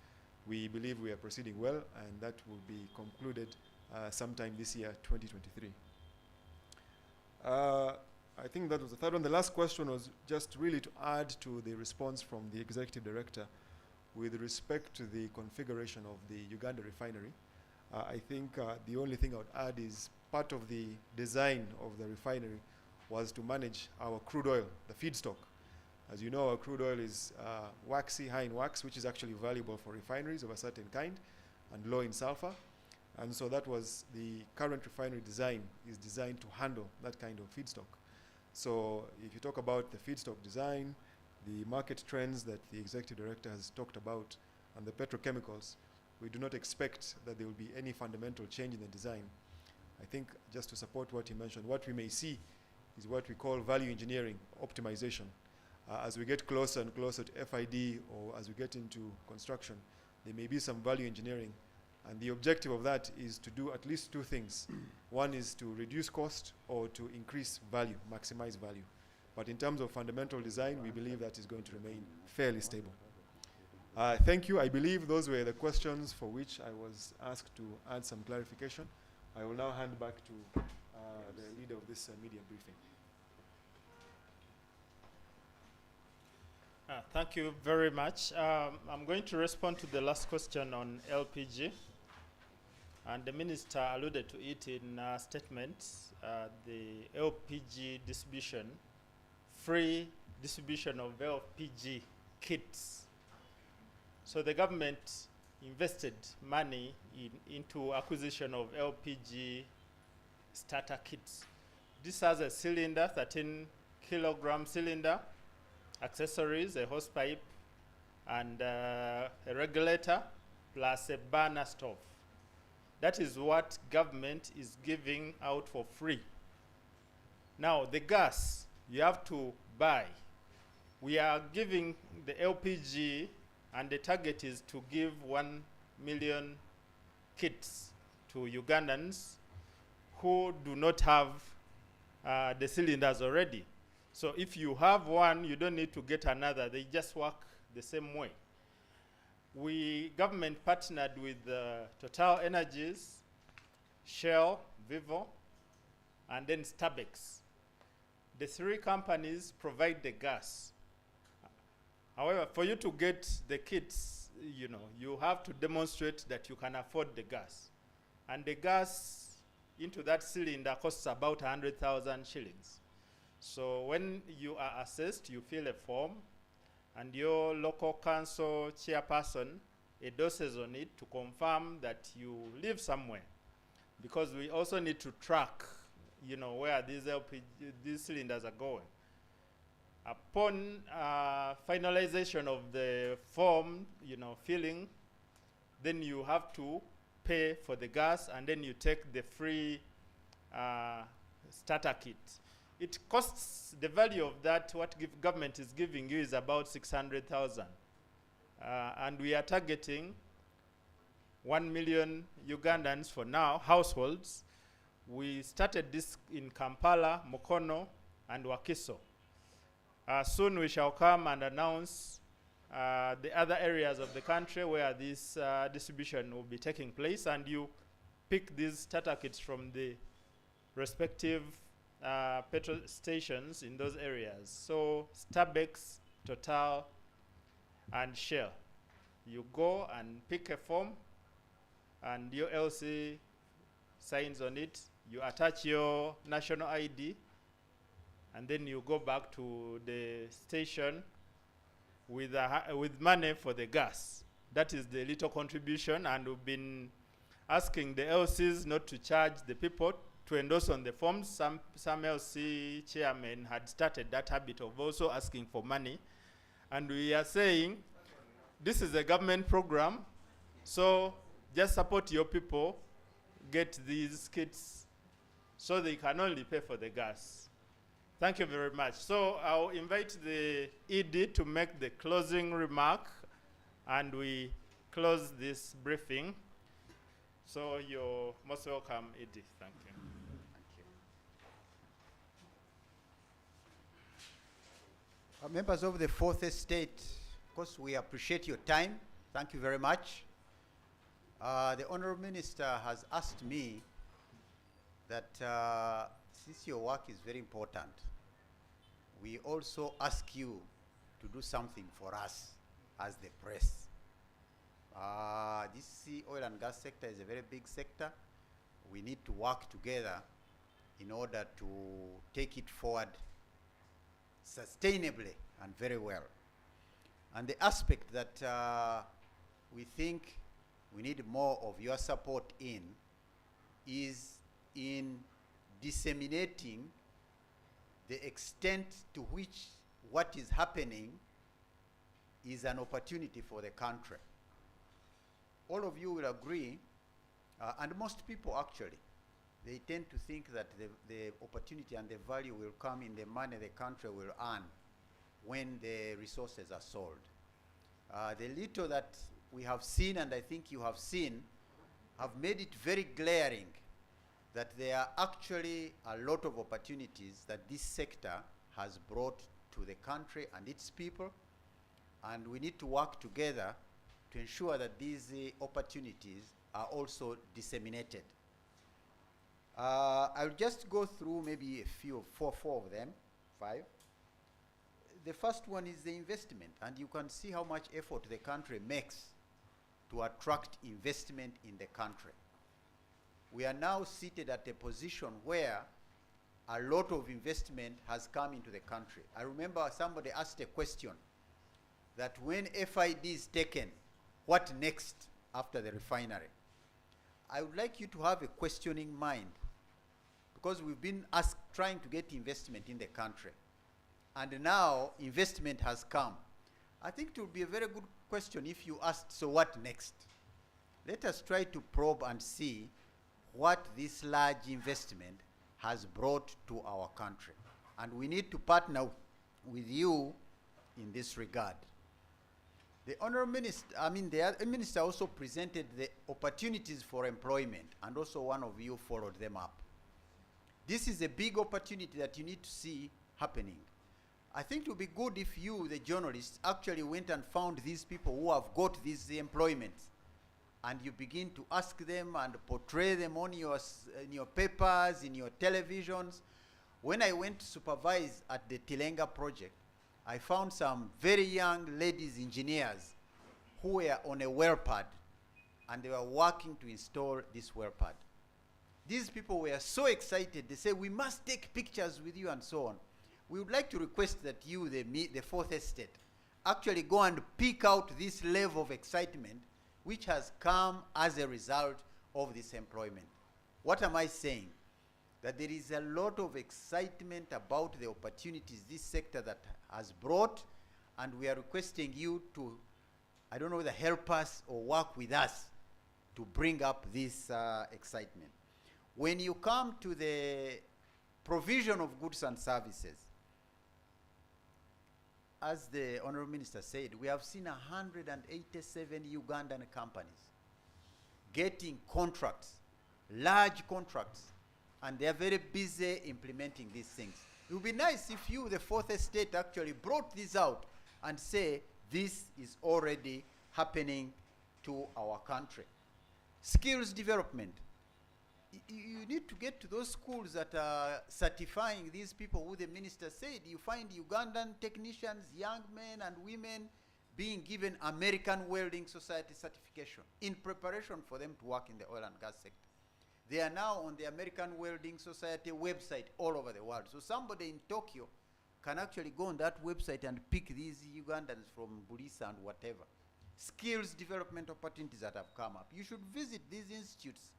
we believe we are proceeding well, and that will be concluded sometime this year, 2023. I think that was the third one. The last question was just really to add to the response from the Executive Director with respect to the configuration of the Uganda refinery. I think the only thing I would add is part of the design of the refinery was to manage our crude oil, the feedstock. As you know, our crude oil is waxy, high in wax, which is actually valuable for refineries of a certain kind, and low in sulfur. And so that was the current refinery design, is designed to handle that kind of feedstock. So if you talk about the feedstock design, the market trends that the Executive Director has talked about, and the petrochemicals, we do not expect that there will be any fundamental change in the design. I think just to support what he mentioned, what we may see is what we call value engineering optimization. As we get closer and closer to FID, or as we get into construction, there may be some value engineering. And the objective of that is to do at least two things. One is to reduce cost or to increase value, maximize value. But in terms of fundamental design, we believe that is going to remain fairly stable. Thank you. I believe those were the questions for which I was asked to add some clarification. I will now hand back to the leader of this media briefing. Thank you very much. I'm going to respond to the last question on LPG. And the Minister alluded to it in a statement, the LPG distribution, free distribution of LPG kits. So the government invested money into acquisition of LPG starter kits. This has a cylinder, 13-kilogram cylinder, accessories, a hose pipe, and a regulator, plus a burner stove. That is what government is giving out for free. Now, the gas, you have to buy. We are giving the LPG, and the target is to give 1 million kits to Ugandans who do not have the cylinders already. So if you have one, you don't need to get another. They just work the same way. Government partnered with Total Energies, Shell, Vivo, and then Starbucks. The three companies provide the gas. However, for you to get the kits, you have to demonstrate that you can afford the gas. And the gas into that cylinder costs about 100,000 shillings. So when you are assessed, you fill a form, and your local council chairperson endorses on it to confirm that you live somewhere. Because we also need to track, where these cylinders are going. Upon finalization of the form, filling, then you have to pay for the gas, and then you take the free starter kit. It costs, the value of that, what government is giving you is about 600,000. And we are targeting 1 million Ugandans for now, households. We started this in Kampala, Mukono, and Wakiso. Soon we shall come and announce the other areas of the country where this distribution will be taking place, and you pick these starter kits from the respective petrol stations in those areas. So Starbucks, Total, and Shell. You go and pick a form, and your LC signs on it. You attach your national ID, and then you go back to the station with money for the gas. That is the little contribution, and we've been asking the LCs not to charge the people to endorse on the forms. Some LC chairmen had started that habit of also asking for money. And we are saying, this is a government program, so just support your people, get these kits, so they can only pay for the gas. Thank you very much. So I'll invite the ED to make the closing remark, and we close this briefing. So you're most welcome, ED. Thank you. Members of the Fourth Estate, of course, we appreciate your time. Thank you very much. The Honorable Minister has asked me that since your work is very important, we also ask you to do something for us as the press. This oil and gas sector is a very big sector. We need to work together in order to take it forward sustainably and very well. And the aspect that we think we need more of your support in is in disseminating the extent to which what is happening is an opportunity for the country. All of you will agree, and most people actually, they tend to think that the opportunity and the value will come in the money the country will earn when the resources are sold. The little that we have seen, and I think you have seen, have made it very glaring that there are actually a lot of opportunities that this sector has brought to the country and its people, and we need to work together to ensure that these opportunities are also disseminated. I'll just go through maybe a few, four of them, 5. The first one is the investment, and you can see how much effort the country makes to attract investment in the country. We are now seated at a position where a lot of investment has come into the country. I remember somebody asked a question that when FID is taken, what next after the refinery? I would like you to have a questioning mind, because we've been trying to get investment in the country, and now investment has come. I think it would be a very good question if you asked, so what next? Let us try to probe and see what this large investment has brought to our country. And we need to partner with you in this regard. The Honourable Minister, the other Minister also presented the opportunities for employment, and also one of you followed them up. This is a big opportunity that you need to see happening. I think it would be good if you, the journalists, actually went and found these people who have got these employments, and you begin to ask them and portray them on in your papers, in your televisions. When I went to supervise at the Tilenga project, I found some very young ladies engineers who were on a well pad, and they were working to install this well pad. These people were so excited, they said, we must take pictures with you and so on. We would like to request that you, the Fourth Estate, actually go and pick out this level of excitement which has come as a result of this employment. What am I saying? That there is a lot of excitement about the opportunities this sector that has brought, and we are requesting you to, I don't know whether help us or work with us to bring up this excitement. When you come to the provision of goods and services, as the Honourable Minister said, we have seen 187 Ugandan companies getting contracts, large contracts, and they are very busy implementing these things. It would be nice if you, the Fourth Estate, actually brought this out and say, this is already happening to our country. Skills development. You need to get to those schools that are certifying these people who the minister said. You find Ugandan technicians, young men and women, being given American Welding Society certification in preparation for them to work in the oil and gas sector. They are now on the American Welding Society website all over the world. So somebody in Tokyo can actually go on that website and pick these Ugandans from Bulisa and whatever. Skills development opportunities that have come up. You should visit these institutes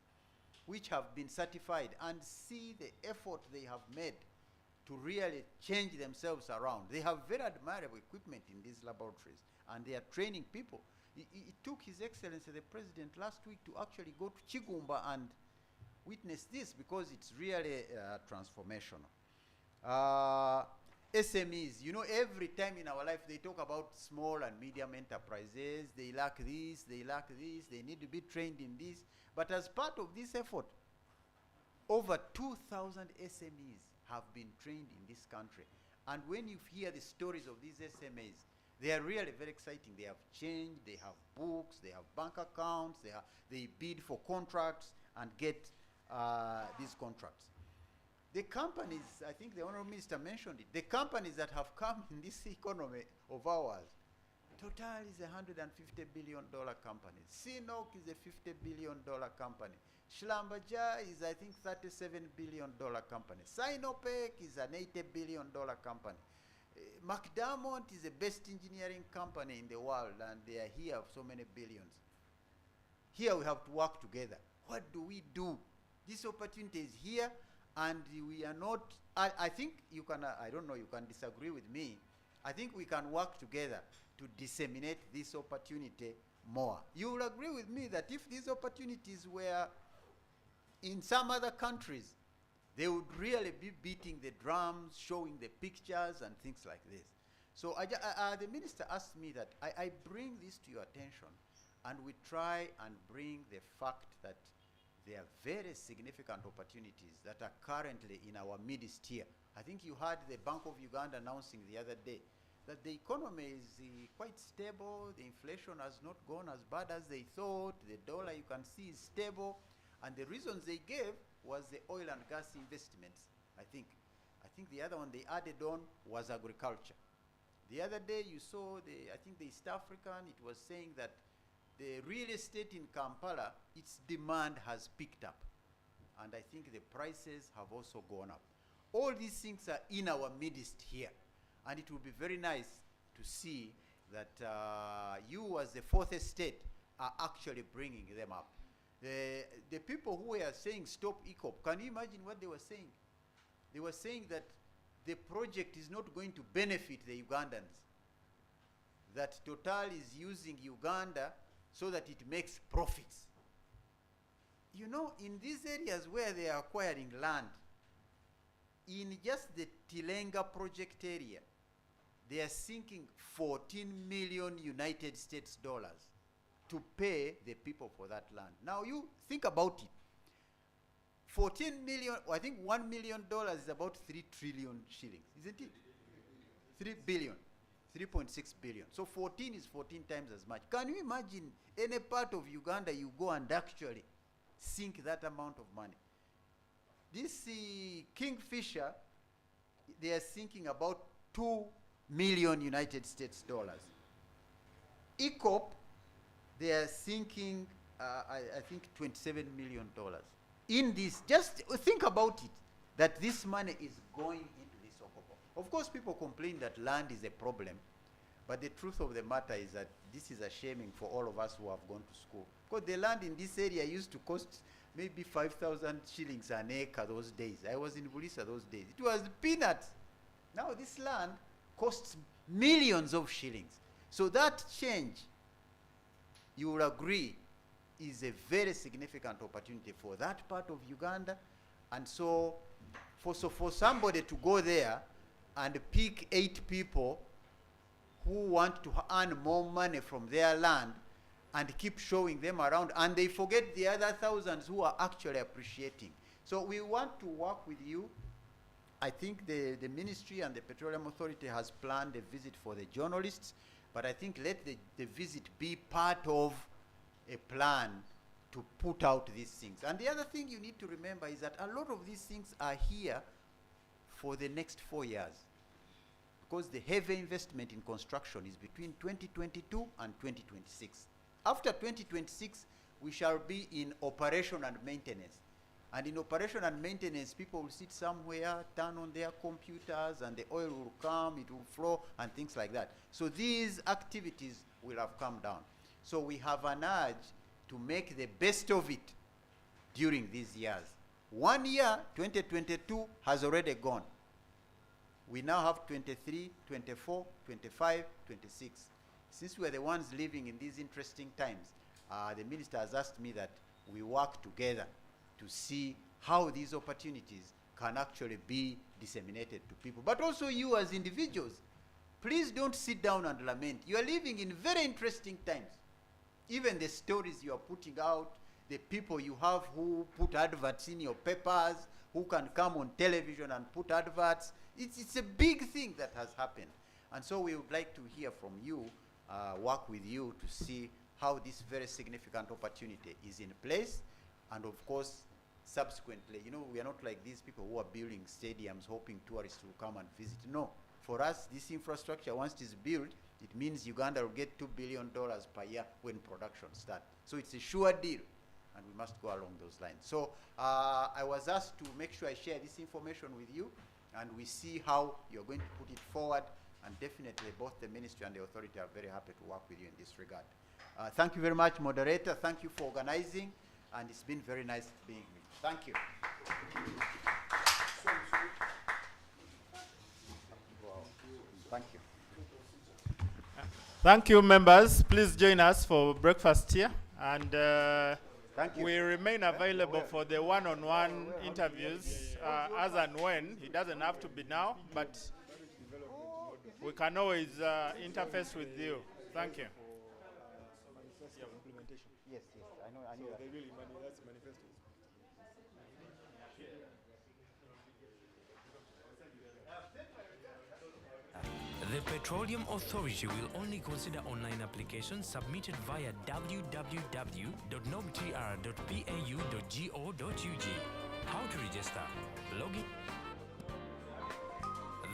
which have been certified and see the effort they have made to really change themselves around. They have very admirable equipment in these laboratories, and they are training people. It took His Excellency the President last week to actually go to Chigumba and witness this, because it's really transformational. SMEs, you know, every time in our life they talk about small and medium enterprises. They lack this, they lack this, they need to be trained in this. But as part of this effort, over 2,000 SMEs have been trained in this country. And when you hear the stories of these SMEs, they are really very exciting. They have change, they have books, they have bank accounts, they bid for contracts and get these contracts. The companies, I think the Honorable Minister mentioned it, the companies that have come in this economy of ours, Total is a $150 billion company. CNOC is a $50 billion company. Nabbanja is, I think, $37 billion company. Sinopec is an $80 billion company. McDermott is the best engineering company in the world, and they are here for so many billions. Here we have to work together. What do we do? This opportunity is here, and we are not, I think you can, I don't know, you can disagree with me. I think we can work together to disseminate this opportunity more. You will agree with me that if these opportunities were in some other countries, they would really be beating the drums, showing the pictures and things like this. So the minister asked me that I bring this to your attention, and we try and bring the fact that there are very significant opportunities that are currently in our midst here. I think you heard the Bank of Uganda announcing the other day that the economy is quite stable, the inflation has not gone as bad as they thought, the dollar you can see is stable, and the reasons they gave was the oil and gas investments, I think. I think the other one they added on was agriculture. The other day you saw, I think the East African, it was saying that the real estate in Kampala, its demand has picked up. And I think the prices have also gone up. All these things are in our midst here. And it would be very nice to see that you as the fourth estate are actually bringing them up. The people who were saying stop ECOP, can you imagine what they were saying? They were saying that the project is not going to benefit the Ugandans. That Total is using Uganda so that it makes profits. You know, in these areas where they are acquiring land, in just the Tilenga project area, they are sinking 14 million United States dollars to pay the people for that land. Now you think about it. 14 million, I think $1 million is about 3 trillion shillings, isn't it? 3 billion, 3.6 billion. So 14 is 14 times as much. Can you imagine any part of Uganda you go and actually sink that amount of money? This Kingfisher, they are sinking about 2 million United States dollars. ECOP, they are sinking, I think, $27 million. In this, just think about it, that this money is going into this Okopo. Of course, people complain that land is a problem, but the truth of the matter is that this is a shaming for all of us who have gone to school. Because the land in this area used to cost maybe 5,000 shillings an acre those days. I was in Bulisa those days. It was peanuts. Now this land costs millions of shillings. So that change, you will agree, is a very significant opportunity for that part of Uganda. And so for somebody to go there and pick 8 people who want to earn more money from their land and keep showing them around, and they forget the other thousands who are actually appreciating. So we want to work with you. I think the ministry and the Petroleum Authority has planned a visit for the journalists, but I think let the visit be part of a plan to put out these things. And the other thing you need to remember is that a lot of these things are here for the next 4 years, because the heavy investment in construction is between 2022 and 2026. After 2026, we shall be in operation and maintenance. And in operation and maintenance, people will sit somewhere, turn on their computers, and the oil will come, it will flow, and things like that. So these activities will have come down. So we have an urge to make the best of it during these years. 1 year, 2022, has already gone. We now have 23, 24, 25, 26. Since we are the ones living in these interesting times, the minister has asked me that we work together to see how these opportunities can actually be disseminated to people. But also you as individuals, please don't sit down and lament. You are living in very interesting times. Even the stories you are putting out, the people you have who put adverts in your papers, who can come on television and put adverts, it's a big thing that has happened. And so we would like to hear from you, work with you to see how this very significant opportunity is in place. And of course, subsequently, you know, we are not like these people who are building stadiums hoping tourists will come and visit. No, for us, this infrastructure, once it is built, it means Uganda will get $2 billion per year when production starts. So it's a sure deal, and we must go along those lines. So I was asked to make sure I share this information with you, and we see how you're going to put it forward, and definitely both the ministry and the authority are very happy to work with you in this regard. Thank you very much, moderator. Thank you for organizing, and it's been very nice being with you. Thank you. Thank you. Thank you, members. Please join us for breakfast here. And Thank you. we remain available for the one-on-one interviews as and when. It doesn't have to be now, but we can always interface with you. Thank you. Yes, I know that. That's manifestos. The Petroleum Authority will only consider online applications submitted via www.nogtr.pau.go.ug. How to register? Login.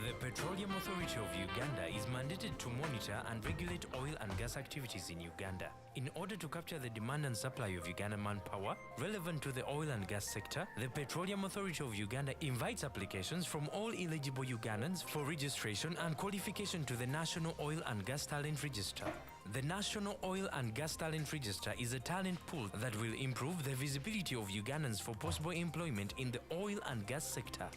The Petroleum Authority of Uganda is mandated to monitor and regulate oil and gas activities in Uganda. In order to capture the demand and supply of Ugandan manpower relevant to the oil and gas sector, the Petroleum Authority of Uganda invites applications from all eligible Ugandans for registration and qualification to the National Oil and Gas Talent Register. The National Oil and Gas Talent Register is a talent pool that will improve the visibility of Ugandans for possible employment in the oil and gas sector.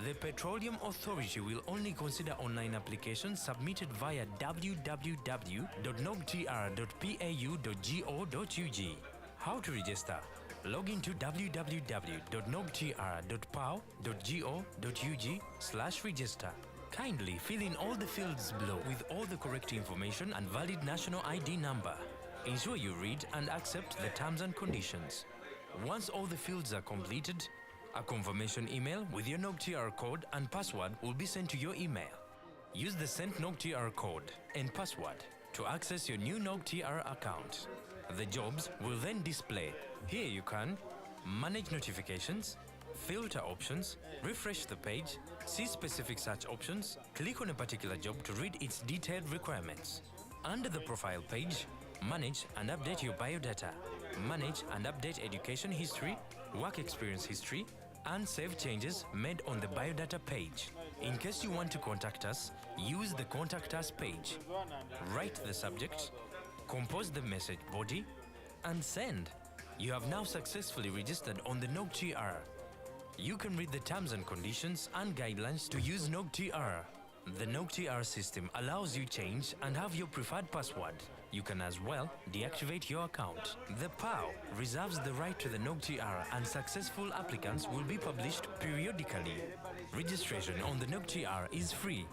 The Petroleum Authority will only consider online applications submitted via www.nogtr.pau.go.ug. How to register? Log into www.nogtr.pau.go.ug/register. Kindly fill in all the fields below with all the correct information and valid national ID number. Ensure you read and accept the terms and conditions. Once all the fields are completed, a confirmation email with your NogTR code and password will be sent to your email. Use the sent NogTR code and password to access your new NogTR account. The jobs will then display. Here you can manage notifications, filter options, refresh the page, see specific search options, click on a particular job to read its detailed requirements. Under the profile page, manage and update your biodata. Manage and update education history, work experience history, and save changes made on the biodata page. In case you want to contact us, use the Contact Us page. Write the subject, compose the message body, and send. You have now successfully registered on the NogTR. You can read the terms and conditions and guidelines to use NogTR. The NogTR system allows you change and have your preferred password. You can as well deactivate your account. The PAO reserves the right to the NogTR, and successful applicants will be published periodically. Registration on the NogTR is free.